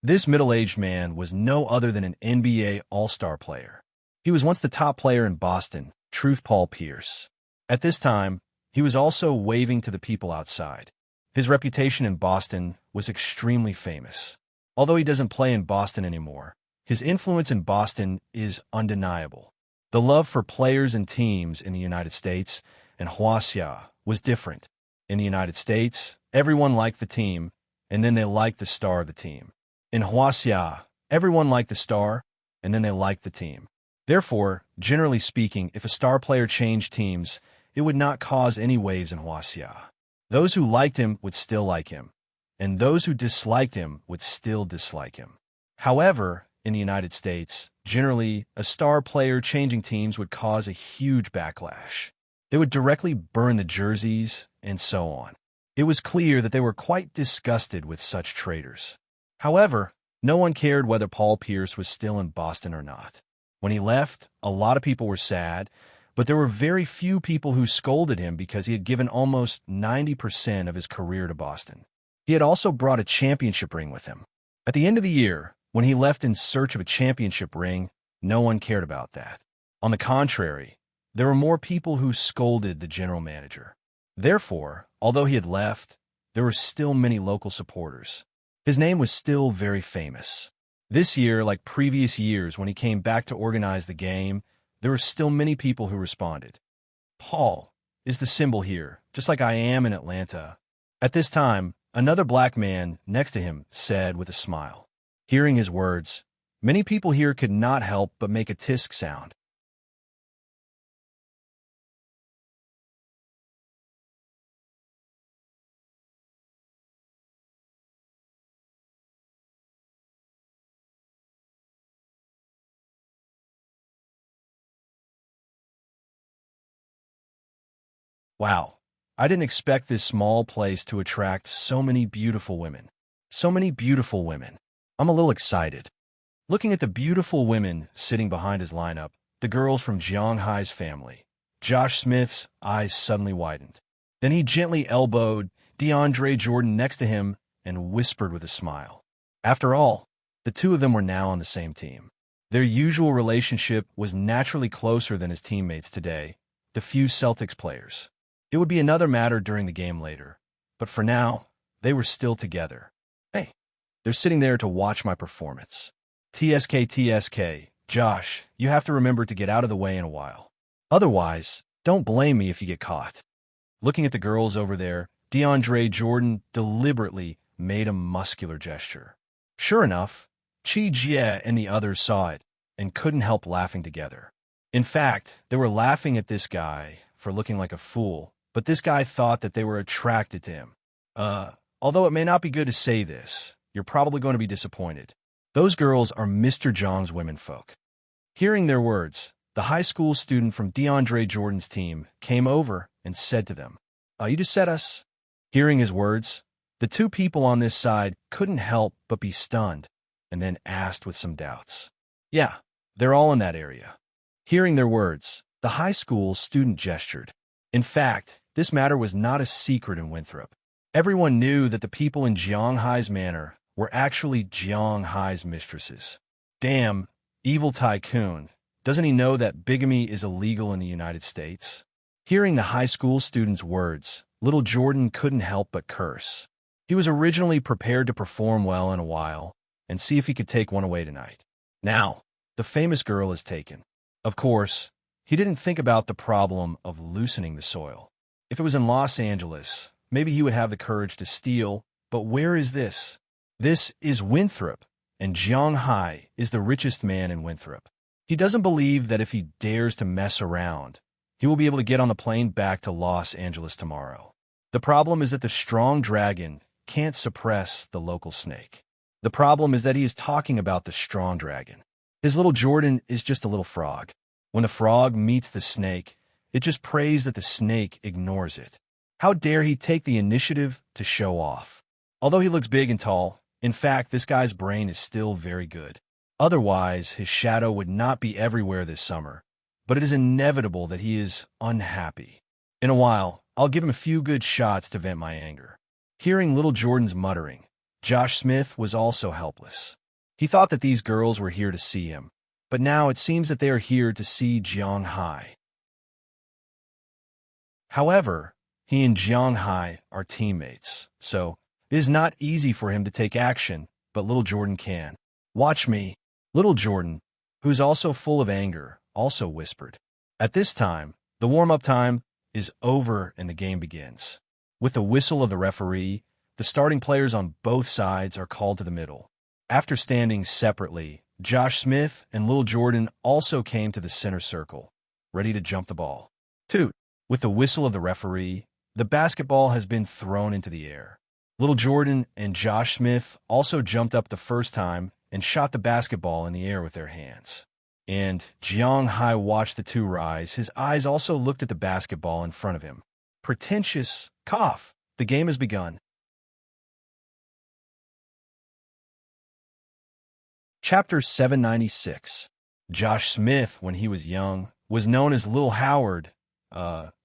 This middle-aged man was no other than an NBA All-Star player. He was once the top player in Boston, Truth Paul Pierce. At this time, he was also waving to the people outside. His reputation in Boston was extremely famous. Although he doesn't play in Boston anymore, his influence in Boston is undeniable. The love for players and teams in the United States and Huaxia was different. In the United States, everyone liked the team, and then they liked the star of the team. In Huaxia, everyone liked the star, and then they liked the team. Therefore, generally speaking, if a star player changed teams, it would not cause any waves in Huaxia. Those who liked him would still like him, and those who disliked him would still dislike him. However, in the United States, Generally, a star player changing teams would cause a huge backlash. They would directly burn the jerseys, and so on. It was clear that they were quite disgusted with such traitors. However, no one cared whether Paul Pierce was still in Boston or not. When he left, a lot of people were sad, but there were very few people who scolded him because he had given almost 90% of his career to Boston. He had also brought a championship ring with him. At the end of the year, when he left in search of a championship ring, no one cared about that. On the contrary, there were more people who scolded the general manager. Therefore, although he had left, there were still many local supporters. His name was still very famous. This year, like previous years when he came back to organize the game, there were still many people who responded. Paul is the symbol here, just like I am in Atlanta. At this time, another black man next to him said with a smile. Hearing his words, many people here could not help but make a tisk sound. Wow, I didn't expect this small place to attract so many beautiful women. So many beautiful women. I'm a little excited. Looking at the beautiful women sitting behind his lineup, the girls from Jiang Hai's family, Josh Smith's eyes suddenly widened. Then he gently elbowed DeAndre Jordan next to him and whispered with a smile. After all, the two of them were now on the same team. Their usual relationship was naturally closer than his teammates today, the few Celtics players. It would be another matter during the game later, but for now, they were still together. Hey, they're sitting there to watch my performance. TSK, Josh, you have to remember to get out of the way in a while. Otherwise, don't blame me if you get caught. Looking at the girls over there, DeAndre Jordan deliberately made a muscular gesture. Sure enough, Chi Jie and the others saw it and couldn't help laughing together. In fact, they were laughing at this guy for looking like a fool, but this guy thought that they were attracted to him. Although it may not be good to say this, you're probably going to be disappointed. Those girls are Mr. Zhang's womenfolk. Hearing their words, the high school student from DeAndre Jordan's team came over and said to them, you just said us? Hearing his words, the two people on this side couldn't help but be stunned, and then asked with some doubts. Yeah, they're all in that area. Hearing their words, the high school student gestured. In fact, this matter was not a secret in Winthrop. Everyone knew that the people in Jiang Hai's manor were actually Jiang Hai's mistresses. Damn, evil tycoon. Doesn't he know that bigamy is illegal in the United States? Hearing the high school student's words, little Jordan couldn't help but curse. He was originally prepared to perform well in a while and see if he could take one away tonight. Now, the famous girl is taken. Of course, he didn't think about the problem of loosening the soil. If it was in Los Angeles, maybe he would have the courage to steal, but where is this? This is Winthrop, and Jiang Hai is the richest man in Winthrop. He doesn't believe that if he dares to mess around, he will be able to get on the plane back to Los Angeles tomorrow. The problem is that the strong dragon can't suppress the local snake. The problem is that he is talking about the strong dragon. His little Jordan is just a little frog. When the frog meets the snake, it just prays that the snake ignores it. How dare he take the initiative to show off? Although he looks big and tall, in fact, this guy's brain is still very good. Otherwise, his shadow would not be everywhere this summer. But it is inevitable that he is unhappy. In a while, I'll give him a few good shots to vent my anger. Hearing little Jordan's muttering, Josh Smith was also helpless. He thought that these girls were here to see him, but now it seems that they are here to see Jiang Hai. However, he and Jiang Hai are teammates, so it is not easy for him to take action, but little Jordan can. Watch me. Little Jordan, who's also full of anger, also whispered. At this time, the warm-up time is over and the game begins. With the whistle of the referee, the starting players on both sides are called to the middle. After standing separately, Josh Smith and Lil Jordan also came to the center circle, ready to jump the ball. Toot! With the whistle of the referee, the basketball has been thrown into the air. Lil Jordan and Josh Smith also jumped up the first time and shot the basketball in the air with their hands. And Jiang Hai watched the two rise. His eyes also looked at the basketball in front of him. Pretentious cough. The game has begun. Chapter 796. Josh Smith, when he was young, was known as Lil Howard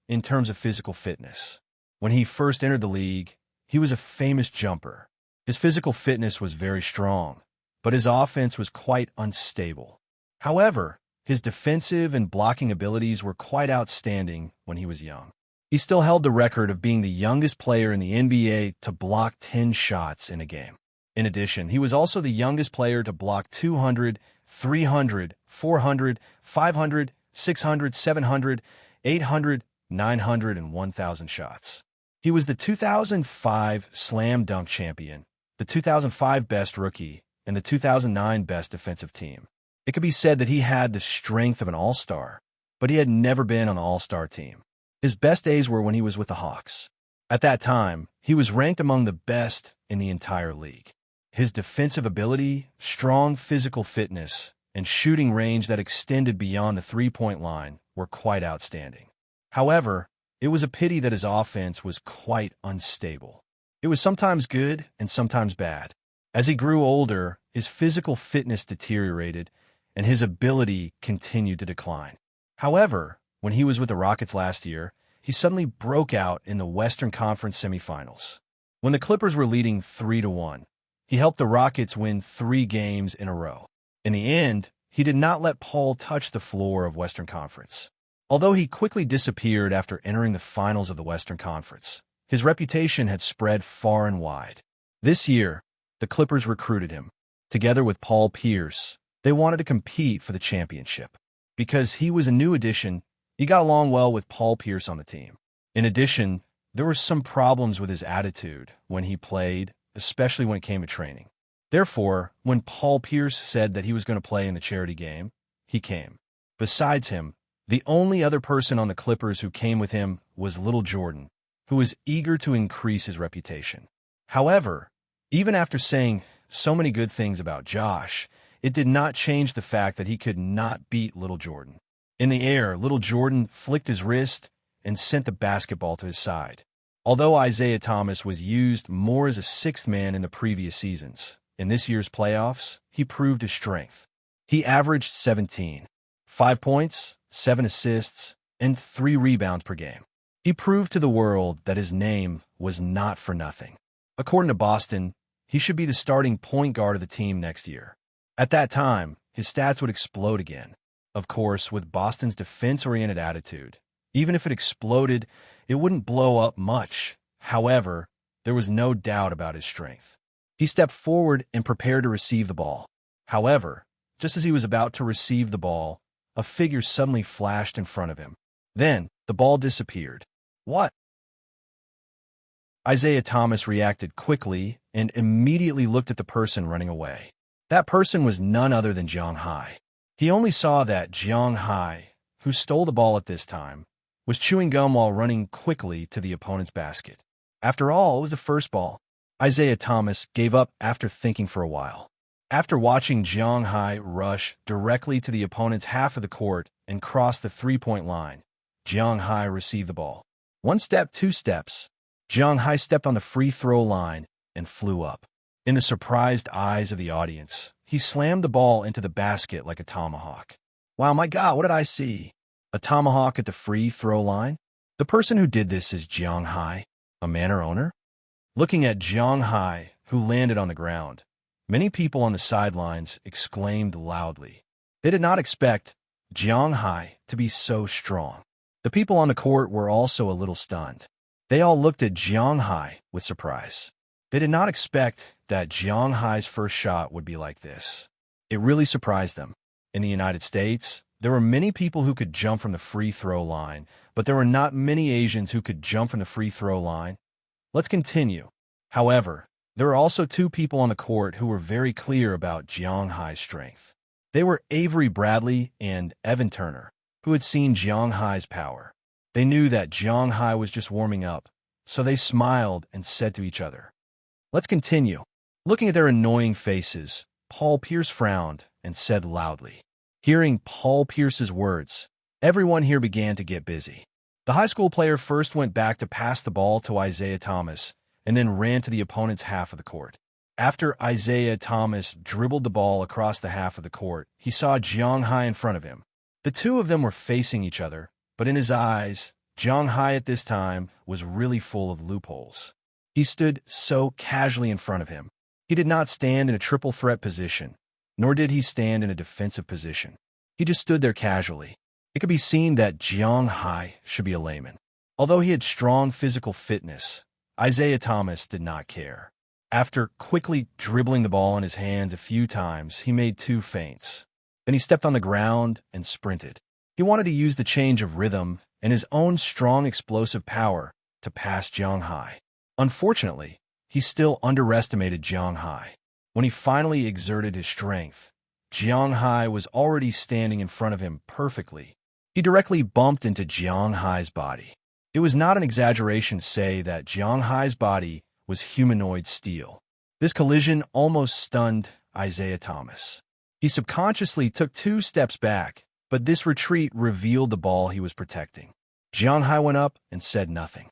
in terms of physical fitness. When he first entered the league, he was a famous jumper. His physical fitness was very strong, but his offense was quite unstable. However, his defensive and blocking abilities were quite outstanding when he was young. He still held the record of being the youngest player in the NBA to block 10 shots in a game. In addition, he was also the youngest player to block 200, 300, 400, 500, 600, 700, 800, 900, and 1,000 shots. He was the 2005 Slam Dunk champion, the 2005 Best Rookie, and the 2009 Best Defensive Team. It could be said that he had the strength of an all-star, but he had never been on the all-star team. His best days were when he was with the Hawks. At that time, he was ranked among the best in the entire league. His defensive ability, strong physical fitness, and shooting range that extended beyond the three-point line were quite outstanding. However, it was a pity that his offense was quite unstable. It was sometimes good and sometimes bad. As he grew older, his physical fitness deteriorated, and his ability continued to decline. However, when he was with the Rockets last year, he suddenly broke out in the Western Conference semifinals. When the Clippers were leading 3-1, he helped the Rockets win 3 games in a row. In the end, he did not let Paul touch the floor of Western Conference. Although he quickly disappeared after entering the finals of the Western Conference, his reputation had spread far and wide. This year, the Clippers recruited him. Together with Paul Pierce, they wanted to compete for the championship. Because he was a new addition, he got along well with Paul Pierce on the team. In addition, there were some problems with his attitude when he played, especially when it came to training. Therefore, when Paul Pierce said that he was going to play in the charity game, he came. Besides him, the only other person on the Clippers who came with him was Little Jordan, who was eager to increase his reputation. However, even after saying so many good things about Josh, it did not change the fact that he could not beat Little Jordan. In the air, Little Jordan flicked his wrist and sent the basketball to his side. Although Isaiah Thomas was used more as a sixth man in the previous seasons, in this year's playoffs, he proved his strength. He averaged 17, 5 points, 7 assists, and 3 rebounds per game. He proved to the world that his name was not for nothing. According to Boston, he should be the starting point guard of the team next year. At that time, his stats would explode again. Of course, with Boston's defense-oriented attitude, even if it exploded, it wouldn't blow up much. However, there was no doubt about his strength. He stepped forward and prepared to receive the ball. However, just as he was about to receive the ball, a figure suddenly flashed in front of him. Then, the ball disappeared. What? Isaiah Thomas reacted quickly and immediately looked at the person running away. That person was none other than Jiang Hai. He only saw that Jiang Hai, who stole the ball at this time, was chewing gum while running quickly to the opponent's basket. After all, it was the first ball. Isaiah Thomas gave up after thinking for a while. After watching Jiang Hai rush directly to the opponent's half of the court and cross the three-point line, Jiang Hai received the ball. 1 step, 2 steps. Jiang Hai stepped on the free throw line and flew up. In the surprised eyes of the audience, he slammed the ball into the basket like a tomahawk. Wow, my God, what did I see? A tomahawk at the free throw line? The person who did this is Jiang Hai, a manor owner? Looking at Jiang Hai, who landed on the ground, many people on the sidelines exclaimed loudly. They did not expect Jiang Hai to be so strong. The people on the court were also a little stunned. They all looked at Jiang Hai with surprise. They did not expect that Jiang Hai's first shot would be like this. It really surprised them. In the United States, there were many people who could jump from the free throw line, but there were not many Asians who could jump from the free throw line. Let's continue. However, there were also 2 people on the court who were very clear about Jiang Hai's strength. They were Avery Bradley and Evan Turner, who had seen Jiang Hai's power. They knew that Jiang Hai was just warming up, so they smiled and said to each other, "Let's continue." Looking at their annoying faces, Paul Pierce frowned and said loudly, Hearing Paul Pierce's words, everyone here began to get busy. The high school player first went back to pass the ball to Isaiah Thomas and then ran to the opponent's half of the court. After Isaiah Thomas dribbled the ball across the half of the court, he saw Jiang Hai in front of him. The two of them were facing each other, but in his eyes, Jiang Hai at this time was really full of loopholes. He stood so casually in front of him. He did not stand in a triple threat position, nor did he stand in a defensive position. He just stood there casually. It could be seen that Jiang Hai should be a layman. Although he had strong physical fitness, Isaiah Thomas did not care. After quickly dribbling the ball in his hands a few times, he made 2 feints. Then he stepped on the ground and sprinted. He wanted to use the change of rhythm and his own strong explosive power to pass Jiang Hai. Unfortunately, he still underestimated Jiang Hai. When he finally exerted his strength, Jiang Hai was already standing in front of him perfectly. He directly bumped into Jiang Hai's body. It was not an exaggeration to say that Jiang Hai's body was humanoid steel. This collision almost stunned Isaiah Thomas. He subconsciously took 2 steps back, but this retreat revealed the ball he was protecting. Jiang Hai went up and said nothing.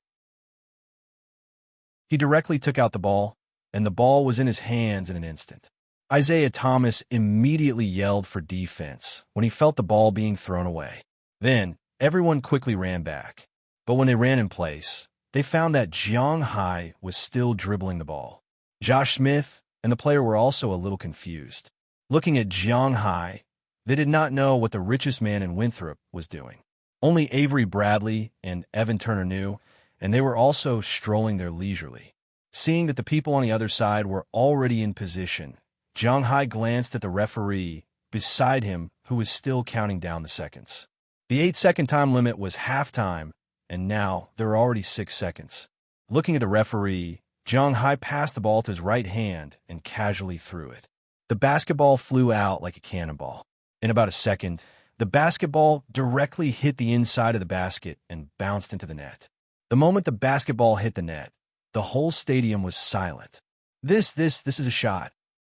He directly took out the ball, and the ball was in his hands in an instant. Isaiah Thomas immediately yelled for defense when he felt the ball being thrown away. Then, everyone quickly ran back. But when they ran in place, they found that Jiang Hai was still dribbling the ball. Josh Smith and the player were also a little confused. Looking at Jiang Hai, they did not know what the richest man in Winthrop was doing. Only Avery Bradley and Evan Turner knew, and they were also strolling there leisurely. Seeing that the people on the other side were already in position, Jiang Hai glanced at the referee beside him, who was still counting down the seconds. The 8-second time limit was halftime, and now there were already 6 seconds. Looking at the referee, Jiang Hai passed the ball to his right hand and casually threw it. The basketball flew out like a cannonball. In about a second, the basketball directly hit the inside of the basket and bounced into the net. The moment the basketball hit the net, the whole stadium was silent. This is a shot.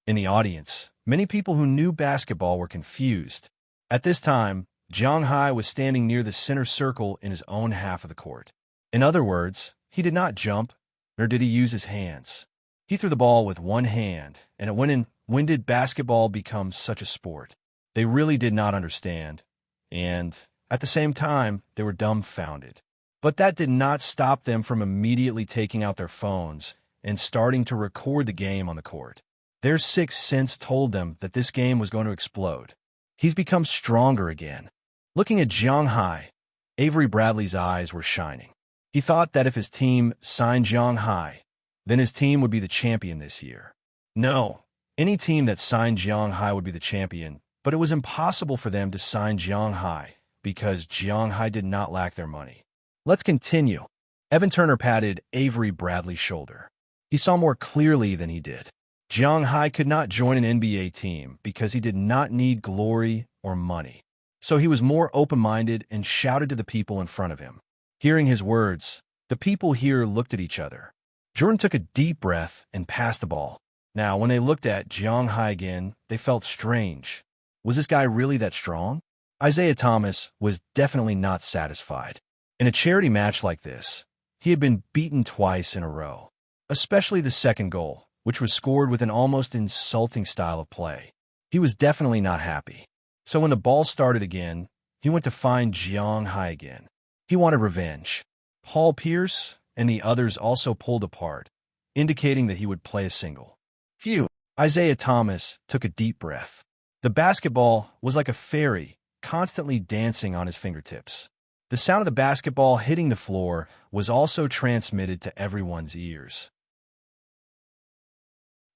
In the audience, many people who knew basketball were confused. At this time, Jiang Hai was standing near the center circle in his own half of the court. In other words, he did not jump, nor did he use his hands. He threw the ball with one hand, and it went in. When did basketball become such a sport? They really did not understand, and at the same time, they were dumbfounded. But that did not stop them from immediately taking out their phones and starting to record the game on the court. Their sixth sense told them that this game was going to explode. He's become stronger again. Looking at Jiang Hai, Avery Bradley's eyes were shining. He thought that if his team signed Jiang Hai, then his team would be the champion this year. No, any team that signed Jiang Hai would be the champion, but it was impossible for them to sign Jiang Hai because Jiang Hai did not lack their money. Let's continue. Evan Turner patted Avery Bradley's shoulder. He saw more clearly than he did. Jiang Hai could not join an NBA team because he did not need glory or money. So he was more open-minded and shouted to the people in front of him. Hearing his words, the people here looked at each other. Jordan took a deep breath and passed the ball. Now, when they looked at Jiang Hai again, they felt strange. Was this guy really that strong? Isaiah Thomas was definitely not satisfied. In a charity match like this, he had been beaten twice in a row, especially the second goal, which was scored with an almost insulting style of play. He was definitely not happy. So when the ball started again, he went to find Jiang Hai again. He wanted revenge. Paul Pierce and the others also pulled apart, indicating that he would play a single. Phew! Isaiah Thomas took a deep breath. The basketball was like a fairy, constantly dancing on his fingertips. The sound of the basketball hitting the floor was also transmitted to everyone's ears.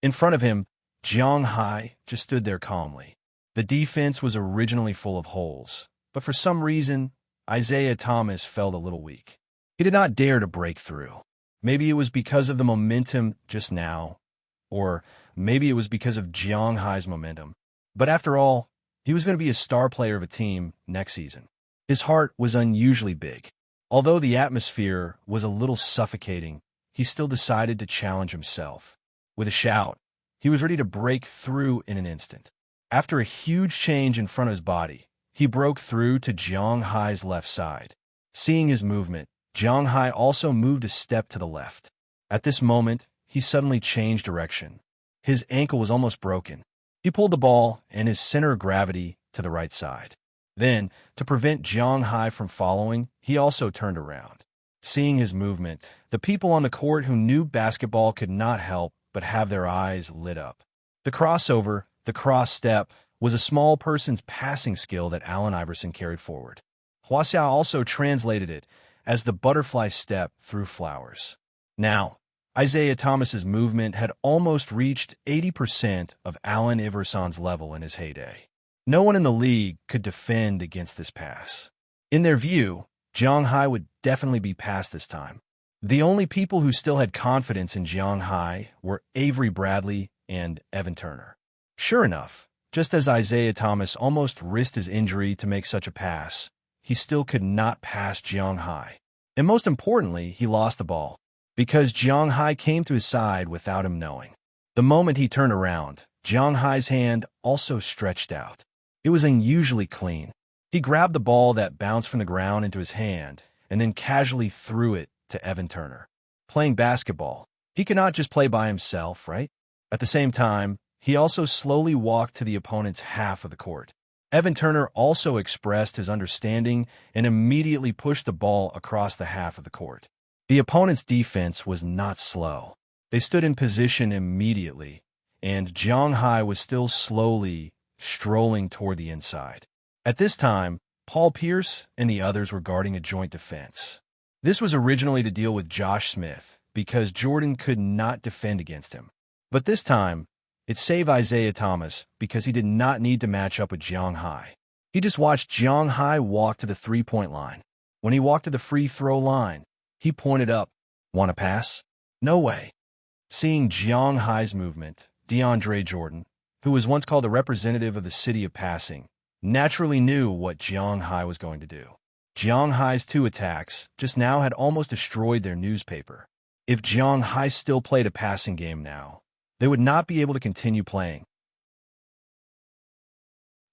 In front of him, Jiang Hai just stood there calmly. The defense was originally full of holes, but for some reason, Isaiah Thomas felt a little weak. He did not dare to break through. Maybe it was because of the momentum just now, or maybe it was because of Jiang Hai's momentum. But after all, he was going to be a star player of a team next season. His heart was unusually big. Although the atmosphere was a little suffocating, he still decided to challenge himself. With a shout, he was ready to break through in an instant. After a huge change in front of his body, he broke through to Jiang Hai's left side. Seeing his movement, Jiang Hai also moved a step to the left. At this moment, he suddenly changed direction. His ankle was almost broken. He pulled the ball and his center of gravity to the right side. Then, to prevent Jiang Hai from following, he also turned around. Seeing his movement, the people on the court who knew basketball could not help but have their eyes lit up. The crossover, the cross step, was a small person's passing skill that Allen Iverson carried forward. Hua Xiao also translated it as the butterfly step through flowers. Now, Isaiah Thomas's movement had almost reached 80% of Allen Iverson's level in his heyday. No one in the league could defend against this pass. In their view, Jiang Hai would definitely be passed this time. The only people who still had confidence in Jiang Hai were Avery Bradley and Evan Turner. Sure enough, just as Isaiah Thomas almost risked his injury to make such a pass, he still could not pass Jiang Hai. And most importantly, he lost the ball, because Jiang Hai came to his side without him knowing. The moment he turned around, Jiang Hai's hand also stretched out. It was unusually clean. He grabbed the ball that bounced from the ground into his hand and then casually threw it to Evan Turner. Playing basketball, he could not just play by himself, right? At the same time, he also slowly walked to the opponent's half of the court. Evan Turner also expressed his understanding and immediately pushed the ball across the half of the court. The opponent's defense was not slow. They stood in position immediately, and Jiang Hai was still slowly strolling toward the inside. At this time, Paul Pierce and the others were guarding a joint defense. This was originally to deal with Josh Smith because Jordan could not defend against him. But this time, it saved Isaiah Thomas because he did not need to match up with Jiang Hai. He just watched Jiang Hai walk to the three-point line. When he walked to the free throw line, he pointed up. Want to pass? No way. Seeing Jiang Hai's movement, DeAndre Jordan, who was once called the representative of the city of passing, naturally knew what Jiang Hai was going to do. Jiang Hai's two attacks just now had almost destroyed their newspaper. If Jiang Hai still played a passing game now, they would not be able to continue playing.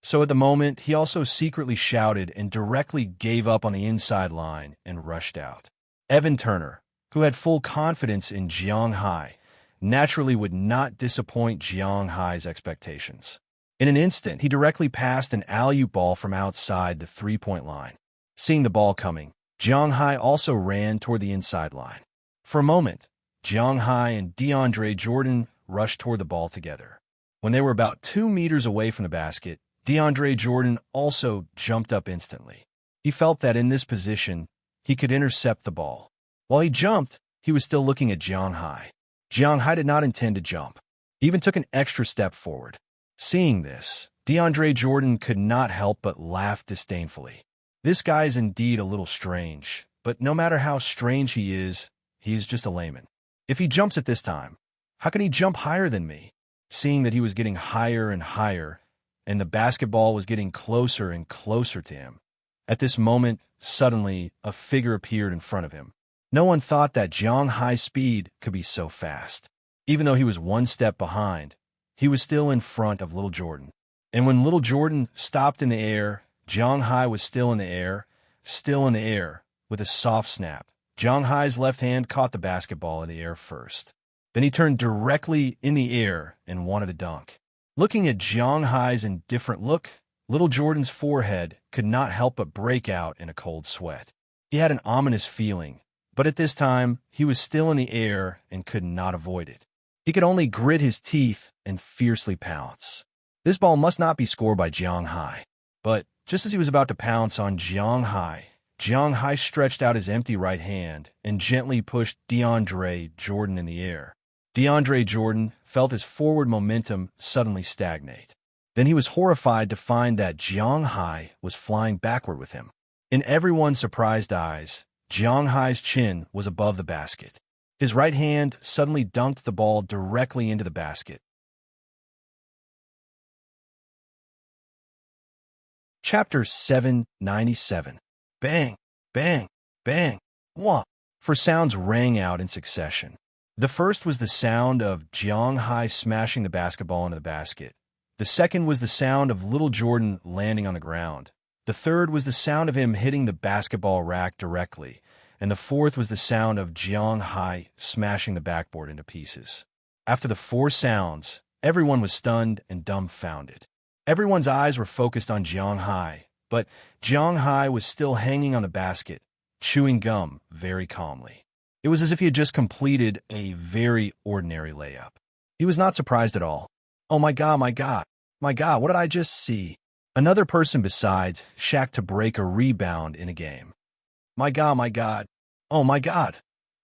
So at the moment, he also secretly shouted and directly gave up on the inside line and rushed out. Evan Turner, who had full confidence in Jiang Hai, naturally would not disappoint Jiang Hai's expectations. In an instant, he directly passed an alley-oop ball from outside the three-point line. Seeing the ball coming, Jiang Hai also ran toward the inside line. For a moment, Jiang Hai and DeAndre Jordan rushed toward the ball together. When they were about 2 meters away from the basket, DeAndre Jordan also jumped up instantly. He felt that in this position, he could intercept the ball. While he jumped, he was still looking at Jiang Hai. Jiang Hai did not intend to jump. He even took an extra step forward. Seeing this, DeAndre Jordan could not help but laugh disdainfully. This guy is indeed a little strange, but no matter how strange he is just a layman. If he jumps at this time, how can he jump higher than me? Seeing that he was getting higher and higher, and the basketball was getting closer and closer to him. At this moment, suddenly, a figure appeared in front of him. No one thought that Jiang Hai's speed could be so fast. Even though he was one step behind, he was still in front of little Jordan. And when little Jordan stopped in the air, Jiang Hai was still in the air, with a soft snap. Jiang Hai's left hand caught the basketball in the air first. Then he turned directly in the air and wanted to dunk. Looking at Jiang Hai's indifferent look, little Jordan's forehead could not help but break out in a cold sweat. He had an ominous feeling, but at this time, he was still in the air and could not avoid it. He could only grit his teeth and fiercely pounce. This ball must not be scored by Jiang Hai. But just as he was about to pounce on Jiang Hai stretched out his empty right hand and gently pushed DeAndre Jordan in the air. DeAndre Jordan felt his forward momentum suddenly stagnate. Then he was horrified to find that Jiang Hai was flying backward with him. In everyone's surprised eyes, Jiang Hai's chin was above the basket. His right hand suddenly dunked the ball directly into the basket. Chapter 797. Bang, bang, bang, wah. 4 sounds rang out in succession. The first was the sound of Jiang Hai smashing the basketball into the basket. The second was the sound of little Jordan landing on the ground. The third was the sound of him hitting the basketball rack directly. And the fourth was the sound of Jiang Hai smashing the backboard into pieces. After the four sounds, everyone was stunned and dumbfounded. Everyone's eyes were focused on Jiang Hai, but Jiang Hai was still hanging on the basket, chewing gum very calmly. It was as if he had just completed a very ordinary layup. He was not surprised at all. Oh my God, my God, my God, what did I just see? Another person besides Shaq to break a rebound in a game. My God, my God, oh my God.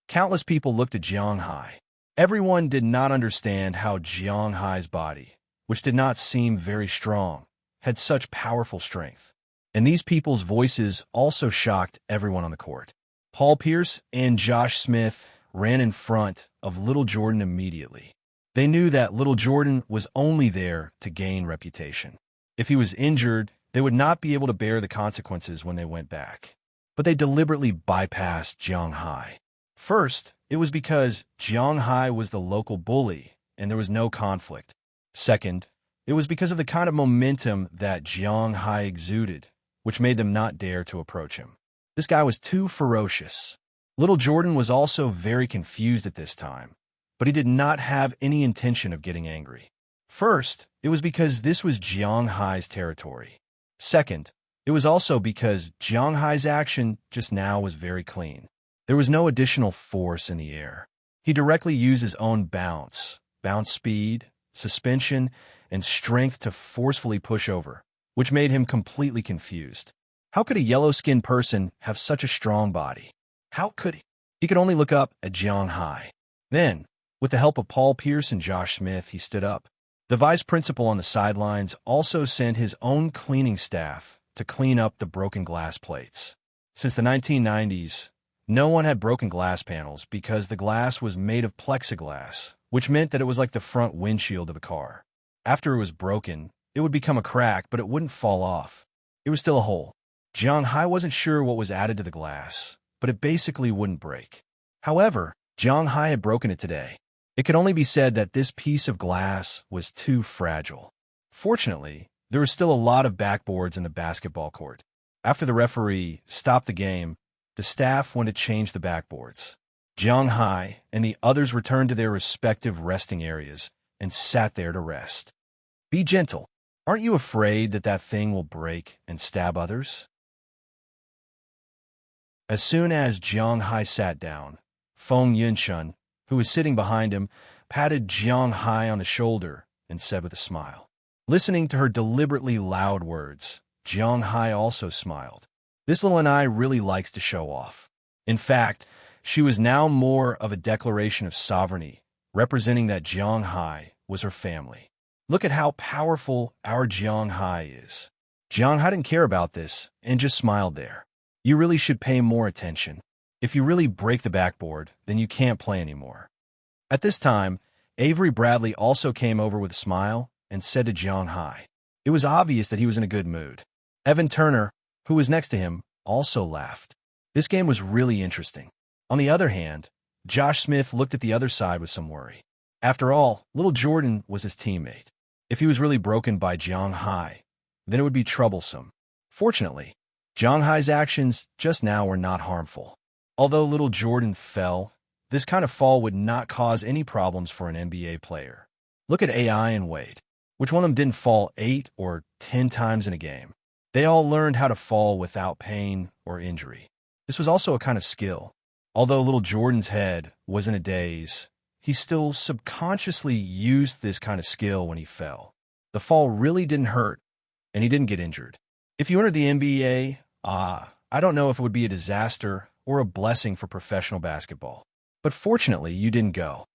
Countless people looked at Jiang Hai. Everyone did not understand how Jiang Hai's body, which did not seem very strong, had such powerful strength. And these people's voices also shocked everyone on the court. Paul Pierce and Josh Smith ran in front of little Jordan immediately. They knew that little Jordan was only there to gain reputation. If he was injured, they would not be able to bear the consequences when they went back. But they deliberately bypassed Jiang Hai. First, it was because Jiang Hai was the local bully, and there was no conflict. Second, it was because of the kind of momentum that Jiang Hai exuded, which made them not dare to approach him. This guy was too ferocious. Little Jordan was also very confused at this time, but he did not have any intention of getting angry. First, it was because this was Jiang Hai's territory. Second, it was also because Jiang Hai's action just now was very clean. There was no additional force in the air. He directly used his own bounce speed, suspension, and strength to forcefully push over, which made him completely confused. How could a yellow-skinned person have such a strong body? How could he? He could only look up at Jiang Hai. Then, with the help of Paul Pierce and Josh Smith, he stood up. The vice principal on the sidelines also sent his own cleaning staff to clean up the broken glass plates. Since the 1990s, no one had broken glass panels because the glass was made of plexiglass, which meant that it was like the front windshield of a car. After it was broken, it would become a crack, but it wouldn't fall off. It was still a hole. Jiang Hai wasn't sure what was added to the glass, but it basically wouldn't break. However, Jiang Hai had broken it today. It could only be said that this piece of glass was too fragile. Fortunately, there were still a lot of backboards in the basketball court. After the referee stopped the game, the staff went to change the backboards. Jiang Hai and the others returned to their respective resting areas and sat there to rest. Be gentle. Aren't you afraid that that thing will break and stab others? As soon as Jiang Hai sat down, Feng Yunshun, who was sitting behind him, patted Jiang Hai on the shoulder and said with a smile. Listening to her deliberately loud words, Jiang Hai also smiled. This little Lanai really likes to show off. In fact, she was now more of a declaration of sovereignty, representing that Jiang Hai was her family. Look at how powerful our Jiang Hai is. Jiang Hai didn't care about this and just smiled there. You really should pay more attention. If you really break the backboard, then you can't play anymore. At this time, Avery Bradley also came over with a smile and said to Jiang Hai. It was obvious that he was in a good mood. Evan Turner, who was next to him, also laughed. This game was really interesting. On the other hand, Josh Smith looked at the other side with some worry. After all, little Jordan was his teammate. If he was really broken by Jiang Hai, then it would be troublesome. Fortunately, Jiang Hai's actions just now were not harmful. Although little Jordan fell, this kind of fall would not cause any problems for an NBA player. Look at AI and Wade. Which one of them didn't fall 8 or 10 times in a game? They all learned how to fall without pain or injury. This was also a kind of skill. Although little Jordan's head was in a daze, he still subconsciously used this kind of skill when he fell. The fall really didn't hurt, and he didn't get injured. If you entered the NBA, I don't know if it would be a disaster or a blessing for professional basketball. But fortunately, you didn't go.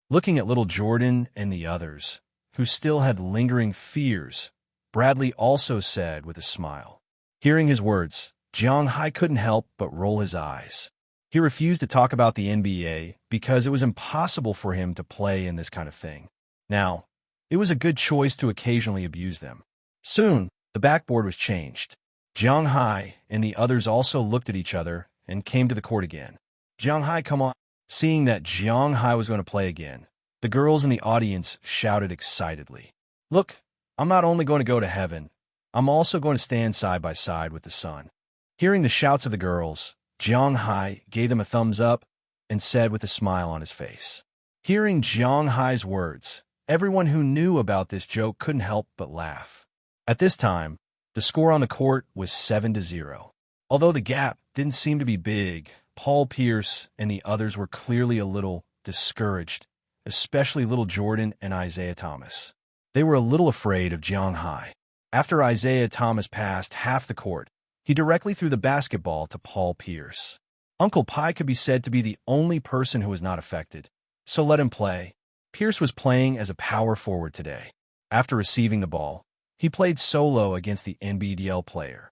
Looking at little Jordan and the others, who still had lingering fears, Bradley also said with a smile. Hearing his words, Jiang Hai couldn't help but roll his eyes. He refused to talk about the NBA because it was impossible for him to play in this kind of thing. Now, it was a good choice to occasionally abuse them. Soon, the backboard was changed. Jiang Hai and the others also looked at each other and came to the court again. Jiang Hai, come on. Seeing that Jiang Hai was going to play again, the girls in the audience shouted excitedly. Look, I'm not only going to go to heaven, I'm also going to stand side by side with the sun." Hearing the shouts of the girls, Jiang Hai gave them a thumbs up and said with a smile on his face. Hearing Jiang Hai's words, everyone who knew about this joke couldn't help but laugh. At this time, the score on the court was 7-0. Although the gap didn't seem to be big, Paul Pierce and the others were clearly a little discouraged, especially little Jordan and Isaiah Thomas. They were a little afraid of Jiang Hai. After Isaiah Thomas passed half the court, he directly threw the basketball to Paul Pierce. Uncle Pi could be said to be the only person who was not affected, so let him play. Pierce was playing as a power forward today. After receiving the ball, he played solo against the NBDL player.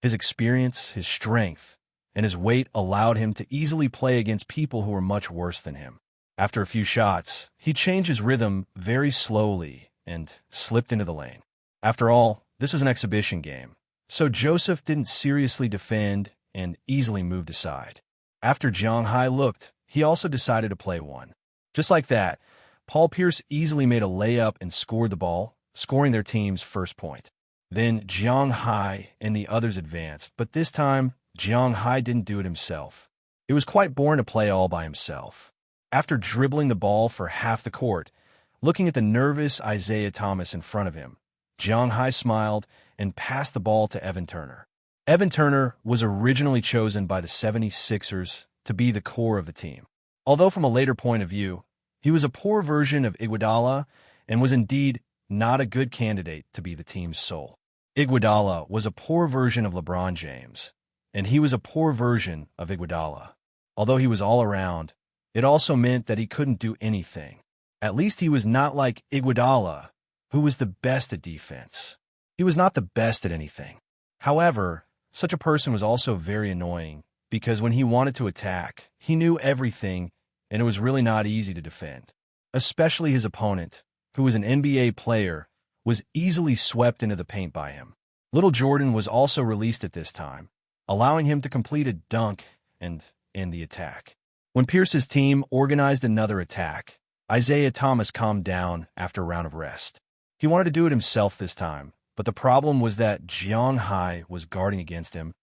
His experience, his strength, and his weight allowed him to easily play against people who were much worse than him. After a few shots, he changed his rhythm very slowly and slipped into the lane. After all, this was an exhibition game, so Joseph didn't seriously defend and easily moved aside. After Jiang Hai looked, he also decided to play one. Just like that, Paul Pierce easily made a layup and scored the ball, scoring their team's first point. Then Jiang Hai and the others advanced, but this time, Jiang Hai didn't do it himself. It was quite boring to play all by himself. After dribbling the ball for half the court, looking at the nervous Isaiah Thomas in front of him, Jiang Hai smiled and passed the ball to Evan Turner. Evan Turner was originally chosen by the 76ers to be the core of the team. Although from a later point of view, he was a poor version of Iguodala and was indeed not a good candidate to be the team's soul. Iguodala was a poor version of LeBron James, and he was a poor version of Iguodala. Although he was all around, it also meant that he couldn't do anything. At least he was not like Iguodala, who was the best at defense. He was not the best at anything. However, such a person was also very annoying because when he wanted to attack, he knew everything and it was really not easy to defend. Especially his opponent, who was an NBA player, was easily swept into the paint by him. Little Jordan was also released at this time, allowing him to complete a dunk and end the attack. When Pierce's team organized another attack, Isaiah Thomas calmed down after a round of rest. He wanted to do it himself this time, but the problem was that Jiang Hai was guarding against him,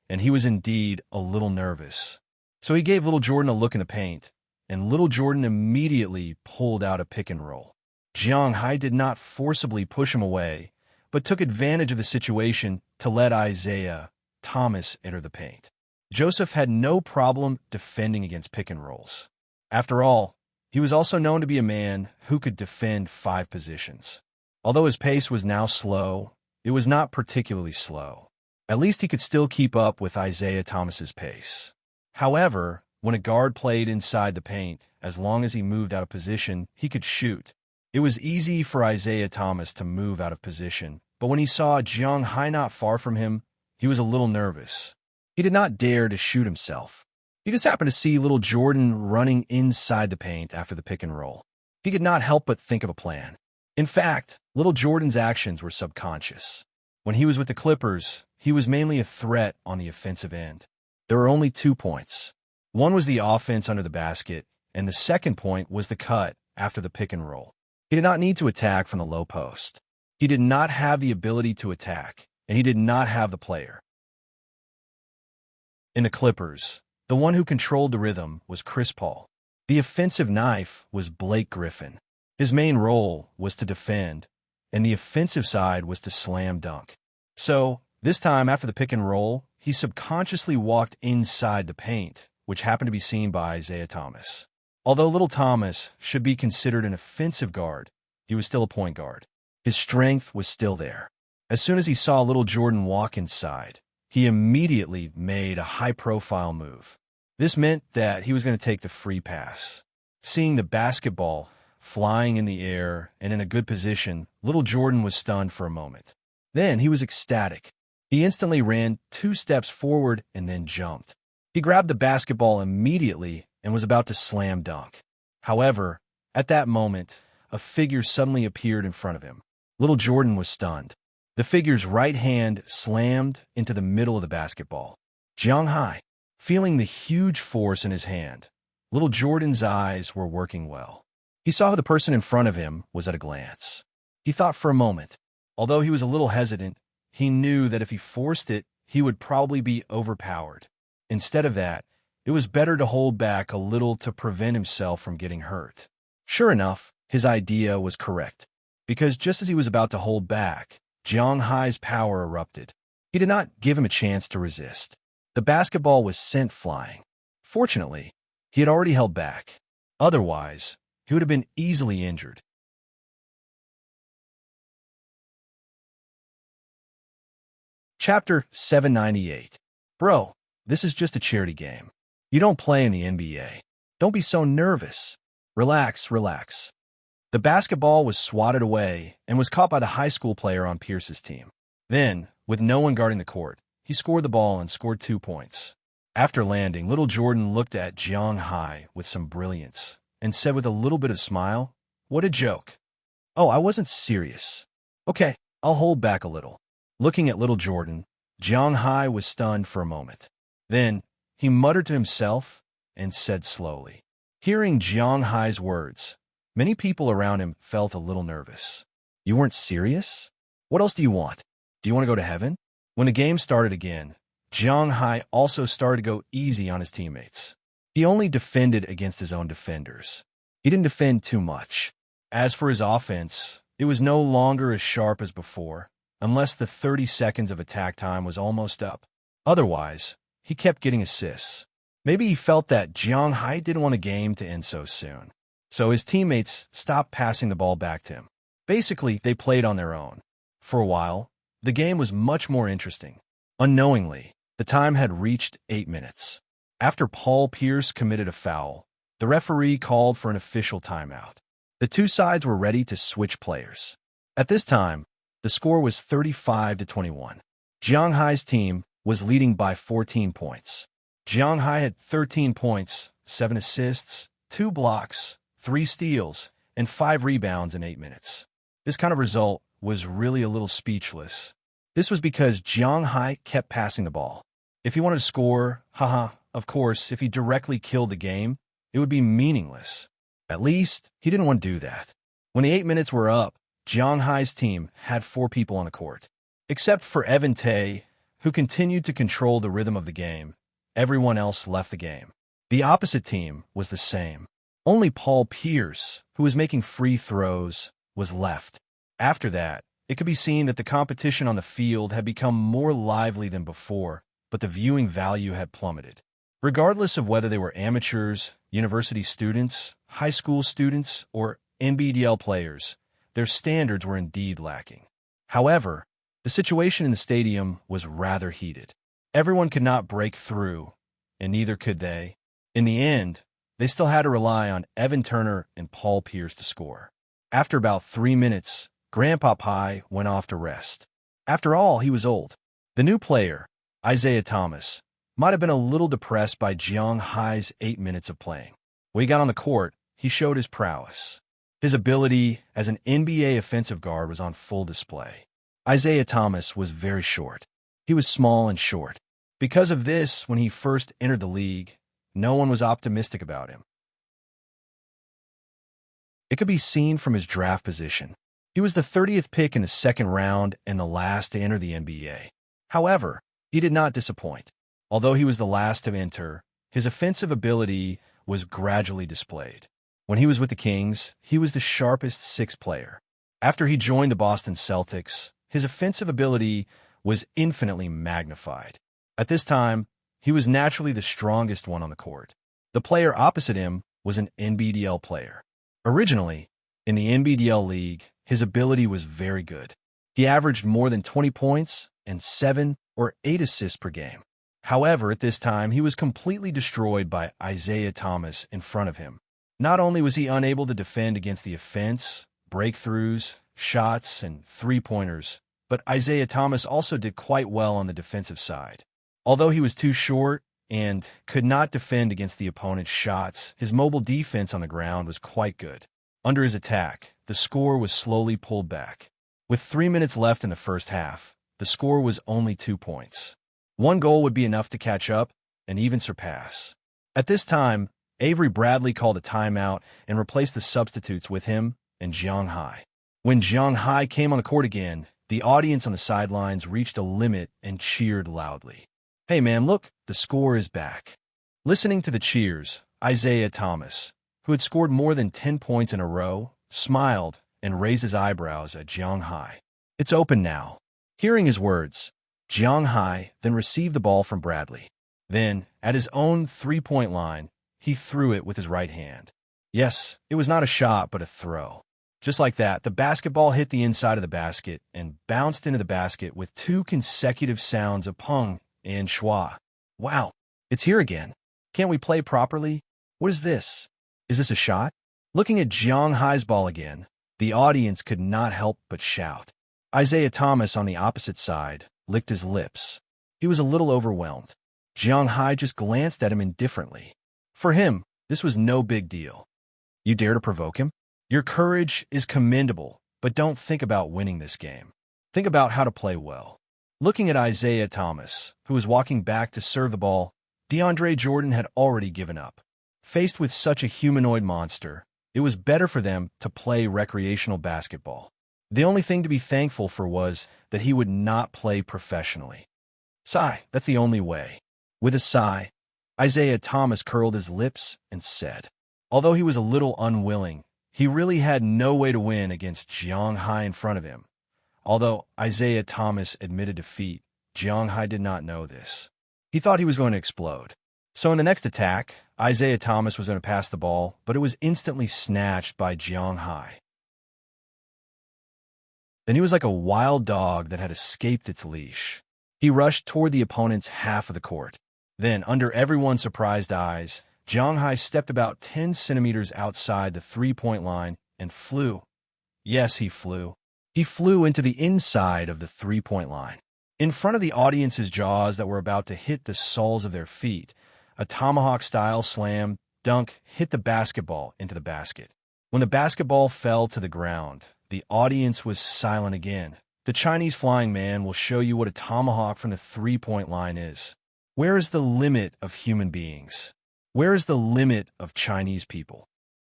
and he was indeed a little nervous. So he gave Little Jordan a look in the paint, and Little Jordan immediately pulled out a pick and roll. Jiang Hai did not forcibly push him away, but took advantage of the situation to let Isaiah Thomas enter the paint. Joseph had no problem defending against pick and rolls. After all, he was also known to be a man who could defend 5 positions. Although his pace was now slow, it was not particularly slow. At least he could still keep up with Isaiah Thomas's pace. However, when a guard played inside the paint, as long as he moved out of position, he could shoot. It was easy for Isaiah Thomas to move out of position, but when he saw Jiang Hai not far from him, he was a little nervous. He did not dare to shoot himself. He just happened to see Little Jordan running inside the paint after the pick and roll. He could not help but think of a plan. In fact, Little Jordan's actions were subconscious. When he was with the Clippers, he was mainly a threat on the offensive end. There were only 2 points. One was the offense under the basket, and the second point was the cut after the pick and roll. He did not need to attack from the low post. He did not have the ability to attack, and he did not have the player. In the Clippers, the one who controlled the rhythm was Chris Paul. The offensive knife was Blake Griffin. His main role was to defend, and the offensive side was to slam dunk. So, this time after the pick and roll, he subconsciously walked inside the paint, which happened to be seen by Isaiah Thomas. Although Little Thomas should be considered an offensive guard, he was still a point guard. His strength was still there. As soon as he saw Little Jordan walk inside, he immediately made a high-profile move. This meant that he was going to take the free pass. Seeing the basketball flying in the air and in a good position, Little Jordan was stunned for a moment. Then he was ecstatic. He instantly ran 2 steps forward and then jumped. He grabbed the basketball immediately and was about to slam dunk. However, at that moment, a figure suddenly appeared in front of him. Little Jordan was stunned. The figure's right hand slammed into the middle of the basketball. Jiang Hai, feeling the huge force in his hand, Little Jordan's eyes were working well. He saw who the person in front of him was at a glance. He thought for a moment. Although he was a little hesitant, he knew that if he forced it, he would probably be overpowered. Instead of that, it was better to hold back a little to prevent himself from getting hurt. Sure enough, his idea was correct, because just as he was about to hold back, Jiang Hai's power erupted. He did not give him a chance to resist. The basketball was sent flying. Fortunately, he had already held back. Otherwise, he would have been easily injured. Chapter 798. Bro, this is just a charity game. You don't play in the NBA. Don't be so nervous. Relax, relax. The basketball was swatted away and was caught by the high school player on Pierce's team. Then, with no one guarding the court, he scored the ball and scored 2 points. After landing, little Jordan looked at Jiang Hai with some brilliance and said with a little bit of smile, "What a joke." "Oh, I wasn't serious." "Okay, I'll hold back a little." Looking at little Jordan, Jiang Hai was stunned for a moment. Then, he muttered to himself and said slowly. Hearing Jiang Hai's words, many people around him felt a little nervous. "You weren't serious? What else do you want? Do you want to go to heaven?" When the game started again, Jiang Hai also started to go easy on his teammates. He only defended against his own defenders. He didn't defend too much. As for his offense, it was no longer as sharp as before, unless the 30 seconds of attack time was almost up. Otherwise, he kept getting assists. Maybe he felt that Jiang Hai didn't want a game to end so soon. So his teammates stopped passing the ball back to him. Basically, they played on their own. For a while, the game was much more interesting. Unknowingly, the time had reached 8 minutes. After Paul Pierce committed a foul, the referee called for an official timeout. The two sides were ready to switch players. At this time, the score was 35-21. Jiang Hai's team was leading by 14 points. Jiang Hai had 13 points, 7 assists, 2 blocks, 3 steals, and 5 rebounds in 8 minutes. This kind of result was really a little speechless. This was because Jiang Hai kept passing the ball. If he wanted to score, of course, if he directly killed the game, it would be meaningless. At least, he didn't want to do that. When the 8 minutes were up, Jiang Hai's team had 4 people on the court. Except for Evan Tay, who continued to control the rhythm of the game, everyone else left the game. The opposite team was the same. Only Paul Pierce, who was making free throws, was left. After that, it could be seen that the competition on the field had become more lively than before, but the viewing value had plummeted. Regardless of whether they were amateurs, university students, high school students, or NBDL players, their standards were indeed lacking. However, the situation in the stadium was rather heated. Everyone could not break through, and neither could they. In the end, they still had to rely on Evan Turner and Paul Pierce to score. After about 3 minutes, Grandpa Pai went off to rest. After all, he was old. The new player, Isaiah Thomas, might have been a little depressed by Jiang Hai's 8 minutes of playing. When he got on the court, he showed his prowess. His ability as an NBA offensive guard was on full display. Isaiah Thomas was very short. He was small and short. Because of this, when he first entered the league, no one was optimistic about him. It could be seen from his draft position. He was the 30th pick in the second round and the last to enter the NBA. However, he did not disappoint. Although he was the last to enter, his offensive ability was gradually displayed. When he was with the Kings, he was the sharpest 6th player. After he joined the Boston Celtics, his offensive ability was infinitely magnified. At this time, he was naturally the strongest one on the court. The player opposite him was an NBDL player. Originally, in the NBDL league, his ability was very good. He averaged more than 20 points and 7 or 8 assists per game. However, at this time, he was completely destroyed by Isaiah Thomas in front of him. Not only was he unable to defend against the offense, breakthroughs, shots, and three-pointers, but Isaiah Thomas also did quite well on the defensive side. Although he was too short and could not defend against the opponent's shots, his mobile defense on the ground was quite good. Under his attack, the score was slowly pulled back. With 3 minutes left in the first half, the score was only 2 points. One goal would be enough to catch up and even surpass. At this time, Avery Bradley called a timeout and replaced the substitutes with him and Jiang Hai. When Jiang Hai came on the court again, the audience on the sidelines reached a limit and cheered loudly. "Hey man, look, the score is back." Listening to the cheers, Isaiah Thomas, who had scored more than 10 points in a row, smiled and raised his eyebrows at Jiang Hai. "It's open now." Hearing his words, Jiang Hai then received the ball from Bradley. Then, at his own three-point line, he threw it with his right hand. Yes, it was not a shot, but a throw. Just like that, the basketball hit the inside of the basket and bounced into the basket with 2 consecutive sounds of pong and schwa. Wow, it's here again. Can't we play properly? What is this? Is this a shot? Looking at Jiang Hai's ball again, the audience could not help but shout. Isaiah Thomas on the opposite side licked his lips. He was a little overwhelmed. Jiang Hai just glanced at him indifferently. For him, this was no big deal. You dare to provoke him? Your courage is commendable, but don't think about winning this game. Think about how to play well. Looking at Isaiah Thomas, who was walking back to serve the ball, DeAndre Jordan had already given up. Faced with such a humanoid monster, it was better for them to play recreational basketball. The only thing to be thankful for was that he would not play professionally. Sigh, that's the only way. With a sigh, Isaiah Thomas curled his lips and said, although he was a little unwilling, he really had no way to win against Jiang Hai in front of him. Although Isaiah Thomas admitted defeat, Jiang Hai did not know this. He thought he was going to explode. So in the next attack, Isaiah Thomas was going to pass the ball, but it was instantly snatched by Jiang Hai. Then he was like a wild dog that had escaped its leash. He rushed toward the opponent's half of the court. Then, under everyone's surprised eyes, Jiang Hai stepped about 10 centimeters outside the three-point line and flew. Yes, he flew. He flew into the inside of the three-point line. In front of the audience's jaws that were about to hit the soles of their feet, a tomahawk-style slam dunk hit the basketball into the basket. When the basketball fell to the ground, the audience was silent again. The Chinese flying man will show you what a tomahawk from the three-point line is. Where is the limit of human beings? Where is the limit of Chinese people?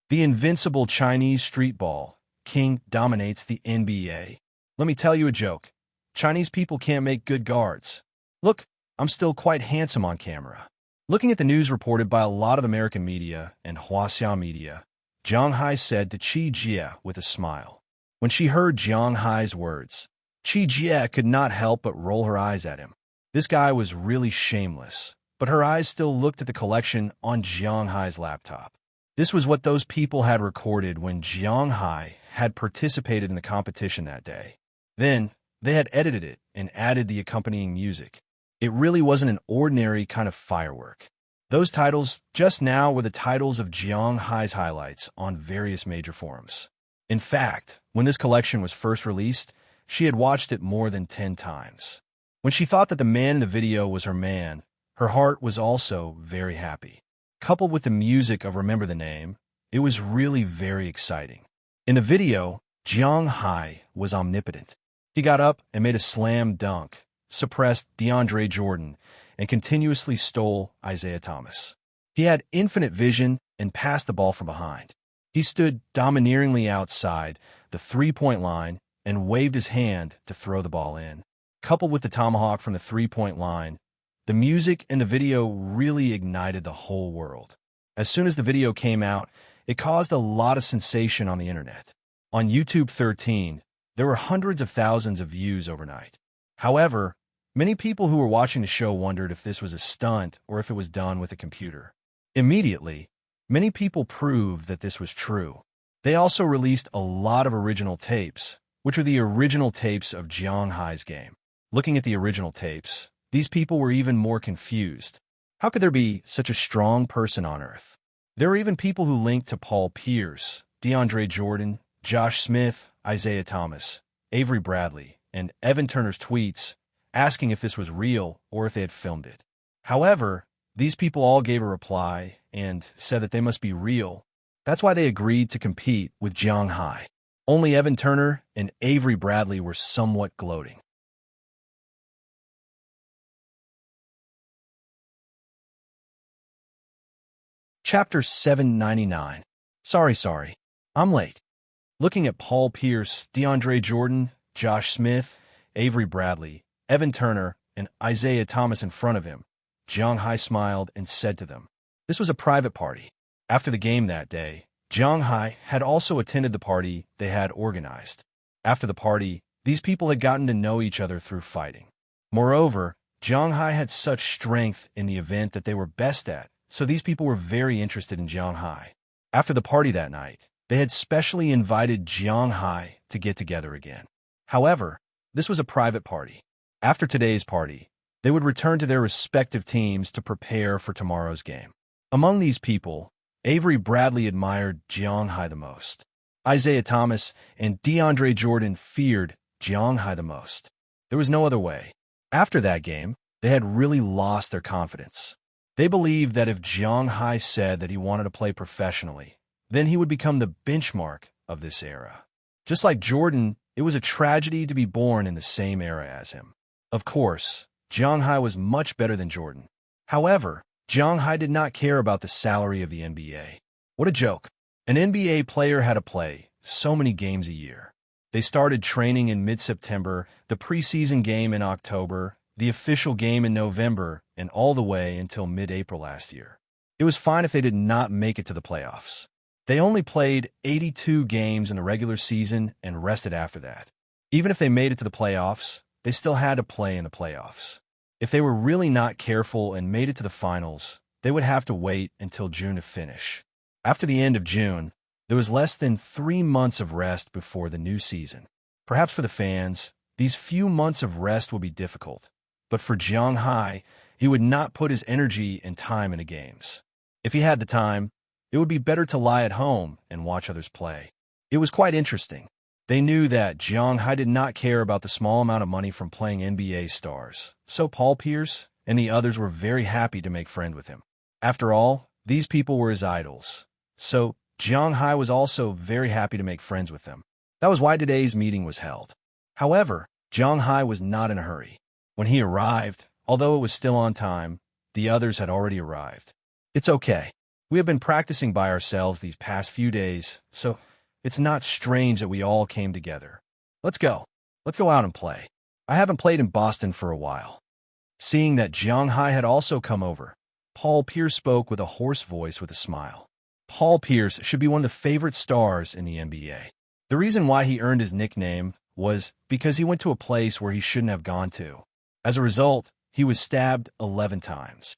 The invincible Chinese street ball king dominates the NBA. Let me tell you a joke. Chinese people can't make good guards. Look, I'm still quite handsome on camera. Looking at the news reported by a lot of American media and Huaxia media, Jiang Hai said to Qi Jie with a smile. When she heard Jiang Hai's words, Qi Jie could not help but roll her eyes at him. This guy was really shameless, but her eyes still looked at the collection on Jiang Hai's laptop. This was what those people had recorded when Jiang Hai had participated in the competition that day. Then, they had edited it and added the accompanying music. It really wasn't an ordinary kind of firework. Those titles just now were the titles of Jiang Hai's highlights on various major forums. In fact, when this collection was first released, she had watched it more than 10 times. When she thought that the man in the video was her man, her heart was also very happy. Coupled with the music of Remember the Name, it was really very exciting. In the video, Jiang Hai was omnipotent. He got up and made a slam dunk, suppressed DeAndre Jordan, and continuously stole Isaiah Thomas. He had infinite vision and passed the ball from behind. He stood domineeringly outside the three-point line and waved his hand to throw the ball in. Coupled with the tomahawk from the three-point line, the music in the video really ignited the whole world. As soon as the video came out, it caused a lot of sensation on the internet. On YouTube 13, there were hundreds of thousands of views overnight. However, many people who were watching the show wondered if this was a stunt or if it was done with a computer. Immediately, many people proved that this was true. They also released a lot of original tapes, which are the original tapes of Jiang Hai's game. Looking at the original tapes, these people were even more confused. How could there be such a strong person on Earth? There were even people who linked to Paul Pierce, DeAndre Jordan, Josh Smith, Isaiah Thomas, Avery Bradley, and Evan Turner's tweets asking if this was real or if they had filmed it. However, these people all gave a reply and said that they must be real. That's why they agreed to compete with Jiang Hai. Only Evan Turner and Avery Bradley were somewhat gloating. Chapter 799. Sorry. I'm late. Looking at Paul Pierce, DeAndre Jordan, Josh Smith, Avery Bradley, Evan Turner, and Isaiah Thomas in front of him, Jiang Hai smiled and said to them, this was a private party. After the game that day, Jiang Hai had also attended the party they had organized. After the party, these people had gotten to know each other through fighting. Moreover, Jiang Hai had such strength in the event that they were best at, so these people were very interested in Jiang Hai. After the party that night, they had specially invited Jiang Hai to get together again. However, this was a private party. After today's party, they would return to their respective teams to prepare for tomorrow's game. Among these people, Avery Bradley admired Jiang Hai the most. Isaiah Thomas and DeAndre Jordan feared Jiang Hai the most. There was no other way. After that game, they had really lost their confidence. They believed that if Jiang Hai said that he wanted to play professionally, then he would become the benchmark of this era. Just like Jordan, it was a tragedy to be born in the same era as him. Of course, Jiang Hai was much better than Jordan. However, Jiang Hai did not care about the salary of the NBA. What a joke. An NBA player had to play so many games a year. They started training in mid-September, the preseason game in October, the official game in November, and all the way until mid-April last year. It was fine if they did not make it to the playoffs. They only played 82 games in the regular season and rested after that. Even if they made it to the playoffs, they still had to play in the playoffs. If they were really not careful and made it to the finals, they would have to wait until June to finish. After the end of June, there was less than 3 months of rest before the new season. Perhaps for the fans, these few months of rest will be difficult. But for Jiang Hai, he would not put his energy and time into games. If he had the time, it would be better to lie at home and watch others play. It was quite interesting. They knew that Jiang Hai did not care about the small amount of money from playing NBA stars, so Paul Pierce and the others were very happy to make friends with him. After all, these people were his idols, so Jiang Hai was also very happy to make friends with them. That was why today's meeting was held. However, Jiang Hai was not in a hurry. When he arrived, although it was still on time, the others had already arrived. It's okay. We have been practicing by ourselves these past few days, so it's not strange that we all came together. Let's go. Let's go out and play. I haven't played in Boston for a while. Seeing that Jiang Hai had also come over, Paul Pierce spoke with a hoarse voice with a smile. Paul Pierce should be one of the favorite stars in the NBA. The reason why he earned his nickname was because he went to a place where he shouldn't have gone to. As a result, he was stabbed 11 times.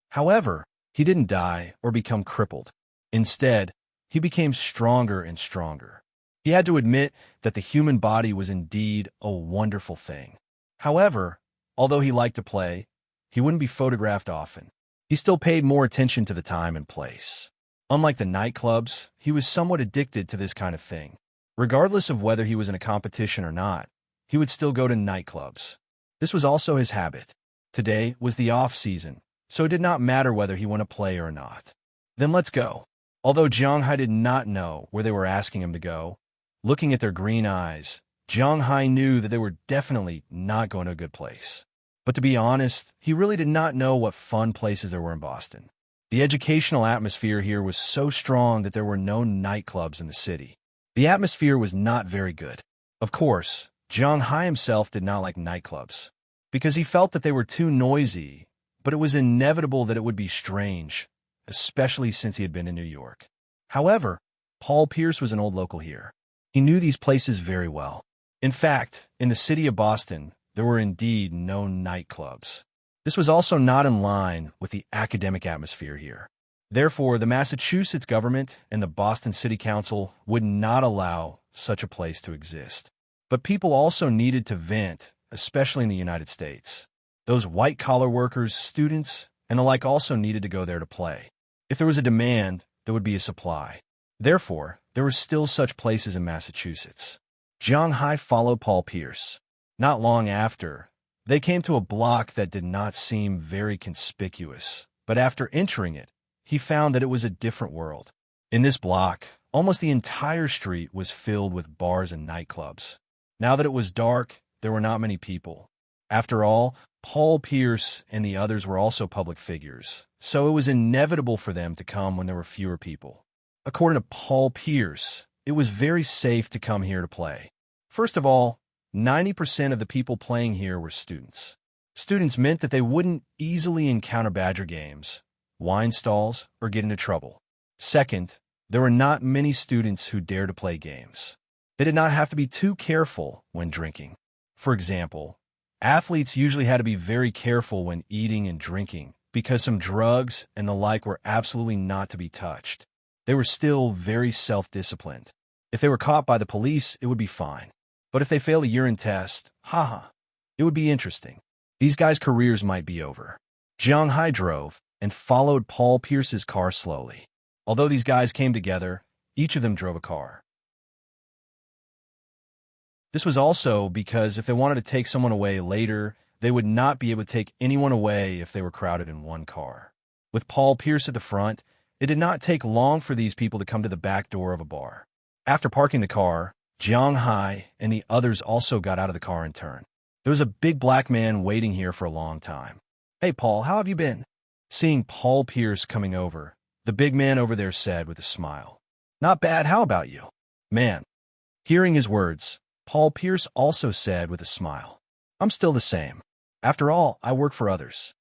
However, he didn't die or become crippled. Instead, he became stronger and stronger. He had to admit that the human body was indeed a wonderful thing. However, although he liked to play, he wouldn't be photographed often. He still paid more attention to the time and place. Unlike the nightclubs, he was somewhat addicted to this kind of thing. Regardless of whether he was in a competition or not, he would still go to nightclubs. This was also his habit. Today was the off-season, so it did not matter whether he won a play or not. Then let's go. Although Jiang Hai did not know where they were asking him to go, looking at their green eyes, Jiang Hai knew that they were definitely not going to a good place. But to be honest, he really did not know what fun places there were in Boston. The educational atmosphere here was so strong that there were no nightclubs in the city. The atmosphere was not very good. Of course, Jiang Hai himself did not like nightclubs, because he felt that they were too noisy, but it was inevitable that it would be strange, especially since he had been in New York. However, Paul Pierce was an old local here. He knew these places very well. In fact, in the city of Boston, there were indeed no nightclubs. This was also not in line with the academic atmosphere here. Therefore, the Massachusetts government and the Boston City Council would not allow such a place to exist. But people also needed to vent, especially in the United States. Those white-collar workers, students, and the like also needed to go there to play. If there was a demand, there would be a supply. Therefore, there were still such places in Massachusetts. Jiang Hai followed Paul Pierce. Not long after, they came to a block that did not seem very conspicuous, but after entering it, he found that it was a different world. In this block, almost the entire street was filled with bars and nightclubs. Now that it was dark, there were not many people. After all, Paul Pierce and the others were also public figures, so it was inevitable for them to come when there were fewer people. According to Paul Pierce, it was very safe to come here to play. First of all, 90% of the people playing here were students. Students meant that they wouldn't easily encounter badger games, wine stalls, or get into trouble. Second, there were not many students who dared to play games. They did not have to be too careful when drinking. For example, athletes usually had to be very careful when eating and drinking because some drugs and the like were absolutely not to be touched. They were still very self-disciplined. If they were caught by the police, it would be fine. But if they failed a urine test, it would be interesting. These guys' careers might be over. Jiang Hai drove and followed Paul Pierce's car slowly. Although these guys came together, each of them drove a car. This was also because if they wanted to take someone away later, they would not be able to take anyone away if they were crowded in one car. With Paul Pierce at the front, it did not take long for these people to come to the back door of a bar. After parking the car, Jiang Hai and the others also got out of the car in turn. There was a big black man waiting here for a long time. "Hey, Paul, how have you been?" Seeing Paul Pierce coming over, the big man over there said with a smile. "Not bad, how about you?" "Man." Hearing his words, Paul Pierce also said with a smile, "I'm still the same. After all, I work for others."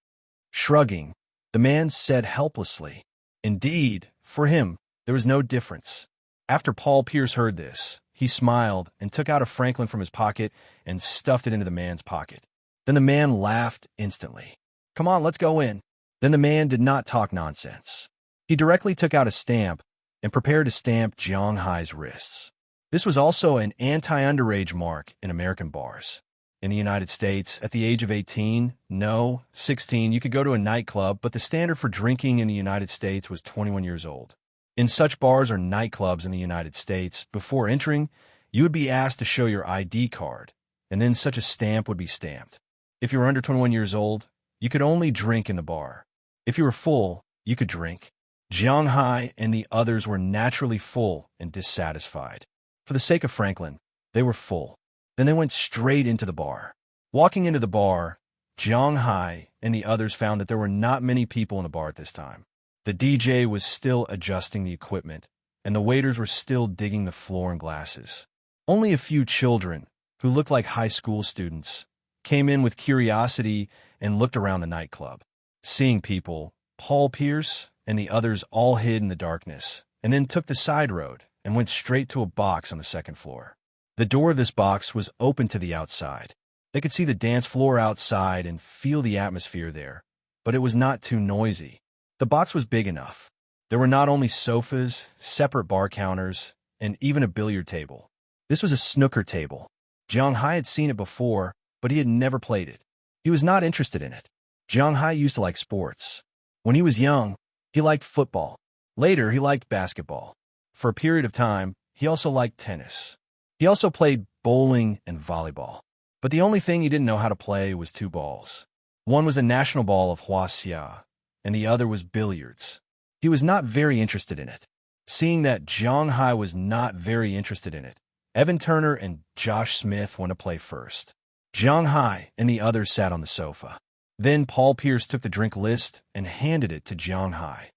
Shrugging, the man said helplessly, "Indeed, for him, there was no difference." After Paul Pierce heard this, he smiled and took out a Franklin from his pocket and stuffed it into the man's pocket. Then the man laughed instantly. "Come on, let's go in." Then the man did not talk nonsense. He directly took out a stamp and prepared to stamp Jiang Hai's wrists. This was also an anti-underage mark in American bars. In the United States, at the age of 16, you could go to a nightclub, but the standard for drinking in the United States was 21 years old. In such bars or nightclubs in the United States, before entering, you would be asked to show your ID card, and then such a stamp would be stamped. If you were under 21 years old, you could only drink in the bar. If you were full, you could drink. Jiang Hai and the others were naturally full and dissatisfied. For the sake of Franklin, they were full. Then they went straight into the bar. Walking into the bar, Jiang Hai and the others found that there were not many people in the bar at this time. The DJ was still adjusting the equipment, and the waiters were still digging the floor and glasses. Only a few children, who looked like high school students, came in with curiosity and looked around the nightclub. Seeing people, Paul Pierce and the others all hid in the darkness, and then took the side road and went straight to a box on the second floor. The door of this box was open to the outside. They could see the dance floor outside and feel the atmosphere there, but it was not too noisy. The box was big enough. There were not only sofas, separate bar counters, and even a billiard table. This was a snooker table. Jiang Hai had seen it before, but he had never played it. He was not interested in it. Jiang Hai used to like sports. When he was young, he liked football. Later, he liked basketball. For a period of time, he also liked tennis. He also played bowling and volleyball. But the only thing he didn't know how to play was two balls. One was the national ball of Huaxia, and the other was billiards. He was not very interested in it. Seeing that Jiang Hai was not very interested in it, Evan Turner and Josh Smith went to play first. Jiang Hai and the others sat on the sofa. Then Paul Pierce took the drink list and handed it to Jiang Hai.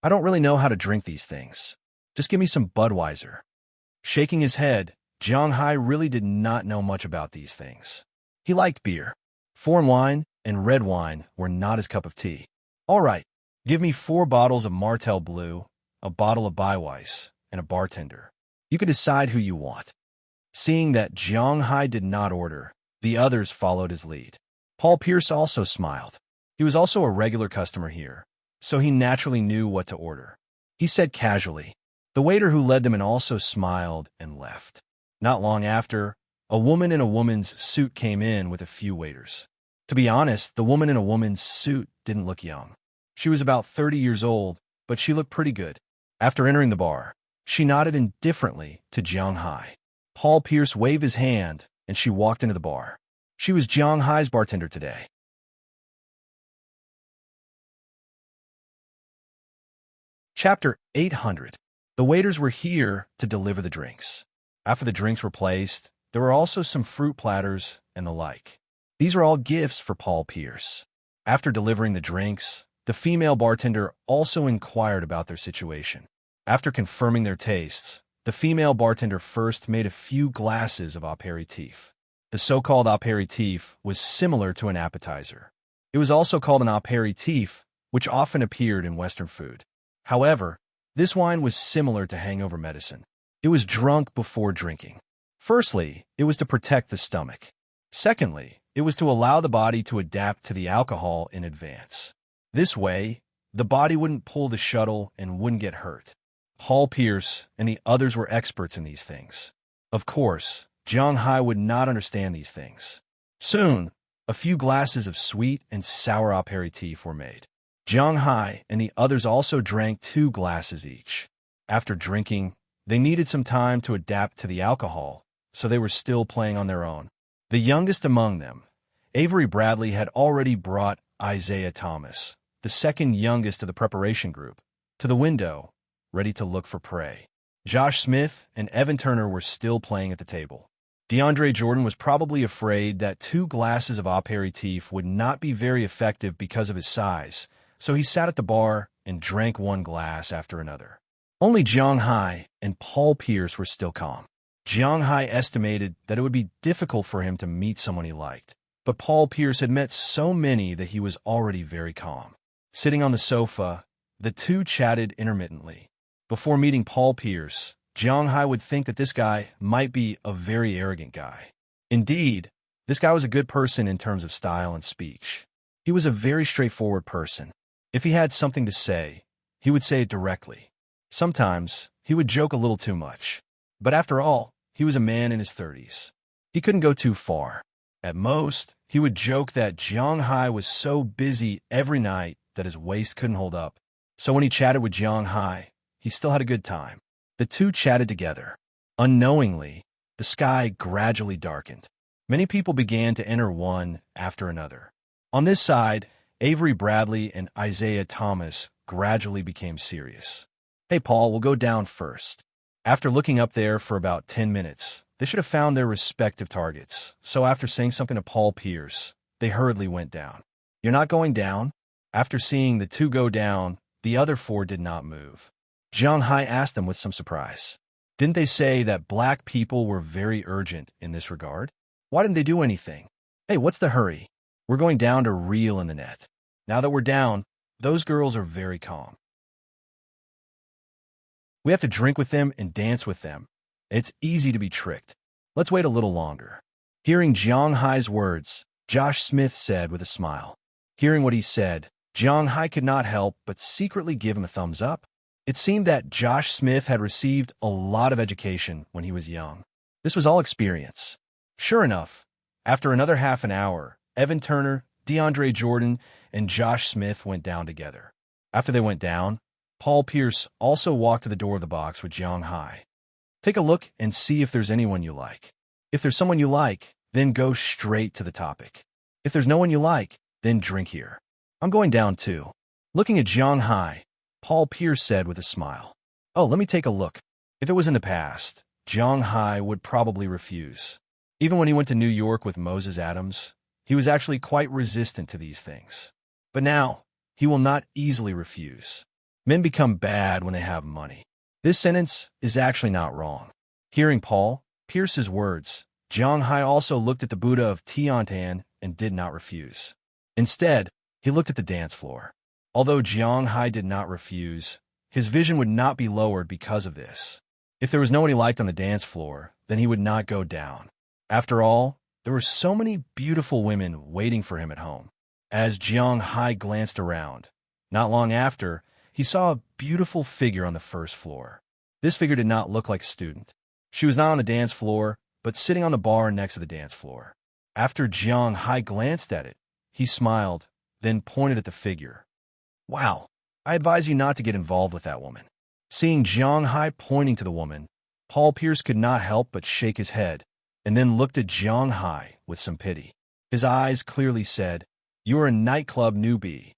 "I don't really know how to drink these things. Just give me some Budweiser." Shaking his head, Jiang Hai really did not know much about these things. He liked beer. Foreign wine and red wine were not his cup of tea. "All right, give me 4 bottles of Martell Blue, a bottle of Baiweiss, and a bartender. You can decide who you want." Seeing that Jiang Hai did not order, the others followed his lead. Paul Pierce also smiled. He was also a regular customer here, so he naturally knew what to order. He said casually. The waiter who led them in also smiled and left. Not long after, a woman in a woman's suit came in with a few waiters. To be honest, the woman in a woman's suit didn't look young. She was about 30 years old, but she looked pretty good. After entering the bar, she nodded indifferently to Jiang Hai. Paul Pierce waved his hand, and she walked into the bar. She was Jiang Hai's bartender today. Chapter 800. The waiters were here to deliver the drinks. After the drinks were placed, there were also some fruit platters and the like. These were all gifts for Paul Pierce. After delivering the drinks, the female bartender also inquired about their situation. After confirming their tastes, the female bartender first made a few glasses of aperitif. The so-called aperitif was similar to an appetizer. It was also called an aperitif, which often appeared in Western food. However, this wine was similar to hangover medicine. It was drunk before drinking. Firstly, it was to protect the stomach. Secondly, it was to allow the body to adapt to the alcohol in advance. This way, the body wouldn't pull the shuttle and wouldn't get hurt. Paul Pierce and the others were experts in these things. Of course, Jiang Hai would not understand these things. Soon, a few glasses of sweet and sour aperitif were made. Jiang Hai and the others also drank 2 glasses each. After drinking, they needed some time to adapt to the alcohol, so they were still playing on their own. The youngest among them, Avery Bradley, had already brought Isaiah Thomas, the second youngest of the preparation group, to the window, ready to look for prey. Josh Smith and Evan Turner were still playing at the table. DeAndre Jordan was probably afraid that 2 glasses of aperitif would not be very effective because of his size, so he sat at the bar and drank 1 glass after another. Only Jiang Hai and Paul Pierce were still calm. Jiang Hai estimated that it would be difficult for him to meet someone he liked, but Paul Pierce had met so many that he was already very calm. Sitting on the sofa, the two chatted intermittently. Before meeting Paul Pierce, Jiang Hai would think that this guy might be a very arrogant guy. Indeed, this guy was a good person in terms of style and speech. He was a very straightforward person. If he had something to say, he would say it directly. Sometimes, he would joke a little too much. But after all, he was a man in his 30s. He couldn't go too far. At most, he would joke that Jiang Hai was so busy every night that his waist couldn't hold up. So when he chatted with Jiang Hai, he still had a good time. The two chatted together. Unknowingly, the sky gradually darkened. Many people began to enter one after another. On this side, Avery Bradley and Isaiah Thomas gradually became serious. "Hey, Paul, we'll go down first." After looking up there for about 10 minutes, they should have found their respective targets. So after saying something to Paul Pierce, they hurriedly went down. "You're not going down?" After seeing the two go down, the other 4 did not move. Jiang Hai asked them with some surprise. Didn't they say that black people were very urgent in this regard? Why didn't they do anything? "Hey, what's the hurry? We're going down to reel in the net." Now that we're down, those girls are very calm. We have to drink with them and dance with them. It's easy to be tricked. Let's wait a little longer. Hearing Jiang Hai's words, Josh Smith said with a smile. Hearing what he said, Jiang Hai could not help but secretly give him a thumbs up. It seemed that Josh Smith had received a lot of education when he was young. This was all experience. Sure enough, after another half an hour, Evan Turner, DeAndre Jordan, and Josh Smith went down together. After they went down, Paul Pierce also walked to the door of the box with Jiang Hai. "Take a look and see if there's anyone you like. If there's someone you like, then go straight to the topic. If there's no one you like, then drink here. I'm going down too." Looking at Jiang Hai, Paul Pierce said with a smile, "Oh, let me take a look." If it was in the past, Jiang Hai would probably refuse. Even when he went to New York with Moses Adams, he was actually quite resistant to these things. But now, he will not easily refuse. Men become bad when they have money. This sentence is actually not wrong. Hearing Paul Pierce's words, Jiang Hai also looked at the Buddha of Tiantan and did not refuse. Instead, he looked at the dance floor. Although Jiang Hai did not refuse, his vision would not be lowered because of this. If there was no one he liked on the dance floor, then he would not go down. After all, there were so many beautiful women waiting for him at home. As Jiang Hai glanced around, not long after, he saw a beautiful figure on the first floor. This figure did not look like a student. She was not on the dance floor, but sitting on the bar next to the dance floor. After Jiang Hai glanced at it, he smiled, then pointed at the figure. "Wow, I advise you not to get involved with that woman." Seeing Jiang Hai pointing to the woman, Paul Pierce could not help but shake his head, and then looked at Jiang Hai with some pity. His eyes clearly said, "You are a nightclub newbie.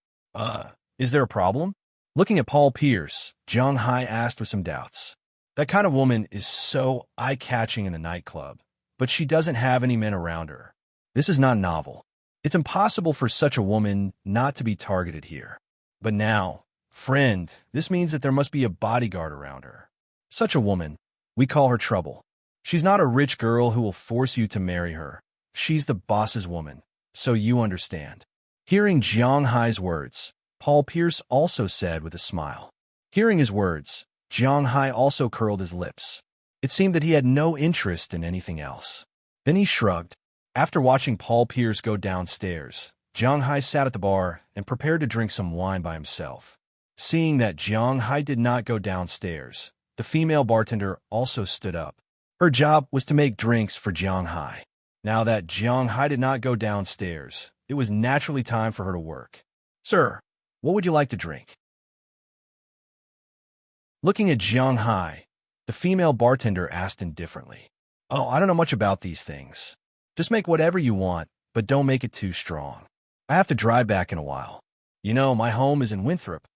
Is there a problem?" Looking at Paul Pierce, Jiang Hai asked with some doubts. "That kind of woman is so eye-catching in a nightclub, but she doesn't have any men around her. This is not novel. It's impossible for such a woman not to be targeted here. But now, friend, this means that there must be a bodyguard around her. Such a woman, we call her trouble. She's not a rich girl who will force you to marry her. She's the boss's woman, so you understand. Hearing Jiang Hai's words, Paul Pierce also said with a smile. Hearing his words, Jiang Hai also curled his lips. It seemed that he had no interest in anything else. Then he shrugged. After watching Paul Pierce go downstairs, Jiang Hai sat at the bar and prepared to drink some wine by himself. Seeing that Jiang Hai did not go downstairs, the female bartender also stood up. Her job was to make drinks for Jiang Hai. Now that Jiang Hai did not go downstairs, it was naturally time for her to work. Sir, what would you like to drink? Looking at Jiang Hai, the female bartender asked indifferently. Oh, I don't know much about these things. Just make whatever you want, but don't make it too strong. I have to drive back in a while. You know, my home is in Winthrop.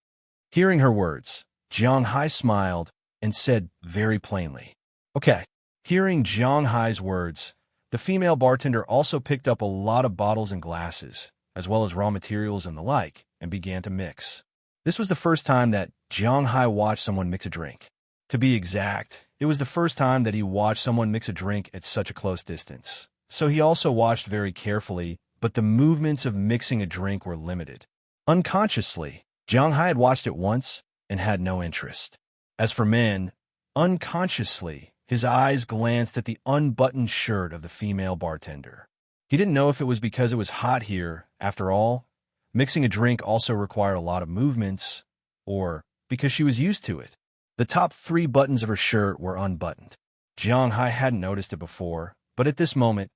Hearing her words, Jiang Hai smiled and said very plainly, Okay. Hearing Jiang Hai's words, the female bartender also picked up a lot of bottles and glasses, as well as raw materials and the like, and began to mix. This was the first time that Jiang Hai watched someone mix a drink. To be exact, it was the first time that he watched someone mix a drink at such a close distance. So he also watched very carefully, but the movements of mixing a drink were limited. Unconsciously, Jiang Hai had watched it once and had no interest. As for men, unconsciously, his eyes glanced at the unbuttoned shirt of the female bartender. He didn't know if it was because it was hot here. After all, mixing a drink also required a lot of movements, or because she was used to it. The top 3 buttons of her shirt were unbuttoned. Jiang Hai hadn't noticed it before, but at this moment,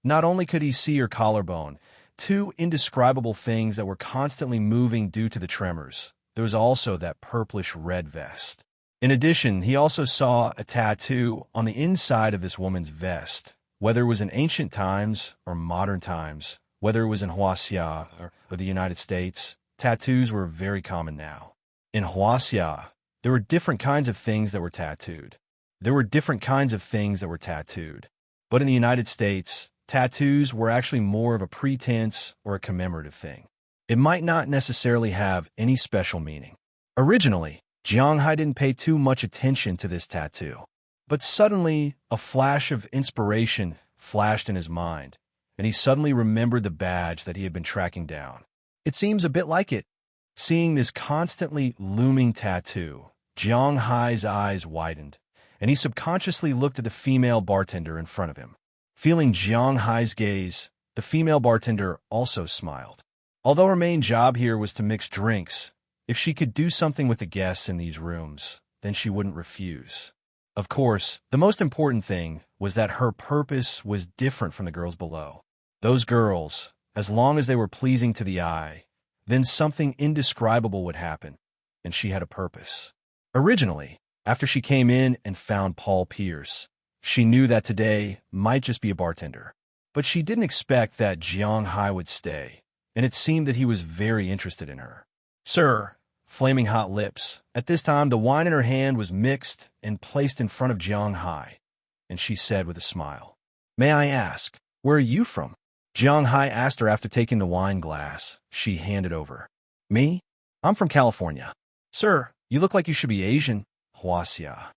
not only could he see her collarbone, 2 indescribable things that were constantly moving due to the tremors. There was also that purplish-red vest. In addition, he also saw a tattoo on the inside of this woman's vest. Whether it was in ancient times or modern times, whether it was in Huaxia or the United States, tattoos were very common now. In Huaxia, there were different kinds of things that were tattooed. But in the United States, tattoos were actually more of a pretense or a commemorative thing. It might not necessarily have any special meaning. Originally, Jiang Hai didn't pay too much attention to this tattoo. But suddenly, a flash of inspiration flashed in his mind, and he suddenly remembered the badge that he had been tracking down. It seems a bit like it. Seeing this constantly looming tattoo, Jiang Hai's eyes widened, and he subconsciously looked at the female bartender in front of him. Feeling Jiang Hai's gaze, the female bartender also smiled. Although her main job here was to mix drinks, if she could do something with the guests in these rooms, then she wouldn't refuse. Of course, the most important thing was that her purpose was different from the girls below. Those girls, as long as they were pleasing to the eye, then something indescribable would happen, and she had a purpose. Originally, after she came in and found Paul Pierce, she knew that today might just be a bartender. But she didn't expect that Jiang Hai would stay, and it seemed that he was very interested in her. Sir, flaming hot lips. At this time, the wine in her hand was mixed and placed in front of Jiang Hai, and she said with a smile, May I ask, where are you from? Jiang Hai asked her after taking the wine glass she handed over. Me? I'm from California. Sir, you look like you should be Asian. Huaxia.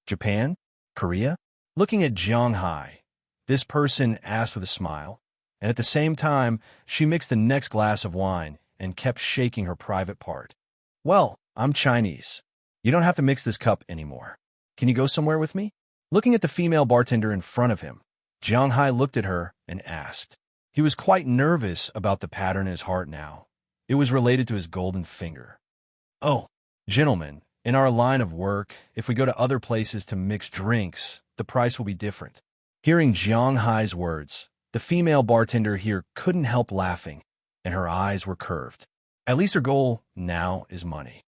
Japan? Korea? Looking at Jiang Hai, this person asked with a smile, and at the same time, she mixed the next glass of wine and kept shaking her private part. Well, I'm Chinese. You don't have to mix this cup anymore. Can you go somewhere with me? Looking at the female bartender in front of him, Jiang Hai looked at her and asked. He was quite nervous about the pattern in his heart now. It was related to his golden finger. Oh, gentlemen, in our line of work, if we go to other places to mix drinks, the price will be different. Hearing Jiang Hai's words, the female bartender here couldn't help laughing, and her eyes were curved. At least her goal now is money.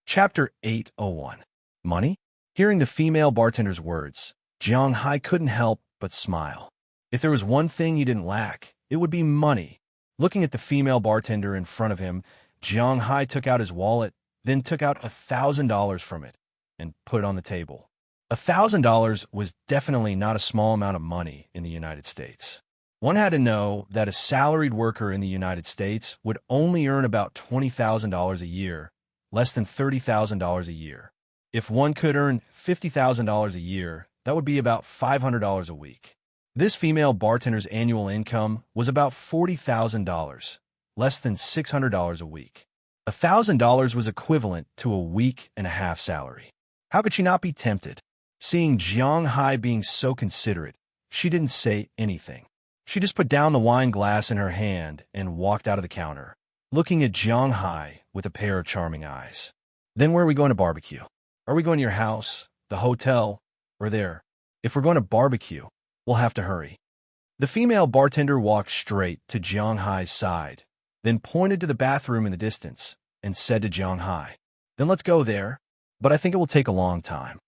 Chapter 801. Money? Hearing the female bartender's words, Jiang Hai couldn't help but smile. If there was one thing he didn't lack, it would be money. Looking at the female bartender in front of him, Jiang Hai took out his wallet, then took out $1,000 from it and put it on the table. $1,000 was definitely not a small amount of money in the United States. One had to know that a salaried worker in the United States would only earn about $20,000 a year, less than $30,000 a year. If one could earn $50,000 a year, that would be about $500 a week. This female bartender's annual income was about $40,000, less than $600 a week. $1,000 was equivalent to a week and a half salary. How could she not be tempted? Seeing Jiang Hai being so considerate, she didn't say anything. She just put down the wine glass in her hand and walked out of the counter, looking at Jiang Hai with a pair of charming eyes. Then where are we going to barbecue? Are we going to your house, the hotel, or there? If we're going to barbecue, we'll have to hurry. The female bartender walked straight to Jiang Hai's side, then pointed to the bathroom in the distance and said to Jiang Hai, "Then let's go there, but I think it will take a long time."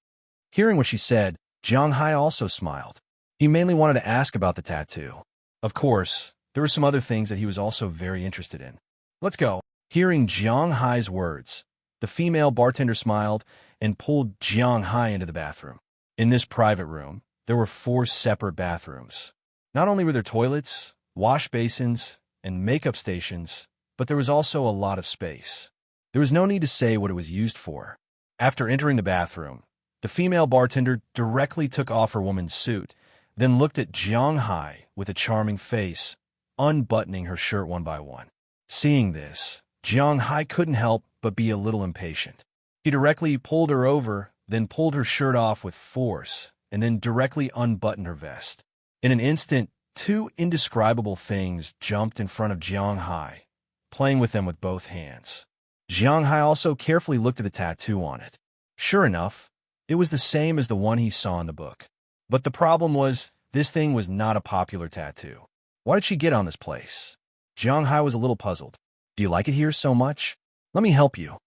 Hearing what she said, Jiang Hai also smiled. He mainly wanted to ask about the tattoo. Of course, there were some other things that he was also very interested in. "Let's go." Hearing Jiang Hai's words, the female bartender smiled and pulled Jiang Hai into the bathroom. In this private room, there were 4 separate bathrooms. Not only were there toilets, wash basins, and makeup stations, but there was also a lot of space. There was no need to say what it was used for. After entering the bathroom, the female bartender directly took off her woman's suit, then looked at Jiang Hai with a charming face, unbuttoning her shirt one by one. Seeing this, Jiang Hai couldn't help but be a little impatient. He directly pulled her over, then pulled her shirt off with force, and then directly unbuttoned her vest. In an instant, 2 indescribable things jumped in front of Jiang Hai, playing with them with both hands. Jiang Hai also carefully looked at the tattoo on it. Sure enough, it was the same as the one he saw in the book. But the problem was, this thing was not a popular tattoo. Why did she get on this place? Jiang Hai was a little puzzled. "Do you like it here so much? Let me help you."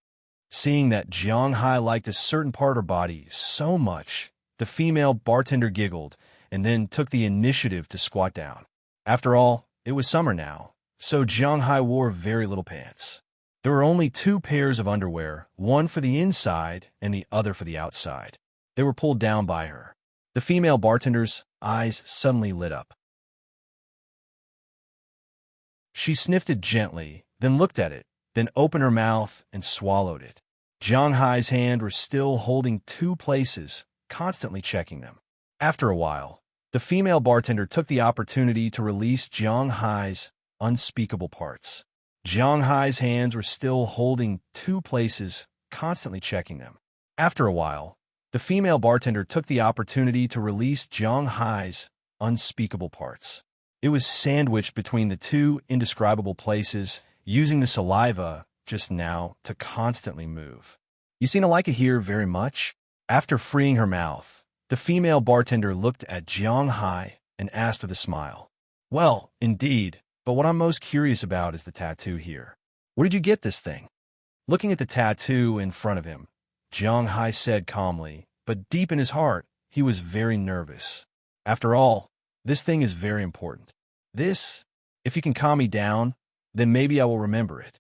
Seeing that Jiang Hai liked a certain part of her body so much, the female bartender giggled and then took the initiative to squat down. After all, it was summer now, so Jiang Hai wore very little pants. There were only 2 pairs of underwear, one for the inside and the other for the outside. They were pulled down by her. The female bartender's eyes suddenly lit up. She sniffed it gently, then looked at it, then opened her mouth and swallowed it. Jiang Hai's hand were still holding 2 places, constantly checking them. After a while, the female bartender took the opportunity to release Jiang Hai's unspeakable parts. Jiang Hai's hands were still holding 2 places, constantly checking them. After a while, the female bartender took the opportunity to release Jiang Hai's unspeakable parts. It was sandwiched between the 2 indescribable places, using the saliva just now to constantly move. "You seem to like it here very much?" After freeing her mouth, the female bartender looked at Jiang Hai and asked with a smile, "Well, indeed, but what I'm most curious about is the tattoo here. Where did you get this thing?" Looking at the tattoo in front of him, Jiang Hai said calmly, but deep in his heart, he was very nervous. "After all, this thing is very important. If you can calm me down, then maybe I will remember it."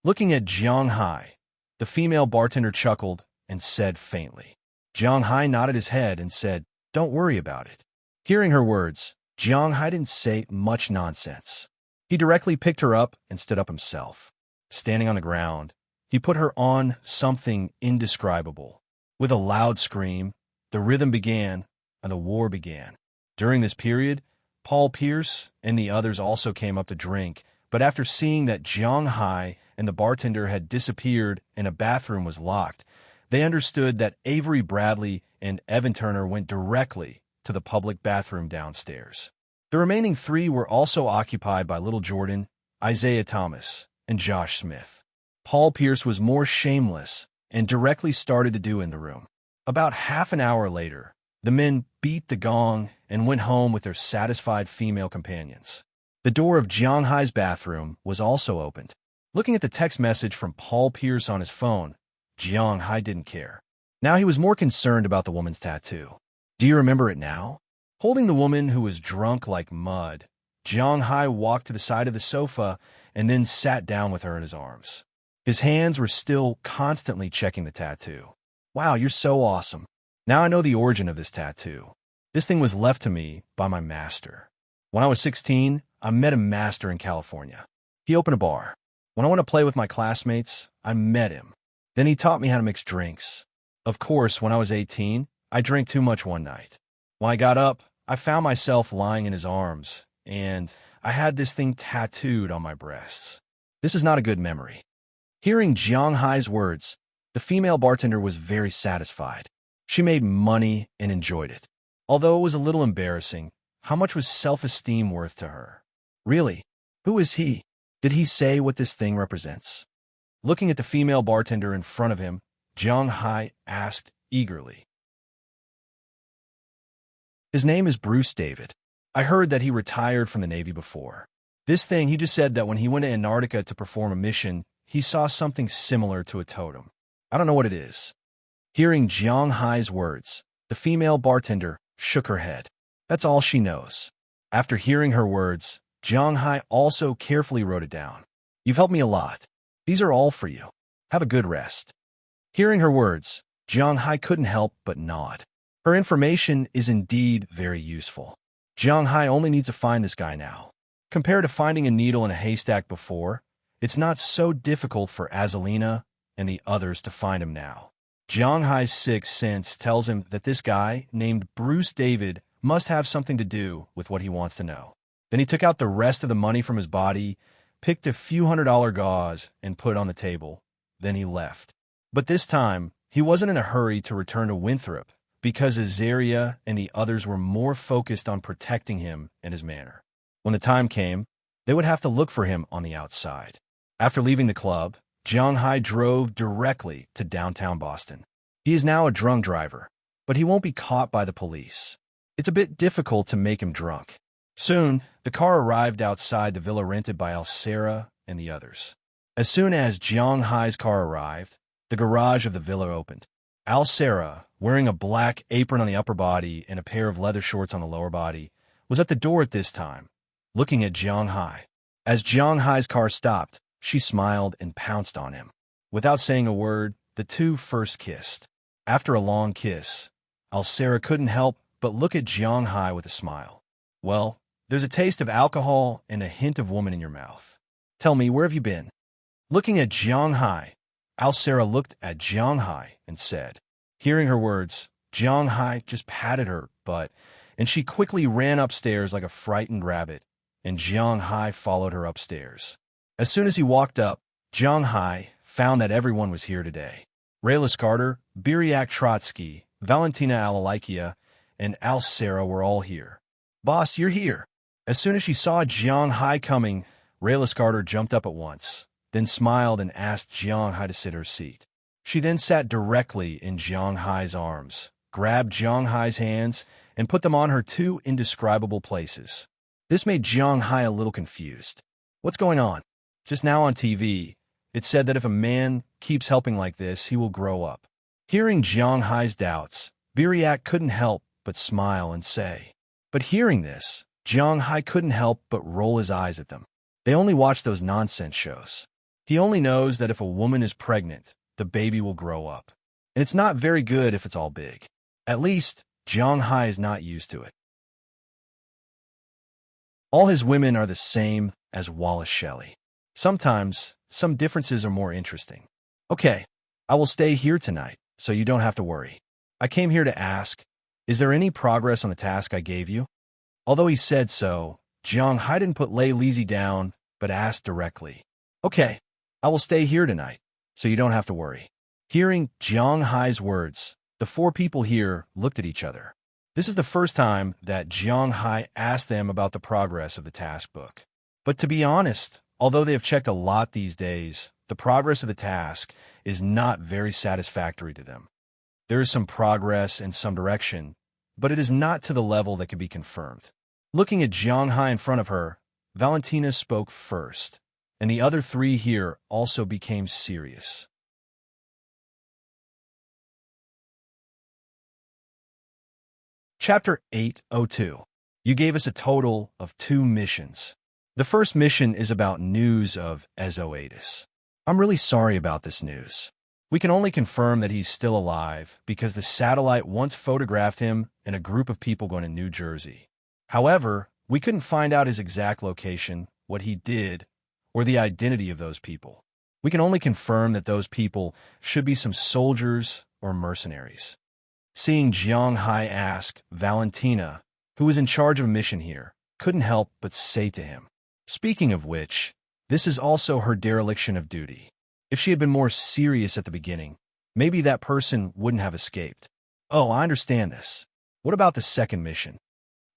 Looking at Jiang Hai, the female bartender chuckled and said faintly. Jiang Hai nodded his head and said, "Don't worry about it." Hearing her words, Jiang Hai didn't say much nonsense. He directly picked her up and stood up himself. Standing on the ground, he put her on something indescribable. With a loud scream, the rhythm began and the war began. During this period, Paul Pierce and the others also came up to drink, but after seeing that Jiang Hai and the bartender had disappeared and a bathroom was locked, they understood that Avery Bradley and Evan Turner went directly to the public bathroom downstairs. The remaining 3 were also occupied by Little Jordan, Isaiah Thomas, and Josh Smith. Paul Pierce was more shameless and directly started to do in the room. About half an hour later, the men beat the gong and went home with their satisfied female companions. The door of Jiang Hai's bathroom was also opened. Looking at the text message from Paul Pierce on his phone, Jiang Hai didn't care. Now he was more concerned about the woman's tattoo. "Do you remember it now?" Holding the woman who was drunk like mud, Jiang Hai walked to the side of the sofa and then sat down with her in his arms. His hands were still constantly checking the tattoo. "Wow, you're so awesome. Now I know the origin of this tattoo. This thing was left to me by my master. When I was 16, I met a master in California. He opened a bar. When I went to play with my classmates, I met him. Then he taught me how to mix drinks. Of course, when I was 18, I drank too much one night. When I got up, I found myself lying in his arms, and I had this thing tattooed on my breasts. This is not a good memory. Hearing Jiang Hai's words, the female bartender was very satisfied. She made money and enjoyed it. Although it was a little embarrassing, how much was self-esteem worth to her? Really? Who is he? Did he say what this thing represents? Looking at the female bartender in front of him, Jiang Hai asked eagerly. His name is Bruce David. I heard that he retired from the Navy before. This thing, he just said that when he went to Antarctica to perform a mission, he saw something similar to a totem. I don't know what it is. Hearing Jiang Hai's words, the female bartender shook her head. That's all she knows. After hearing her words, Jiang Hai also carefully wrote it down. You've helped me a lot. These are all for you. Have a good rest. Hearing her words, Jiang Hai couldn't help but nod. Her information is indeed very useful. Jiang Hai only needs to find this guy now. Compared to finding a needle in a haystack before, it's not so difficult for Azalina and the others to find him now. Jiang Hai's sixth sense tells him that this guy, named Bruce David, must have something to do with what he wants to know. Then he took out the rest of the money from his body, picked a few $100 gauze, and put it on the table. Then he left. But this time, he wasn't in a hurry to return to Winthrop, because Azaria and the others were more focused on protecting him and his manor. When the time came, they would have to look for him on the outside. After leaving the club, Jiang Hai drove directly to downtown Boston. He is now a drunk driver, but he won't be caught by the police. It's a bit difficult to make him drunk. Soon, the car arrived outside the villa rented by Alcera and the others. As soon as Jiang Hai's car arrived, the garage of the villa opened. Alcera, wearing a black apron on the upper body and a pair of leather shorts on the lower body, was at the door at this time, looking at Jiang Hai. As Jiang Hai's car stopped, she smiled and pounced on him. Without saying a word, the two first kissed. After a long kiss, Alcera couldn't help but look at Jiang Hai with a smile. Well, there's a taste of alcohol and a hint of woman in your mouth. Tell me, where have you been? Looking at Jiang Hai, Alcera looked at Jiang Hai and said. Hearing her words, Jiang Hai just patted her butt, and she quickly ran upstairs like a frightened rabbit, and Jiang Hai followed her upstairs. As soon as he walked up, Jiang Hai found that everyone was here today. Raylis Carter, Biriak Trotsky, Valentina Alalikia, and Alcera were all here. Boss, you're here. As soon as she saw Jiang Hai coming, Raylis Carter jumped up at once, then smiled and asked Jiang Hai to sit her seat. She then sat directly in Jiang Hai's arms, grabbed Jiang Hai's hands, and put them on her two indescribable places. This made Jiang Hai a little confused. What's going on? Just now on TV, it said that if a man keeps helping like this, he will grow up. Hearing Jiang Hai's doubts, Biriak couldn't help but smile and say. But hearing this, Jiang Hai couldn't help but roll his eyes at them. They only watch those nonsense shows. He only knows that if a woman is pregnant, the baby will grow up. And it's not very good if it's all big. At least, Jiang Hai is not used to it. All his women are the same as Wallace Shelley. Sometimes, some differences are more interesting. Okay, I will stay here tonight, so you don't have to worry. I came here to ask, is there any progress on the task I gave you? Although he said so, Jiang Hai didn't put Lei Lizzie down, but asked directly. Okay, I will stay here tonight, so you don't have to worry. Hearing Jiang Hai's words, the four people here looked at each other. This is the first time that Jiang Hai asked them about the progress of the task book. But to be honest, although they have checked a lot these days, the progress of the task is not very satisfactory to them. There is some progress and some direction, but it is not to the level that can be confirmed. Looking at Jiang Hai in front of her, Valentina spoke first, and the other three here also became serious. Chapter 802. You gave us a total of 2 missions. The first mission is about news of Ezoatis. I'm really sorry about this news. We can only confirm that he's still alive because the satellite once photographed him and a group of people going to New Jersey. However, we couldn't find out his exact location, what he did, or the identity of those people. We can only confirm that those people should be some soldiers or mercenaries. Seeing Jiang Hai ask Valentina, who was in charge of a mission here, couldn't help but say to him, "Speaking of which, this is also her dereliction of duty. If she had been more serious at the beginning, maybe that person wouldn't have escaped." "Oh, I understand this. What about the second mission?"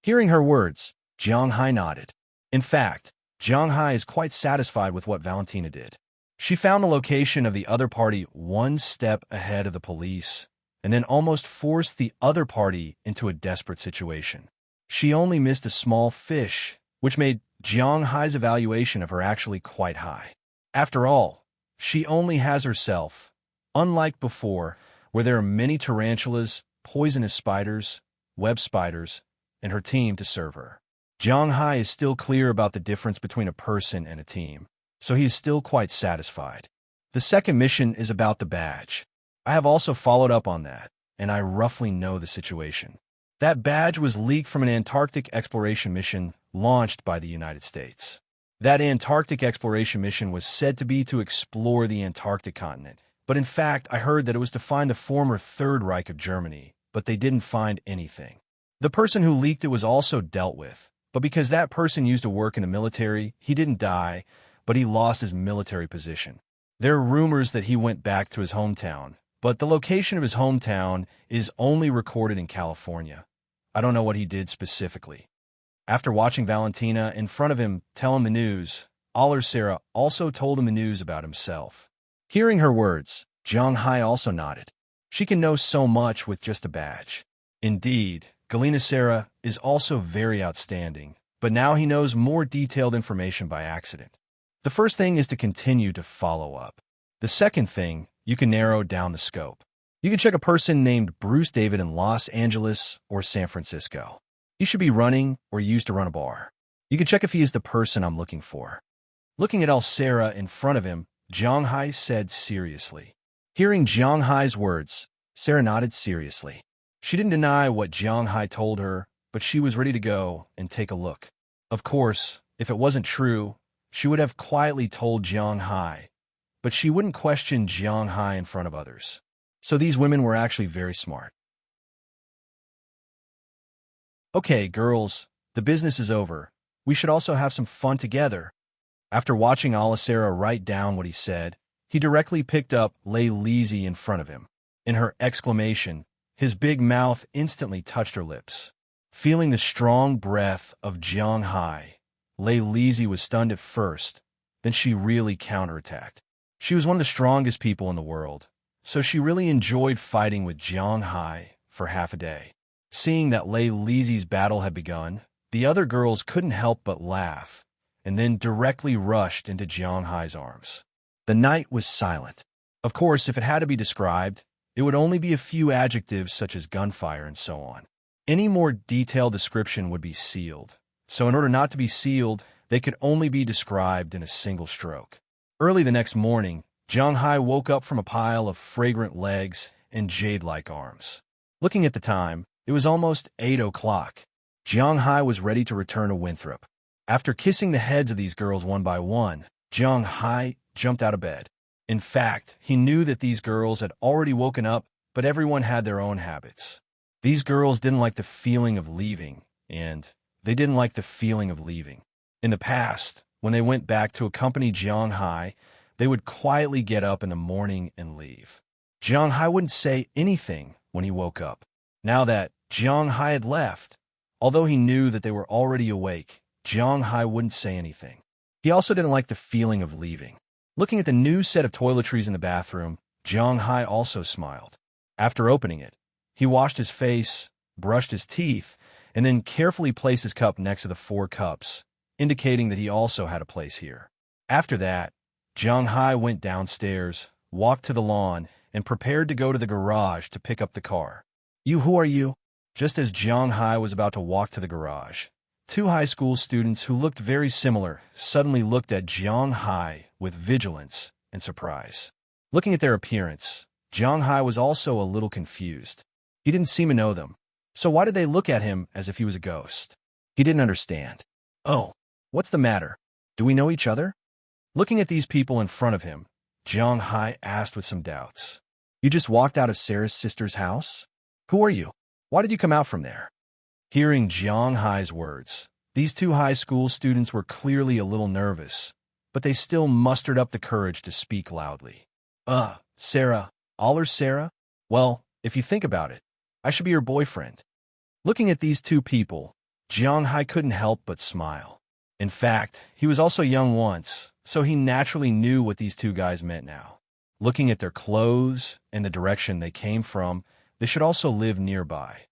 Hearing her words, Jiang Hai nodded. In fact, Jiang Hai is quite satisfied with what Valentina did. She found the location of the other party one step ahead of the police, and then almost forced the other party into a desperate situation. She only missed a small fish, which made Jiang Hai's evaluation of her actually quite high. After all, she only has herself, unlike before, where there are many tarantulas, poisonous spiders, web spiders, and her team to serve her. Jiang Hai is still clear about the difference between a person and a team, so he is still quite satisfied. The second mission is about the badge. I have also followed up on that, and I roughly know the situation. That badge was leaked from an Antarctic exploration mission launched by the United States. That Antarctic exploration mission was said to be to explore the Antarctic continent, but in fact I heard that it was to find the former Third Reich of Germany, but they didn't find anything. The person who leaked it was also dealt with, but because that person used to work in the military, he didn't die, but he lost his military position. There are rumors that he went back to his hometown, but the location of his hometown is only recorded in California. I don't know what he did specifically. After watching Valentina in front of him tell him the news, Sarah also told him the news about himself. Hearing her words, Jiang Hai also nodded. She can know so much with just a badge. Indeed, Galina Sarah is also very outstanding, but now he knows more detailed information by accident. The first thing is to continue to follow up. The second thing, you can narrow down the scope. You can check a person named Bruce David in Los Angeles or San Francisco. He should be running or used to run a bar. You can check if he is the person I'm looking for. Looking at Sarah in front of him, Jiang Hai said seriously. Hearing Jiang Hai's words, Sarah nodded seriously. She didn't deny what Jiang Hai told her, but she was ready to go and take a look. Of course, if it wasn't true, she would have quietly told Jiang Hai, but she wouldn't question Jiang Hai in front of others. So these women were actually very smart. Okay, girls, the business is over. We should also have some fun together. After watching Sarah write down what he said, he directly picked up Lei Lizzie in front of him. In her exclamation, his big mouth instantly touched her lips. Feeling the strong breath of Jiang Hai, Lei Lizzie was stunned at first, then she really counterattacked. She was one of the strongest people in the world, so she really enjoyed fighting with Jiang Hai for half a day. Seeing that Lei Lizzie's battle had begun, the other girls couldn't help but laugh, and then directly rushed into Jiang Hai's arms. The night was silent. Of course, if it had to be described, it would only be a few adjectives such as gunfire and so on. Any more detailed description would be sealed, so in order not to be sealed, they could only be described in a single stroke. Early the next morning, Jiang Hai woke up from a pile of fragrant legs and jade-like arms. Looking at the time, it was almost 8 o'clock. Jiang Hai was ready to return to Winthrop. After kissing the heads of these girls one by one, Jiang Hai jumped out of bed. In fact, he knew that these girls had already woken up, but everyone had their own habits. These girls didn't like the feeling of leaving, and they didn't like the feeling of leaving. In the past, when they went back to accompany Jiang Hai, they would quietly get up in the morning and leave. Jiang Hai wouldn't say anything when he woke up. Now that Jiang Hai had left, although he knew that they were already awake, Jiang Hai wouldn't say anything. He also didn't like the feeling of leaving. Looking at the new set of toiletries in the bathroom, Jiang Hai also smiled. After opening it, he washed his face, brushed his teeth, and then carefully placed his cup next to the 4 cups, indicating that he also had a place here. After that, Jiang Hai went downstairs, walked to the lawn, and prepared to go to the garage to pick up the car. Who are you? Just as Jiang Hai was about to walk to the garage, 2 high school students who looked very similar suddenly looked at Jiang Hai with vigilance and surprise. Looking at their appearance, Hai was also a little confused. He didn't seem to know them, so why did they look at him as if he was a ghost? He didn't understand. Oh, what's the matter? Do we know each other? Looking at these people in front of him, Hai asked with some doubts. You just walked out of Sarah's sister's house? Who are you? Why did you come out from there? Hearing Hai's words, these two high school students were clearly a little nervous, but they still mustered up the courage to speak loudly. Sarah. Aller Sarah? Well, if you think about it, I should be your boyfriend. Looking at these two people, Hai couldn't help but smile. In fact, he was also young once, so he naturally knew what these two guys meant now. Looking at their clothes and the direction they came from, they should also live nearby.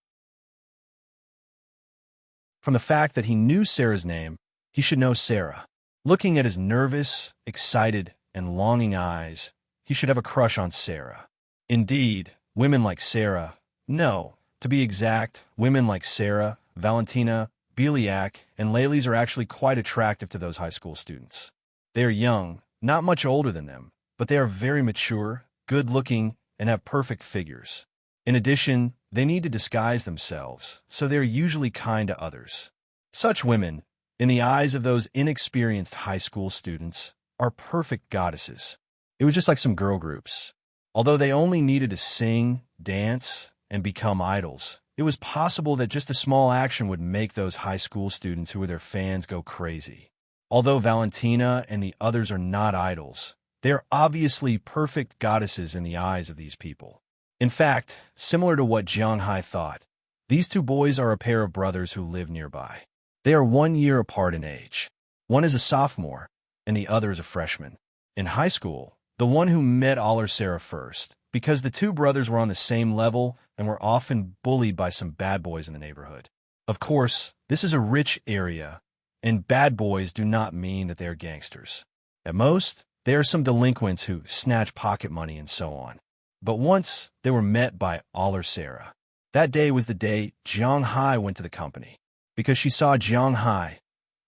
From the fact that he knew Sarah's name, he should know Sarah. Looking at his nervous, excited, and longing eyes, he should have a crush on Sarah. Indeed, women like Sarah, no, to be exact, women like Sarah, Valentina, Beliak, and Laylis are actually quite attractive to those high school students. They are young, not much older than them, but they are very mature, good-looking, and have perfect figures. In addition, they need to disguise themselves, so they are usually kind to others. Such women, in the eyes of those inexperienced high school students, are perfect goddesses. It was just like some girl groups. Although they only needed to sing, dance, and become idols, it was possible that just a small action would make those high school students who were their fans go crazy. Although Valentina and the others are not idols, they are obviously perfect goddesses in the eyes of these people. In fact, similar to what Hai thought, these two boys are a pair of brothers who live nearby. They are 1 year apart in age. One is a sophomore, and the other is a freshman. In high school, the one who met Aller Sarah first, because the two brothers were on the same level and were often bullied by some bad boys in the neighborhood. Of course, this is a rich area, and bad boys do not mean that they are gangsters. At most, they are some delinquents who snatch pocket money and so on. But once, they were met by Aller Sarah. That day was the day Hai went to the company. Because she saw Hai,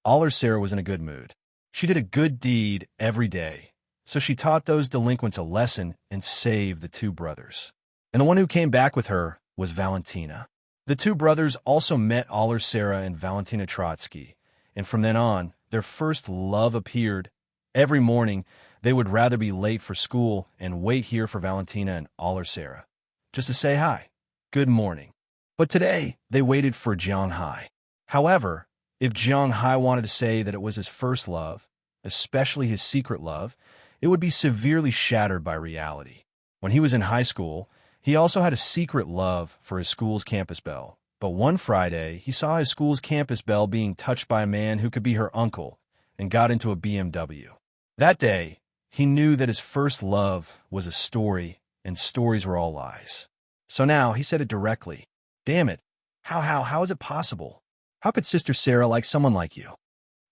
Aller Sarah was in a good mood. She did a good deed every day, so she taught those delinquents a lesson and saved the two brothers. And the one who came back with her was Valentina. The two brothers also met Aller Sarah and Valentina Trotsky, and from then on, their first love appeared. Every morning, they would rather be late for school and wait here for Valentina and Aller Sarah, just to say hi, good morning. But today, they waited for Hai. However, if Hai wanted to say that it was his first love, especially his secret love, it would be severely shattered by reality. When he was in high school, he also had a secret love for his school's campus bell. But one Friday, he saw his school's campus bell being touched by a man who could be her uncle and got into a BMW. That day, he knew that his first love was a story, and stories were all lies. So now he said it directly. Damn it. How is it possible? How could Sister Sarah like someone like you?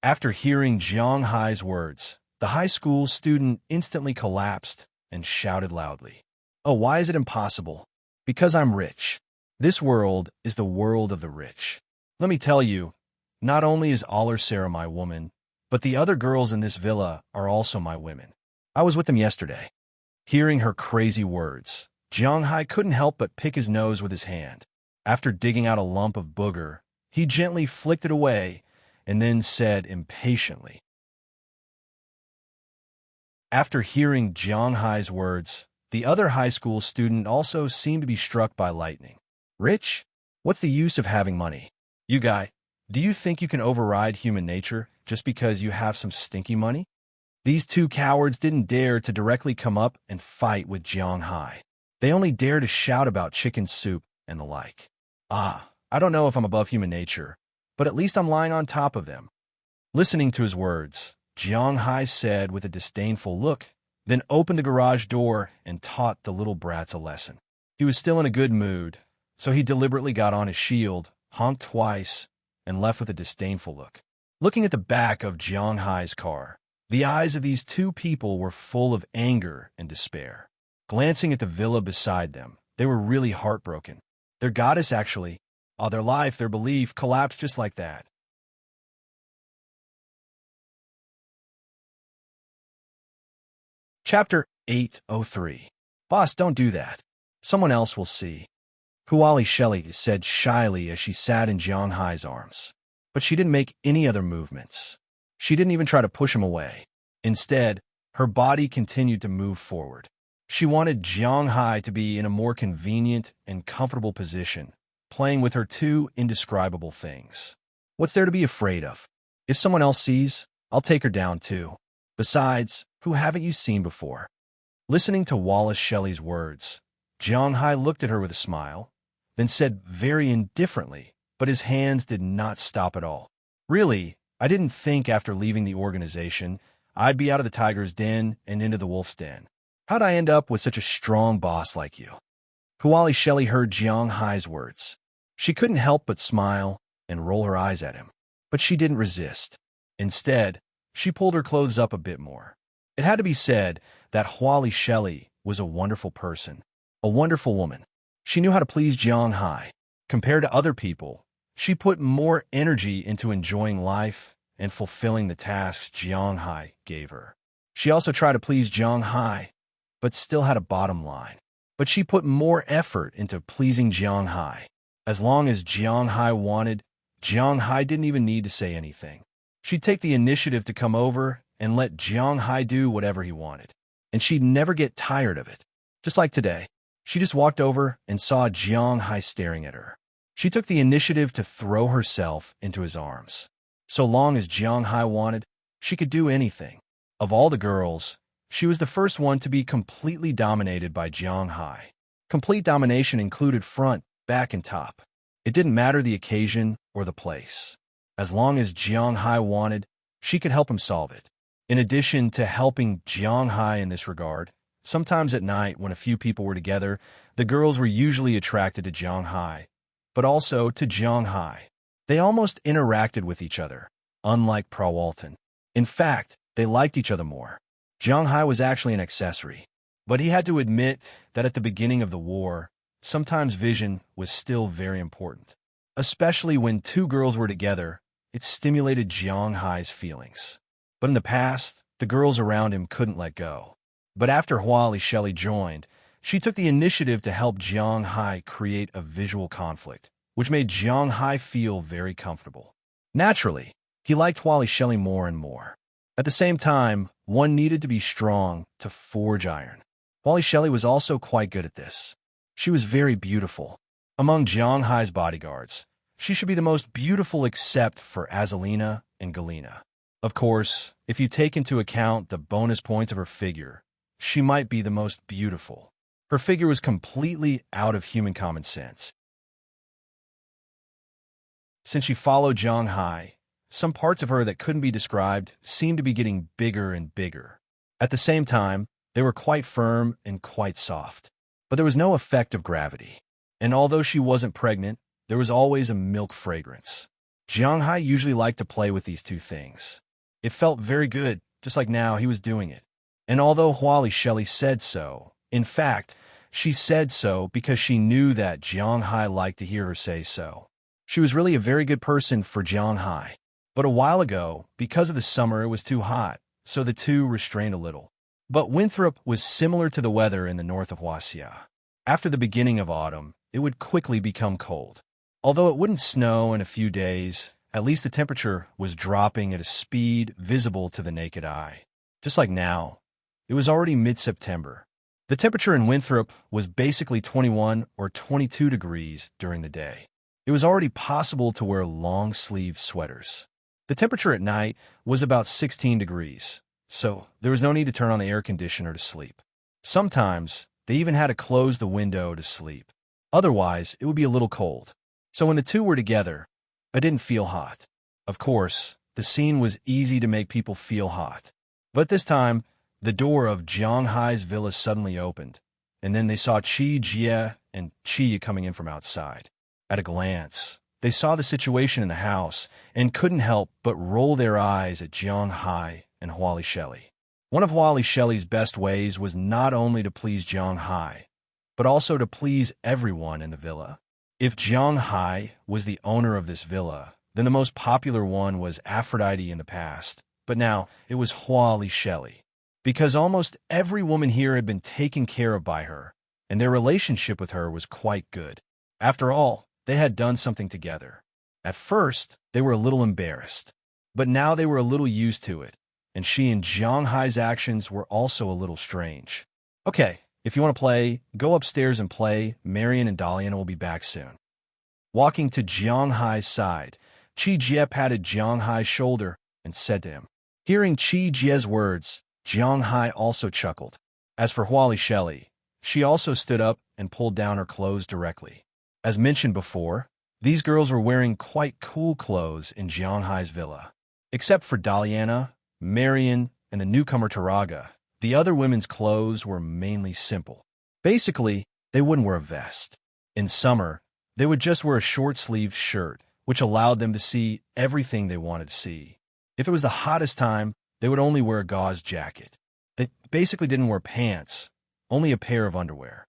After hearing Hai's words, the high school student instantly collapsed and shouted loudly. Oh, why is it impossible? Because I'm rich. This world is the world of the rich. Let me tell you, not only is Aller Sarah my woman, but the other girls in this villa are also my women. I was with them yesterday. Hearing her crazy words, Hai couldn't help but pick his nose with his hand. After digging out a lump of booger, he gently flicked it away and then said impatiently. After hearing Hai's words, the other high school student also seemed to be struck by lightning. Rich? What's the use of having money? You guy, do you think you can override human nature just because you have some stinky money? These two cowards didn't dare to directly come up and fight with Hai. They only dared to shout about chicken soup and the like. I don't know if I'm above human nature, but at least I'm lying on top of them. Listening to his words, Hai said with a disdainful look, then opened the garage door and taught the little brats a lesson. He was still in a good mood, so he deliberately got on his shield, honked twice, and left with a disdainful look. Looking at the back of Hai's car, the eyes of these two people were full of anger and despair. Glancing at the villa beside them, they were really heartbroken. Their goddess actually, all their life, their belief, collapsed just like that. Chapter 8:03. Boss, don't do that. Someone else will see. Huali Shelley said shyly as she sat in Jiang Hai's arms. But she didn't make any other movements. She didn't even try to push him away. Instead, her body continued to move forward. She wanted Jiang Hai to be in a more convenient and comfortable position, playing with her two indescribable things. What's there to be afraid of? If someone else sees, I'll take her down too. Besides, who haven't you seen before? Listening to Wallace Shelley's words, Jiang Hai looked at her with a smile, then said very indifferently, but his hands did not stop at all. Really, I didn't think after leaving the organization I'd be out of the tiger's den and into the wolf's den. How'd I end up with such a strong boss like you? Huali Shelley heard Jiang Hai's words. She couldn't help but smile and roll her eyes at him, but she didn't resist. Instead, she pulled her clothes up a bit more. It had to be said that Huali Shelley was a wonderful person, a wonderful woman. She knew how to please Jiang Hai. Compared to other people, she put more energy into enjoying life and fulfilling the tasks Jiang Hai gave her. She also tried to please Jiang Hai, but still had a bottom line. But she put more effort into pleasing Jiang Hai. As long as Jiang Hai wanted, Jiang Hai didn't even need to say anything. She'd take the initiative to come over and let Jiang Hai do whatever he wanted. And she'd never get tired of it. Just like today, she just walked over and saw Jiang Hai staring at her. She took the initiative to throw herself into his arms. So long as Jiang Hai wanted, she could do anything. Of all the girls, she was the first one to be completely dominated by Jiang Hai. Complete domination included front, back, and top. It didn't matter the occasion or the place. As long as Jiang Hai wanted, she could help him solve it. In addition to helping Jiang Hai in this regard, sometimes at night when a few people were together, the girls were usually attracted to Jiang Hai, but also to Jiang Hai. They almost interacted with each other, unlike Prawalton. In fact, they liked each other more. Jiang Hai was actually an accessory, but he had to admit that at the beginning of the war, sometimes vision was still very important. Especially when two girls were together, it stimulated Jiang Hai's feelings. But in the past, the girls around him couldn't let go. But after Huali Shelley joined, she took the initiative to help Jiang Hai create a visual conflict, which made Jiang Hai feel very comfortable. Naturally, he liked Huali Shelley more and more. At the same time, one needed to be strong to forge iron. Huali Shelley was also quite good at this. She was very beautiful. Among Jiang Hai's bodyguards, she should be the most beautiful except for Azalina and Galena. Of course, if you take into account the bonus points of her figure, she might be the most beautiful. Her figure was completely out of human common sense. Since she followed Jiang Hai, some parts of her that couldn't be described seemed to be getting bigger and bigger. At the same time, they were quite firm and quite soft. But there was no effect of gravity. And although she wasn't pregnant, there was always a milk fragrance. Jiang Hai usually liked to play with these two things. It felt very good, just like now he was doing it. And although Huali Shelley said so, in fact, she said so because she knew that Jiang Hai liked to hear her say so. She was really a very good person for Jiang Hai. But a while ago, because of the summer, it was too hot, so the two restrained a little. But Winthrop was similar to the weather in the north of Huaxia. After the beginning of autumn, it would quickly become cold. Although it wouldn't snow in a few days, at least the temperature was dropping at a speed visible to the naked eye. Just like now, it was already mid-September. The temperature in Winthrop was basically 21 or 22 degrees during the day. It was already possible to wear long-sleeve sweaters. The temperature at night was about 16 degrees, so there was no need to turn on the air conditioner to sleep. Sometimes, they even had to close the window to sleep. Otherwise, it would be a little cold. So when the two were together, I didn't feel hot. Of course, the scene was easy to make people feel hot. But this time, the door of Jiang Hai's villa suddenly opened, and then they saw Qi Jie and Qi coming in from outside. At a glance, they saw the situation in the house and couldn't help but roll their eyes at Jiang Hai and Huali Shelley. One of Huali Shelley's best ways was not only to please Jiang Hai, but also to please everyone in the villa. If Jiang Hai was the owner of this villa, then the most popular one was Aphrodite in the past, but now it was Huali Shelley. because almost every woman here had been taken care of by her, and their relationship with her was quite good. After all, they had done something together. At first, they were a little embarrassed, but now they were a little used to it, and she and Jiang Hai's actions were also a little strange. Okay, if you want to play, go upstairs and play. Marian and Dalian will be back soon. Walking to Jiang Hai's side, Qi Jie patted Jiang Hai's shoulder and said to him. Hearing Qi Jie's words, Jiang Hai also chuckled. As for Huali Shelley, she also stood up and pulled down her clothes directly. As mentioned before, these girls were wearing quite cool clothes in Jiang Hai's villa. Except for Daliana, Marian, and the newcomer Taraga, the other women's clothes were mainly simple. Basically, they wouldn't wear a vest. In summer, they would just wear a short-sleeved shirt, which allowed them to see everything they wanted to see. If it was the hottest time, they would only wear a gauze jacket. They basically didn't wear pants, only a pair of underwear.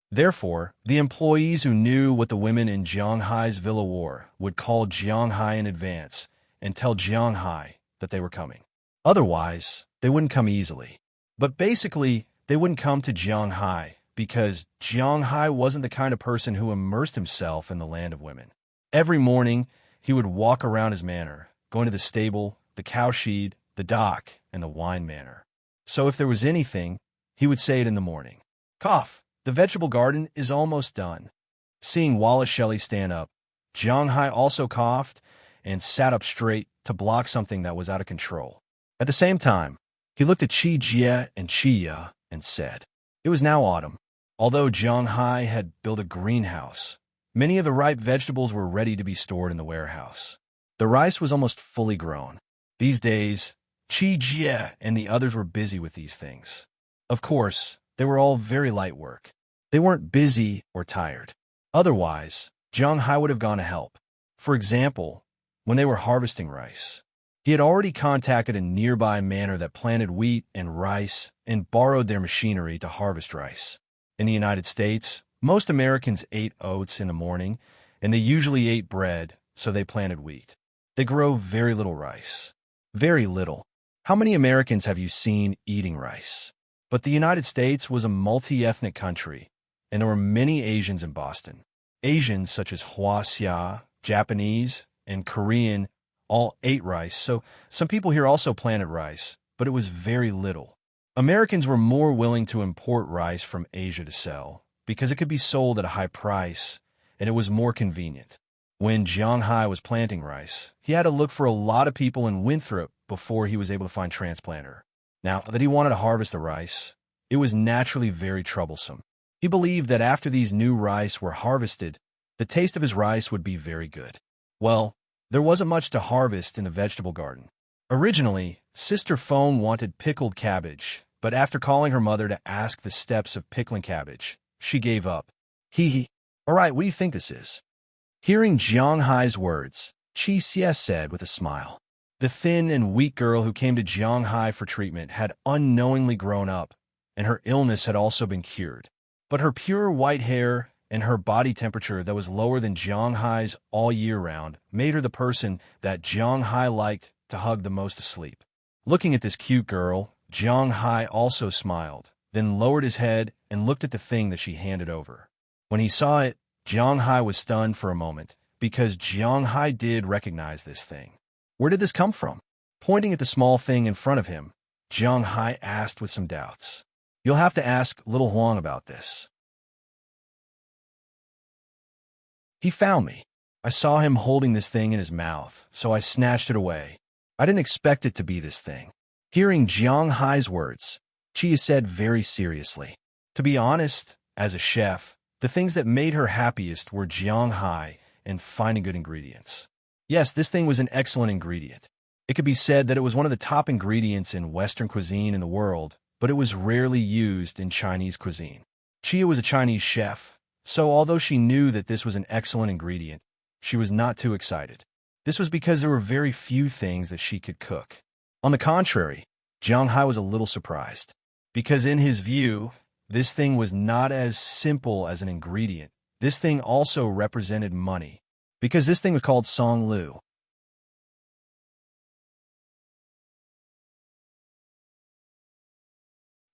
Therefore, the employees who knew what the women in Jiang Hai's villa wore would call Jiang Hai in advance and tell Jiang Hai that they were coming. Otherwise, they wouldn't come easily. But basically, they wouldn't come to Jiang Hai because Jiang Hai wasn't the kind of person who immersed himself in the land of women. Every morning, he would walk around his manor, going to the stable, the cowshed, the dock, and the wine manor. So if there was anything, he would say it in the morning. Cough, the vegetable garden is almost done. Seeing Wallace Shelley stand up, Jiang Hai also coughed and sat up straight to block something that was out of control. At the same time, he looked at Qi Jie and Qi Ya and said, it was now autumn. Although Jiang Hai had built a greenhouse, many of the ripe vegetables were ready to be stored in the warehouse. The rice was almost fully grown. These days, Qi Jie and the others were busy with these things. Of course, they were all very light work. They weren't busy or tired. Otherwise, Jiang Hai would have gone to help. For example, when they were harvesting rice. He had already contacted a nearby manor that planted wheat and rice and borrowed their machinery to harvest rice. In the United States, most Americans ate oats in the morning, and they usually ate bread, so they planted wheat. They grow very little rice. Very little. How many Americans have you seen eating rice? But the United States was a multi-ethnic country, and there were many Asians in Boston. Asians such as Hua-Xia, Japanese, and Korean all ate rice, so some people here also planted rice, but it was very little. Americans were more willing to import rice from Asia to sell, because it could be sold at a high price, and it was more convenient. When Jiang Hai was planting rice, he had to look for a lot of people in Winthrop before he was able to find transplanter. Now that he wanted to harvest the rice, it was naturally very troublesome. He believed that after these new rice were harvested, the taste of his rice would be very good. Well, there wasn't much to harvest in the vegetable garden. Originally, Sister Fong wanted pickled cabbage, but after calling her mother to ask the steps of pickling cabbage, she gave up. Hee. All right, what do you think this is? Hearing Jiang Hai's words, Qi Xie said with a smile. The thin and weak girl who came to Jiang Hai for treatment had unknowingly grown up, and her illness had also been cured. But her pure white hair and her body temperature that was lower than Jiang Hai's all year round made her the person that Jiang Hai liked to hug the most asleep. Looking at this cute girl, Jiang Hai also smiled, then lowered his head and looked at the thing that she handed over. When he saw it, Jiang Hai was stunned for a moment, because Jiang Hai did recognize this thing. Where did this come from? Pointing at the small thing in front of him, Jiang Hai asked with some doubts. You'll have to ask Little Huang about this. He found me. I saw him holding this thing in his mouth, so I snatched it away. I didn't expect it to be this thing. Hearing Jiang Hai's words, Qi said very seriously. To be honest, as a chef, the things that made her happiest were Jiang Hai and finding good ingredients. Yes, this thing was an excellent ingredient. It could be said that it was one of the top ingredients in Western cuisine in the world, but it was rarely used in Chinese cuisine. Qi was a Chinese chef, so although she knew that this was an excellent ingredient, she was not too excited. This was because there were very few things that she could cook. On the contrary, Jiang Hai was a little surprised, because in his view, this thing was not as simple as an ingredient. This thing also represented money, because this thing was called Song Lu.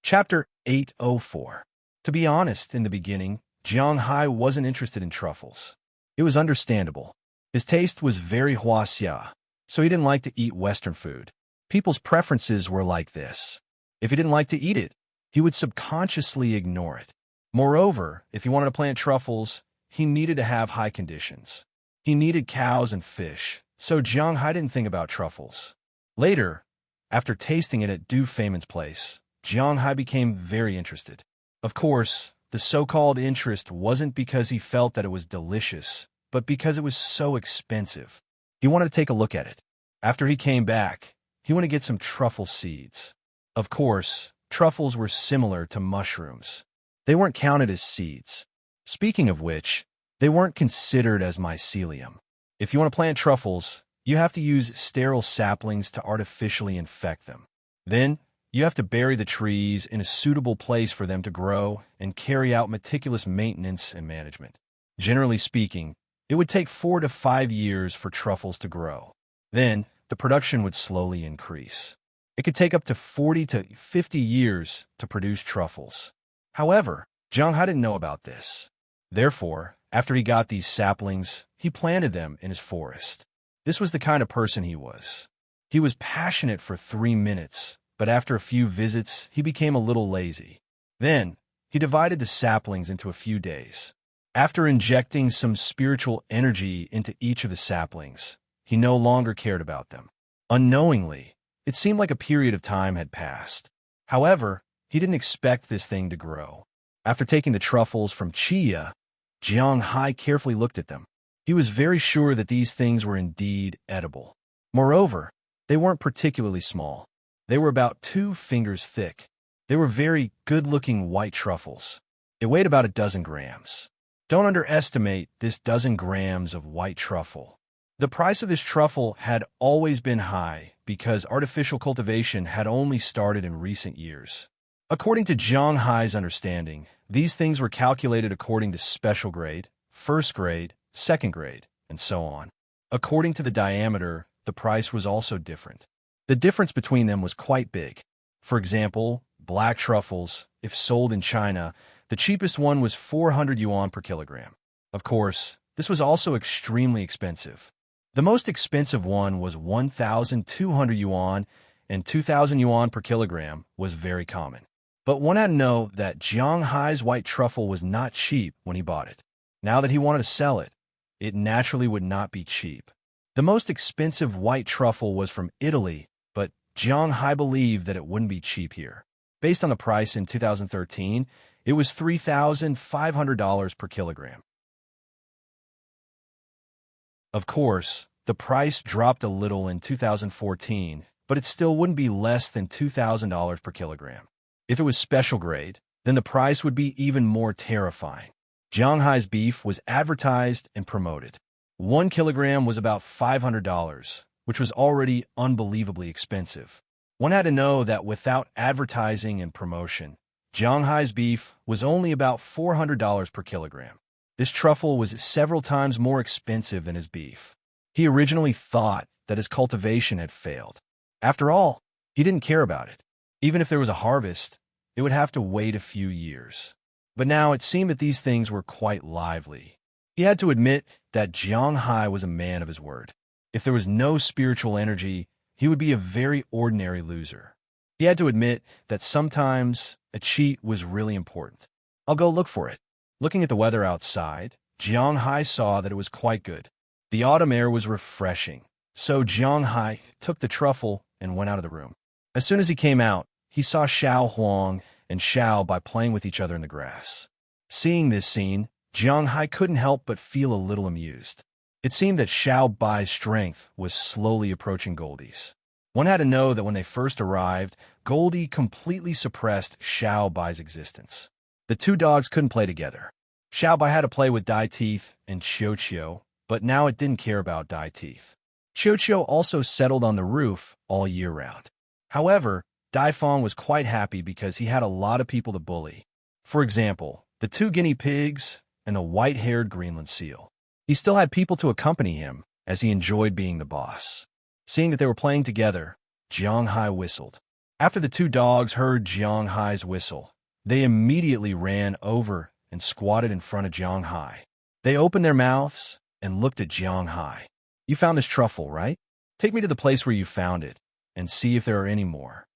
Chapter 804. To be honest, in the beginning, Jiang Hai wasn't interested in truffles. It was understandable. His taste was very huaxia, so he didn't like to eat Western food. People's preferences were like this. If he didn't like to eat it, he would subconsciously ignore it. Moreover, if he wanted to plant truffles, he needed to have high conditions. He needed cows and fish, so Jiang Hai didn't think about truffles. Later, after tasting it at Du Feimin's place, Jiang Hai became very interested. Of course, the so-called interest wasn't because he felt that it was delicious, but because it was so expensive. He wanted to take a look at it. After he came back, he wanted to get some truffle seeds. Of course, truffles were similar to mushrooms. They weren't counted as seeds. Speaking of which, they weren't considered as mycelium. If you want to plant truffles, you have to use sterile saplings to artificially infect them. Then, you have to bury the trees in a suitable place for them to grow and carry out meticulous maintenance and management. Generally speaking, it would take 4 to 5 years for truffles to grow. Then, the production would slowly increase. It could take up to 40 to 50 years to produce truffles. However, Jiang Hai didn't know about this. Therefore, after he got these saplings, he planted them in his forest. This was the kind of person he was. He was passionate for 3 minutes, but after a few visits, he became a little lazy. Then, he divided the saplings into a few days. After injecting some spiritual energy into each of the saplings, he no longer cared about them. Unknowingly, it seemed like a period of time had passed. However, he didn't expect this thing to grow. After taking the truffles from Chia, Jiang Hai carefully looked at them. He was very sure that these things were indeed edible. Moreover, they weren't particularly small. They were about 2 fingers thick. They were very good-looking white truffles. It weighed about 12 grams. Don't underestimate this 12 grams of white truffle. The price of this truffle had always been high because artificial cultivation had only started in recent years. According to Jiang Hai's understanding, these things were calculated according to special grade, first grade, second grade, and so on. According to the diameter, the price was also different. The difference between them was quite big. For example, black truffles, if sold in China, the cheapest one was 400 yuan per kilogram. Of course, this was also extremely expensive. The most expensive one was 1,200 yuan, and 2,000 yuan per kilogram was very common. But one had to know that Jiang Hai's white truffle was not cheap when he bought it. Now that he wanted to sell it, it naturally would not be cheap. The most expensive white truffle was from Italy, but Jiang Hai believed that it wouldn't be cheap here. Based on the price in 2013, it was $3,500 per kilogram. Of course, the price dropped a little in 2014, but it still wouldn't be less than $2,000 per kilogram. If it was special grade, then the price would be even more terrifying. Jiang Hai's beef was advertised and promoted. 1 kilogram was about $500, which was already unbelievably expensive. One had to know that without advertising and promotion, Jiang Hai's beef was only about $400 per kilogram. This truffle was several times more expensive than his beef. He originally thought that his cultivation had failed. After all, he didn't care about it. Even if there was a harvest, it would have to wait a few years. But now it seemed that these things were quite lively. He had to admit that Jiang Hai was a man of his word. If there was no spiritual energy, he would be a very ordinary loser. He had to admit that sometimes a cheat was really important. I'll go look for it. Looking at the weather outside, Jiang Hai saw that it was quite good. The autumn air was refreshing, so Jiang Hai took the truffle and went out of the room. As soon as he came out, he saw Xiao Huang and Xiao Bai playing with each other in the grass. Seeing this scene, Jiang Hai couldn't help but feel a little amused. It seemed that Xiao Bai's strength was slowly approaching Goldie's. One had to know that when they first arrived, Goldie completely suppressed Xiao Bai's existence. The two dogs couldn't play together. Xiao Bai had to play with Dai Teeth and Qiu Qiu, but now it didn't care about Dai Teeth. Qiu Qiu also settled on the roof all year round. However, Dai Fong was quite happy because he had a lot of people to bully. For example, the 2 guinea pigs and the white-haired Greenland seal. He still had people to accompany him, as he enjoyed being the boss. Seeing that they were playing together, Jiang Hai whistled. After the two dogs heard Jiang Hai's whistle, they immediately ran over and squatted in front of Jiang Hai. They opened their mouths and looked at Jiang Hai. "You found this truffle, right? Take me to the place where you found it and see if there are any more."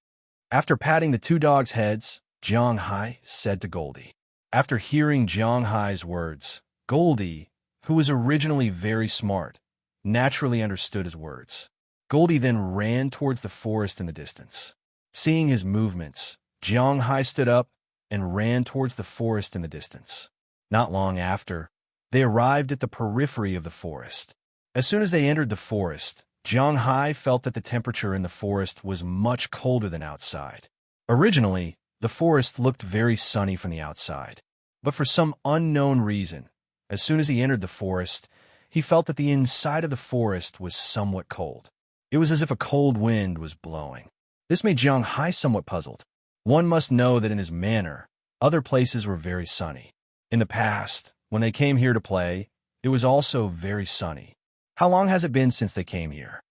After patting the two dogs' heads, Jiang Hai said to Goldie. After hearing Jiang Hai's words, Goldie, who was originally very smart, naturally understood his words. Goldie then ran towards the forest in the distance. Seeing his movements, Jiang Hai stood up and ran towards the forest in the distance. Not long after, they arrived at the periphery of the forest. As soon as they entered the forest, Jiang Hai felt that the temperature in the forest was much colder than outside. Originally, the forest looked very sunny from the outside, but for some unknown reason, as soon as he entered the forest, he felt that the inside of the forest was somewhat cold. It was as if a cold wind was blowing. This made Jiang Hai somewhat puzzled. One must know that in his manor, other places were very sunny. In the past, when they came here to play, it was also very sunny. How long has it been since they came here?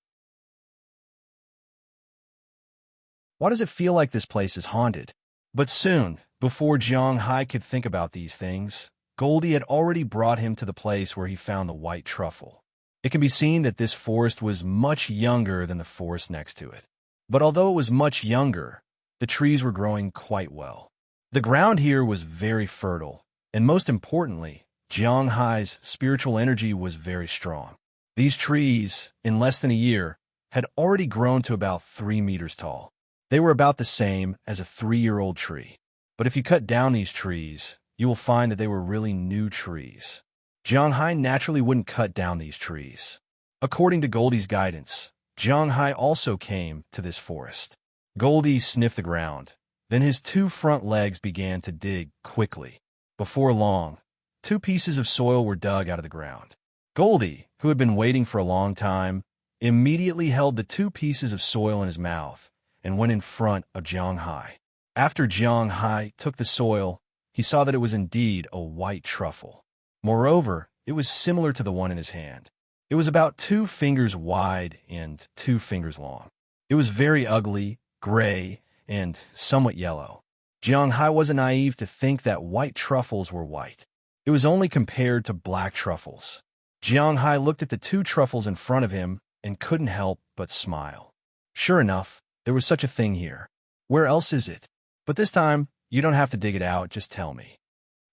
Why does it feel like this place is haunted? But soon, before Jiang Hai could think about these things, Goldie had already brought him to the place where he found the white truffle. It can be seen that this forest was much younger than the forest next to it. But although it was much younger, the trees were growing quite well. The ground here was very fertile, and most importantly, Jiang Hai's spiritual energy was very strong. These trees, in less than a year, had already grown to about 3 meters tall. They were about the same as a 3-year-old tree. But if you cut down these trees, you will find that they were really new trees. Jiang Hai naturally wouldn't cut down these trees. According to Goldie's guidance, Jiang Hai also came to this forest. Goldie sniffed the ground. Then his 2 front legs began to dig quickly. Before long, 2 pieces of soil were dug out of the ground. Goldie, who had been waiting for a long time, immediately held the 2 pieces of soil in his mouth and went in front of Jiang Hai. After Jiang Hai took the soil, he saw that it was indeed a white truffle. Moreover, it was similar to the one in his hand. It was about 2 fingers wide and 2 fingers long. It was very ugly, gray, and somewhat yellow. Jiang Hai wasn't naive to think that white truffles were white. It was only compared to black truffles. Jiang Hai looked at the 2 truffles in front of him and couldn't help but smile. Sure enough, there was such a thing here. Where else is it? But this time, you don't have to dig it out, just tell me.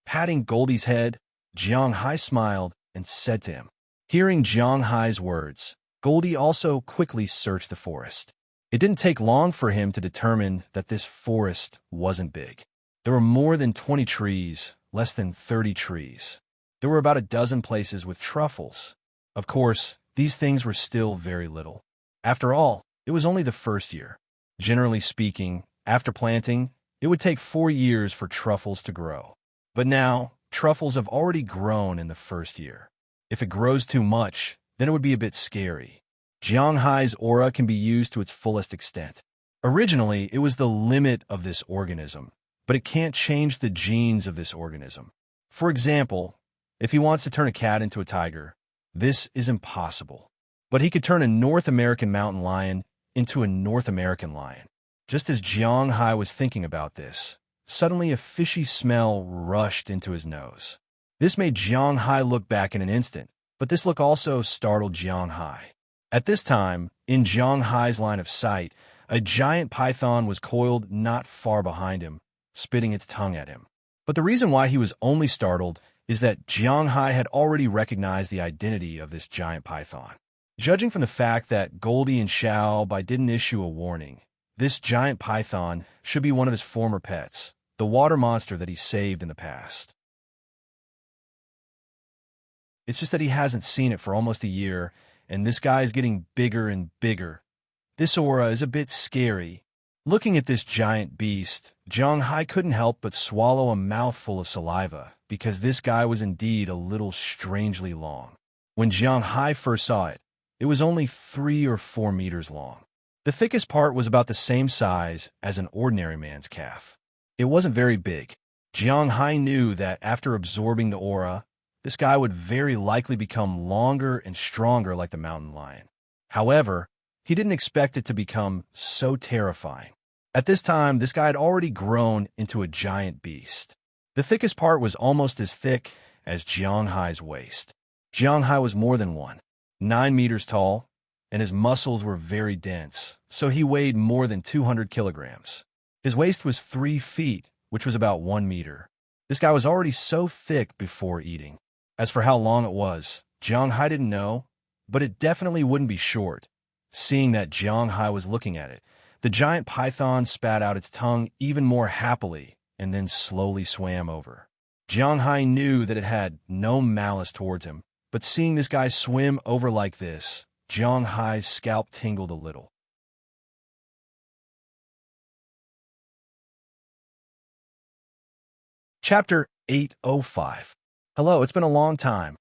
Patting Goldie's head, Jiang Hai smiled and said to him. Hearing Jiang Hai's words, Goldie also quickly searched the forest. It didn't take long for him to determine that this forest wasn't big. There were more than 20 trees, less than 30 trees. There were about a dozen places with truffles. Of course, these things were still very little. After all, it was only the first year. Generally speaking, after planting, it would take 4 years for truffles to grow. But now, truffles have already grown in the first year. If it grows too much, then it would be a bit scary. Jiang Hai's aura can be used to its fullest extent. Originally, it was the limit of this organism, but it can't change the genes of this organism. For example, if he wants to turn a cat into a tiger, this is impossible. But he could turn a North American mountain lion into a North American lion. Just as Jiang Hai was thinking about this, suddenly a fishy smell rushed into his nose. This made Jiang Hai look back in an instant, but this look also startled Jiang Hai. At this time, in Jiang Hai's line of sight, a giant python was coiled not far behind him, spitting its tongue at him. But the reason why he was only startled is that Jiang Hai had already recognized the identity of this giant python. Judging from the fact that Goldie and Xiao Bai didn't issue a warning, this giant python should be one of his former pets, the water monster that he saved in the past. It's just that he hasn't seen it for almost a year, and this guy is getting bigger and bigger. This aura is a bit scary. Looking at this giant beast, Jiang Hai couldn't help but swallow a mouthful of saliva, because this guy was indeed a little strangely long. When Jiang Hai first saw it, it was only 3 or 4 meters long. The thickest part was about the same size as an ordinary man's calf. It wasn't very big. Jiang Hai knew that after absorbing the aura, this guy would very likely become longer and stronger like the mountain lion. However, he didn't expect it to become so terrifying. At this time, this guy had already grown into a giant beast. The thickest part was almost as thick as Jiang Hai's waist. Jiang Hai was more than 9 meters tall, and his muscles were very dense, so he weighed more than 200 kilograms. His waist was 3 feet, which was about 1 meter. This guy was already so thick before eating. As for how long it was, Jiang Hai didn't know, but it definitely wouldn't be short. Seeing that Jiang Hai was looking at it, the giant python spat out its tongue even more happily and then slowly swam over. Jiang Hai knew that it had no malice towards him, but seeing this guy swim over like this, Jiang Hai's scalp tingled a little. Chapter 805. Hello, it's been a long time.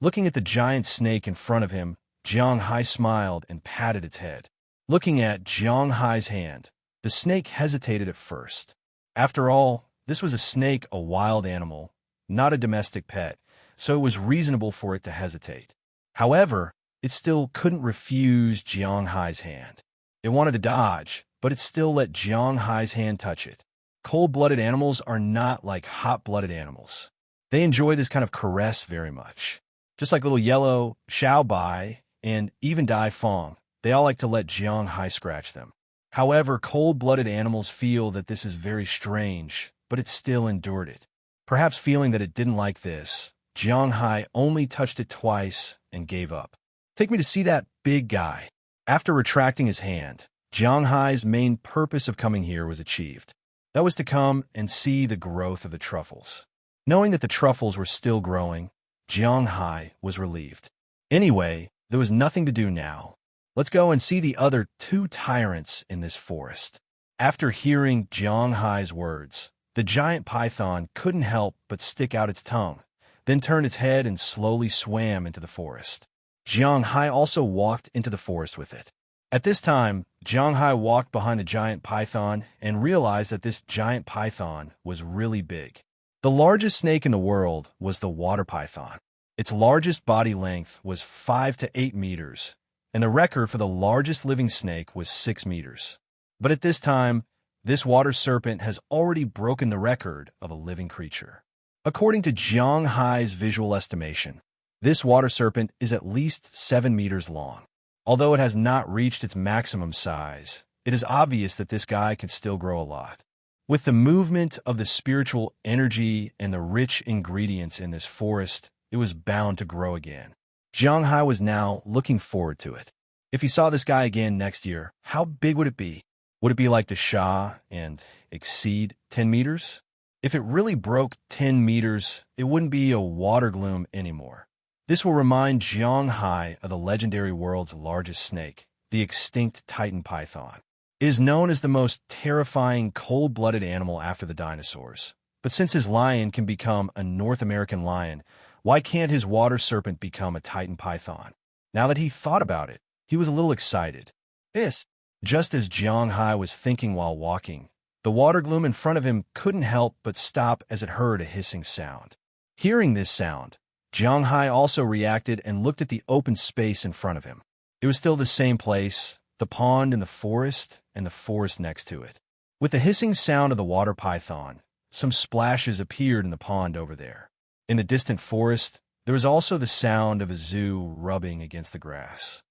Looking at the giant snake in front of him, Jiang Hai smiled and patted its head. Looking at Jiang Hai's hand, the snake hesitated at first. After all, this was a snake, a wild animal, not a domestic pet, so it was reasonable for it to hesitate. However, it still couldn't refuse Jiang Hai's hand. It wanted to dodge, but it still let Jiang Hai's hand touch it. Cold-blooded animals are not like hot-blooded animals. They enjoy this kind of caress very much. Just like little yellow, Xiao Bai, and even Dai Fong, they all like to let Jiang Hai scratch them. However, cold-blooded animals feel that this is very strange, but it still endured it. Perhaps feeling that it didn't like this, Jiang Hai only touched it twice and gave up. Take me to see that big guy. After retracting his hand, Jiang Hai's main purpose of coming here was achieved. That was to come and see the growth of the truffles. Knowing that the truffles were still growing, Jiang Hai was relieved. Anyway, there was nothing to do now. Let's go and see the other 2 tyrants in this forest. After hearing Jiang Hai's words, the giant python couldn't help but stick out its tongue, then turned its head and slowly swam into the forest. Jiang Hai also walked into the forest with it. At this time, Jiang Hai walked behind the giant python and realized that this giant python was really big. The largest snake in the world was the water python. Its largest body length was 5 to 8 meters, and the record for the largest living snake was 6 meters. But at this time, this water serpent has already broken the record of a living creature. According to Jiang Hai's visual estimation, this water serpent is at least 7 meters long. Although it has not reached its maximum size, it is obvious that this guy can still grow a lot. With the movement of the spiritual energy and the rich ingredients in this forest, it was bound to grow again. Jiang Hai was now looking forward to it. If he saw this guy again next year, how big would it be? Would it be like the Shah and exceed 10 meters? If it really broke 10 meters, it wouldn't be a water gloom anymore. This will remind Jiang Hai of the legendary world's largest snake, the extinct Titan python. It is known as the most terrifying cold-blooded animal after the dinosaurs. But since his lion can become a North American lion, why can't his water serpent become a Titan python? Now that he thought about it, he was a little excited. Just as Jiang Hai was thinking while walking, the water gloom in front of him couldn't help but stop as it heard a hissing sound. Hearing this sound, Jiang Hai also reacted and looked at the open space in front of him. It was still the same place, the pond in the forest and the forest next to it. With the hissing sound of the water python, some splashes appeared in the pond over there. In the distant forest, there was also the sound of a zoo rubbing against the grass.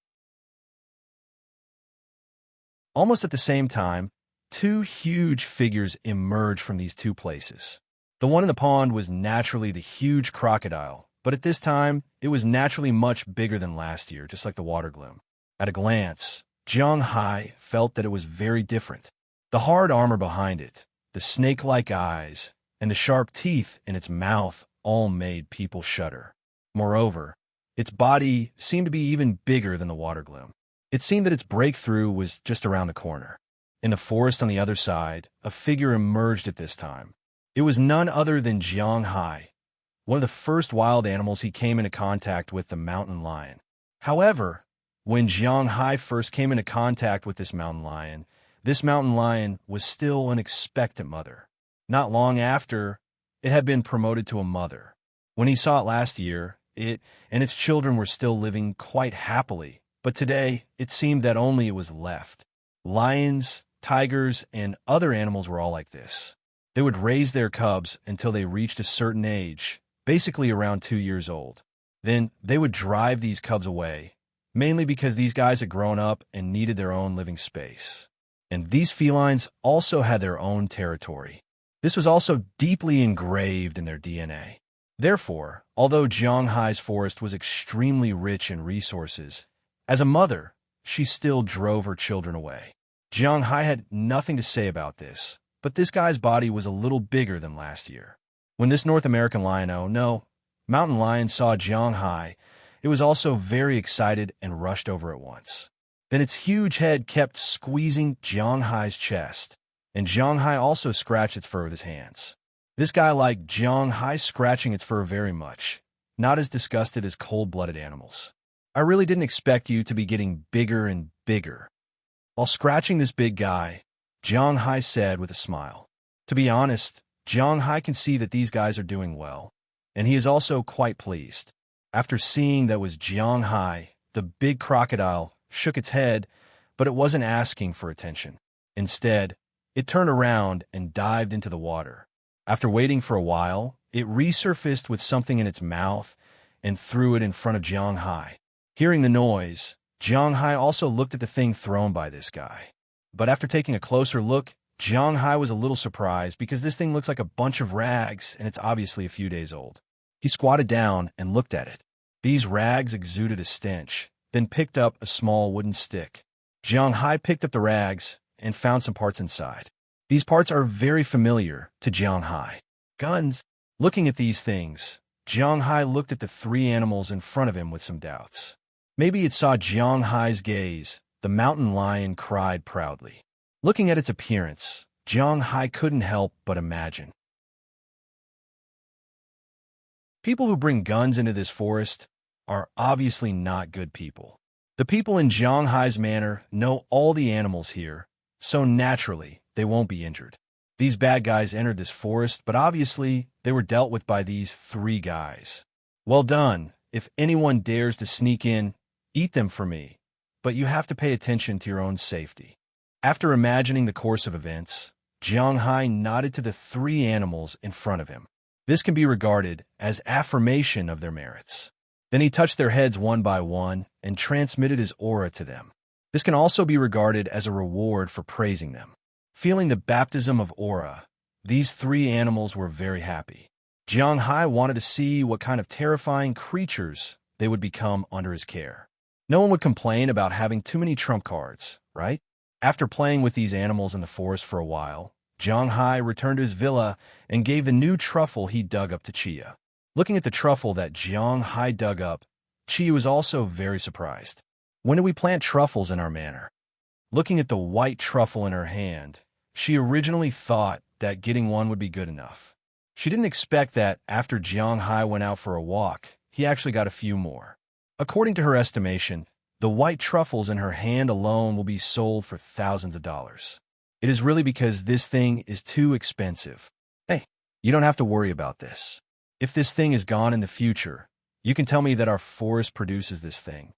Almost at the same time, 2 huge figures emerged from these 2 places. The one in the pond was naturally the huge crocodile, but at this time, it was naturally much bigger than last year, just like the water gloom. At a glance, Jiang Hai felt that it was very different. The hard armor behind it, the snake-like eyes, and the sharp teeth in its mouth all made people shudder. Moreover, its body seemed to be even bigger than the water gloom. It seemed that its breakthrough was just around the corner. In the forest on the other side, a figure emerged at this time. It was none other than Jiang Hai, one of the first wild animals he came into contact with, the mountain lion. However, when Jiang Hai first came into contact with this mountain lion was still an expectant mother. Not long after, it had been promoted to a mother. When he saw it last year, it and its children were still living quite happily, but today it seemed that only it was left. Lions tigers, and other animals were all like this. They would raise their cubs until they reached a certain age, basically around 2 years old. Then they would drive these cubs away, mainly because these guys had grown up and needed their own living space. And these felines also had their own territory. This was also deeply engraved in their DNA. Therefore, although Zhanghai's forest was extremely rich in resources, as a mother, she still drove her children away. Zhanghai had nothing to say about this, but this guy's body was a little bigger than last year. When this North American mountain lion saw Zhanghai, it was also very excited and rushed over at once. Then its huge head kept squeezing Zhanghai's chest, and Zhanghai also scratched its fur with his hands. This guy liked Zhanghai scratching its fur very much, not as disgusted as cold-blooded animals. I really didn't expect you to be getting bigger and bigger. While scratching this big guy, Zhanghai said with a smile. To be honest, Zhanghai can see that these guys are doing well, and he is also quite pleased. After seeing that was Zhanghai, the big crocodile shook its head, but it wasn't asking for attention. Instead, it turned around and dived into the water. After waiting for a while, it resurfaced with something in its mouth and threw it in front of Zhanghai. Hearing the noise, Zhanghai also looked at the thing thrown by this guy. But after taking a closer look, Zhanghai was a little surprised because this thing looks like a bunch of rags and it's obviously a few days old. He squatted down and looked at it. These rags exuded a stench, then picked up a small wooden stick. Zhanghai picked up the rags and found some parts inside. These parts are very familiar to Zhanghai. Guns. Looking at these things, Zhanghai looked at the three animals in front of him with some doubts. Maybe it saw Zhanghai's gaze. The mountain lion cried proudly. Looking at its appearance, Zhanghai couldn't help but imagine. People who bring guns into this forest are obviously not good people. The people in Zhanghai's manor know all the animals here, so naturally, they won't be injured. These bad guys entered this forest, but obviously, they were dealt with by these three guys. Well done. If anyone dares to sneak in, eat them for me, but you have to pay attention to your own safety. After imagining the course of events, Zhanghai nodded to the three animals in front of him. This can be regarded as affirmation of their merits. Then he touched their heads one by one and transmitted his aura to them. This can also be regarded as a reward for praising them. Feeling the baptism of aura, these three animals were very happy. Zhanghai wanted to see what kind of terrifying creatures they would become under his care. No one would complain about having too many trump cards, right? After playing with these animals in the forest for a while, Zhanghai returned to his villa and gave the new truffle he dug up to Chia. Looking at the truffle that Zhanghai dug up, Chia was also very surprised. When did we plant truffles in our manor? Looking at the white truffle in her hand, she originally thought that getting one would be good enough. She didn't expect that after Zhanghai went out for a walk, he actually got a few more. According to her estimation, the white truffles in her hand alone will be sold for thousands of dollars. It is really because this thing is too expensive. Hey, you don't have to worry about this. If this thing is gone in the future, you can tell me that our forest produces this thing.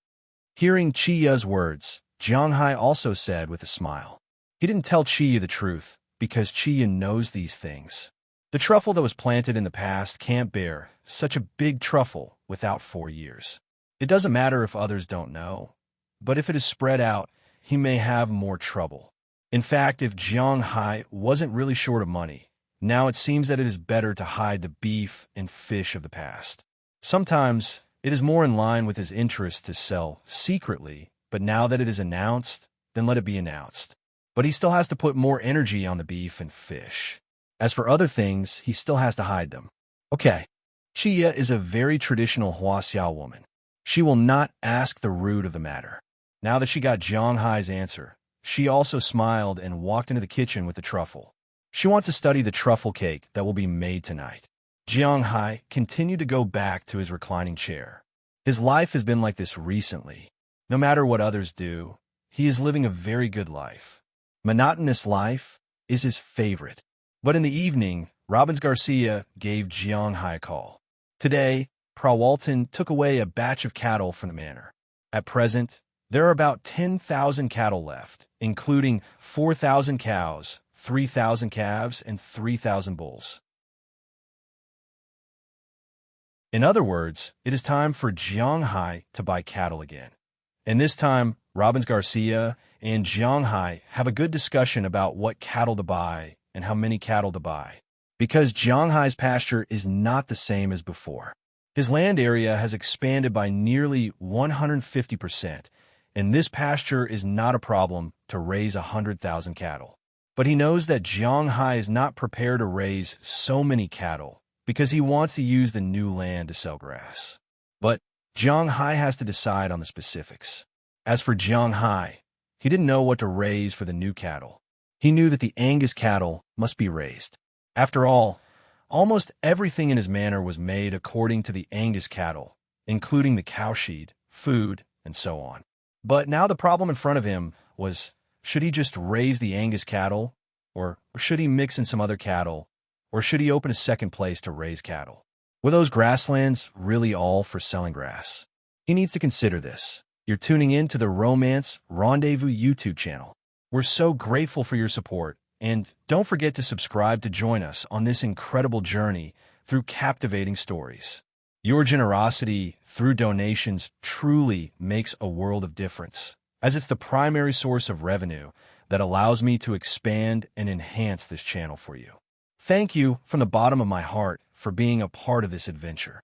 Hearing Chiya's words, Zhanghai also said with a smile. He didn't tell Chiya the truth, because Chiya knows these things. The truffle that was planted in the past can't bear such a big truffle without 4 years. It doesn't matter if others don't know, but if it is spread out, he may have more trouble. In fact, if Zhanghai wasn't really short of money, now it seems that it is better to hide the beef and fish of the past. Sometimes, it is more in line with his interest to sell secretly, but now that it is announced, then let it be announced. But he still has to put more energy on the beef and fish. As for other things, he still has to hide them. Okay, Chia is a very traditional Huaxiao woman. She will not ask the root of the matter. Now that she got Zhanghai's answer, she also smiled and walked into the kitchen with the truffle. She wants to study the truffle cake that will be made tonight. Zhanghai continued to go back to his reclining chair. His life has been like this recently. No matter what others do, he is living a very good life. Monotonous life is his favorite. But in the evening, Robbins Garcia gave Zhanghai a call. Today, Prawalton took away a batch of cattle from the manor. At present, There are about 10,000 cattle left, including 4,000 cows, 3,000 calves, and 3,000 bulls. In other words, it is time for Jiang Hai to buy cattle again. And this time, Robbins Garcia and Jiang Hai have a good discussion about what cattle to buy and how many cattle to buy. Because Jiang Hai's pasture is not the same as before. His land area has expanded by nearly 150%, and this pasture is not a problem to raise 100,000 cattle. But he knows that Jiang Hai is not prepared to raise so many cattle because he wants to use the new land to sell grass. But Jiang Hai has to decide on the specifics. As for Jiang Hai, he didn't know what to raise for the new cattle. He knew that the Angus cattle must be raised. After all, almost everything in his manor was made according to the Angus cattle, including the cowshed, food, and so on. But now the problem in front of him was, should he just raise the Angus cattle, or should he mix in some other cattle, or should he open a second place to raise cattle? Were those grasslands really all for selling grass? He needs to consider this. You're tuning in to the Romance Rendezvous YouTube channel. We're so grateful for your support, and don't forget to subscribe to join us on this incredible journey through captivating stories. Your generosity through donations truly makes a world of difference, as it's the primary source of revenue that allows me to expand and enhance this channel for you. Thank you from the bottom of my heart for being a part of this adventure.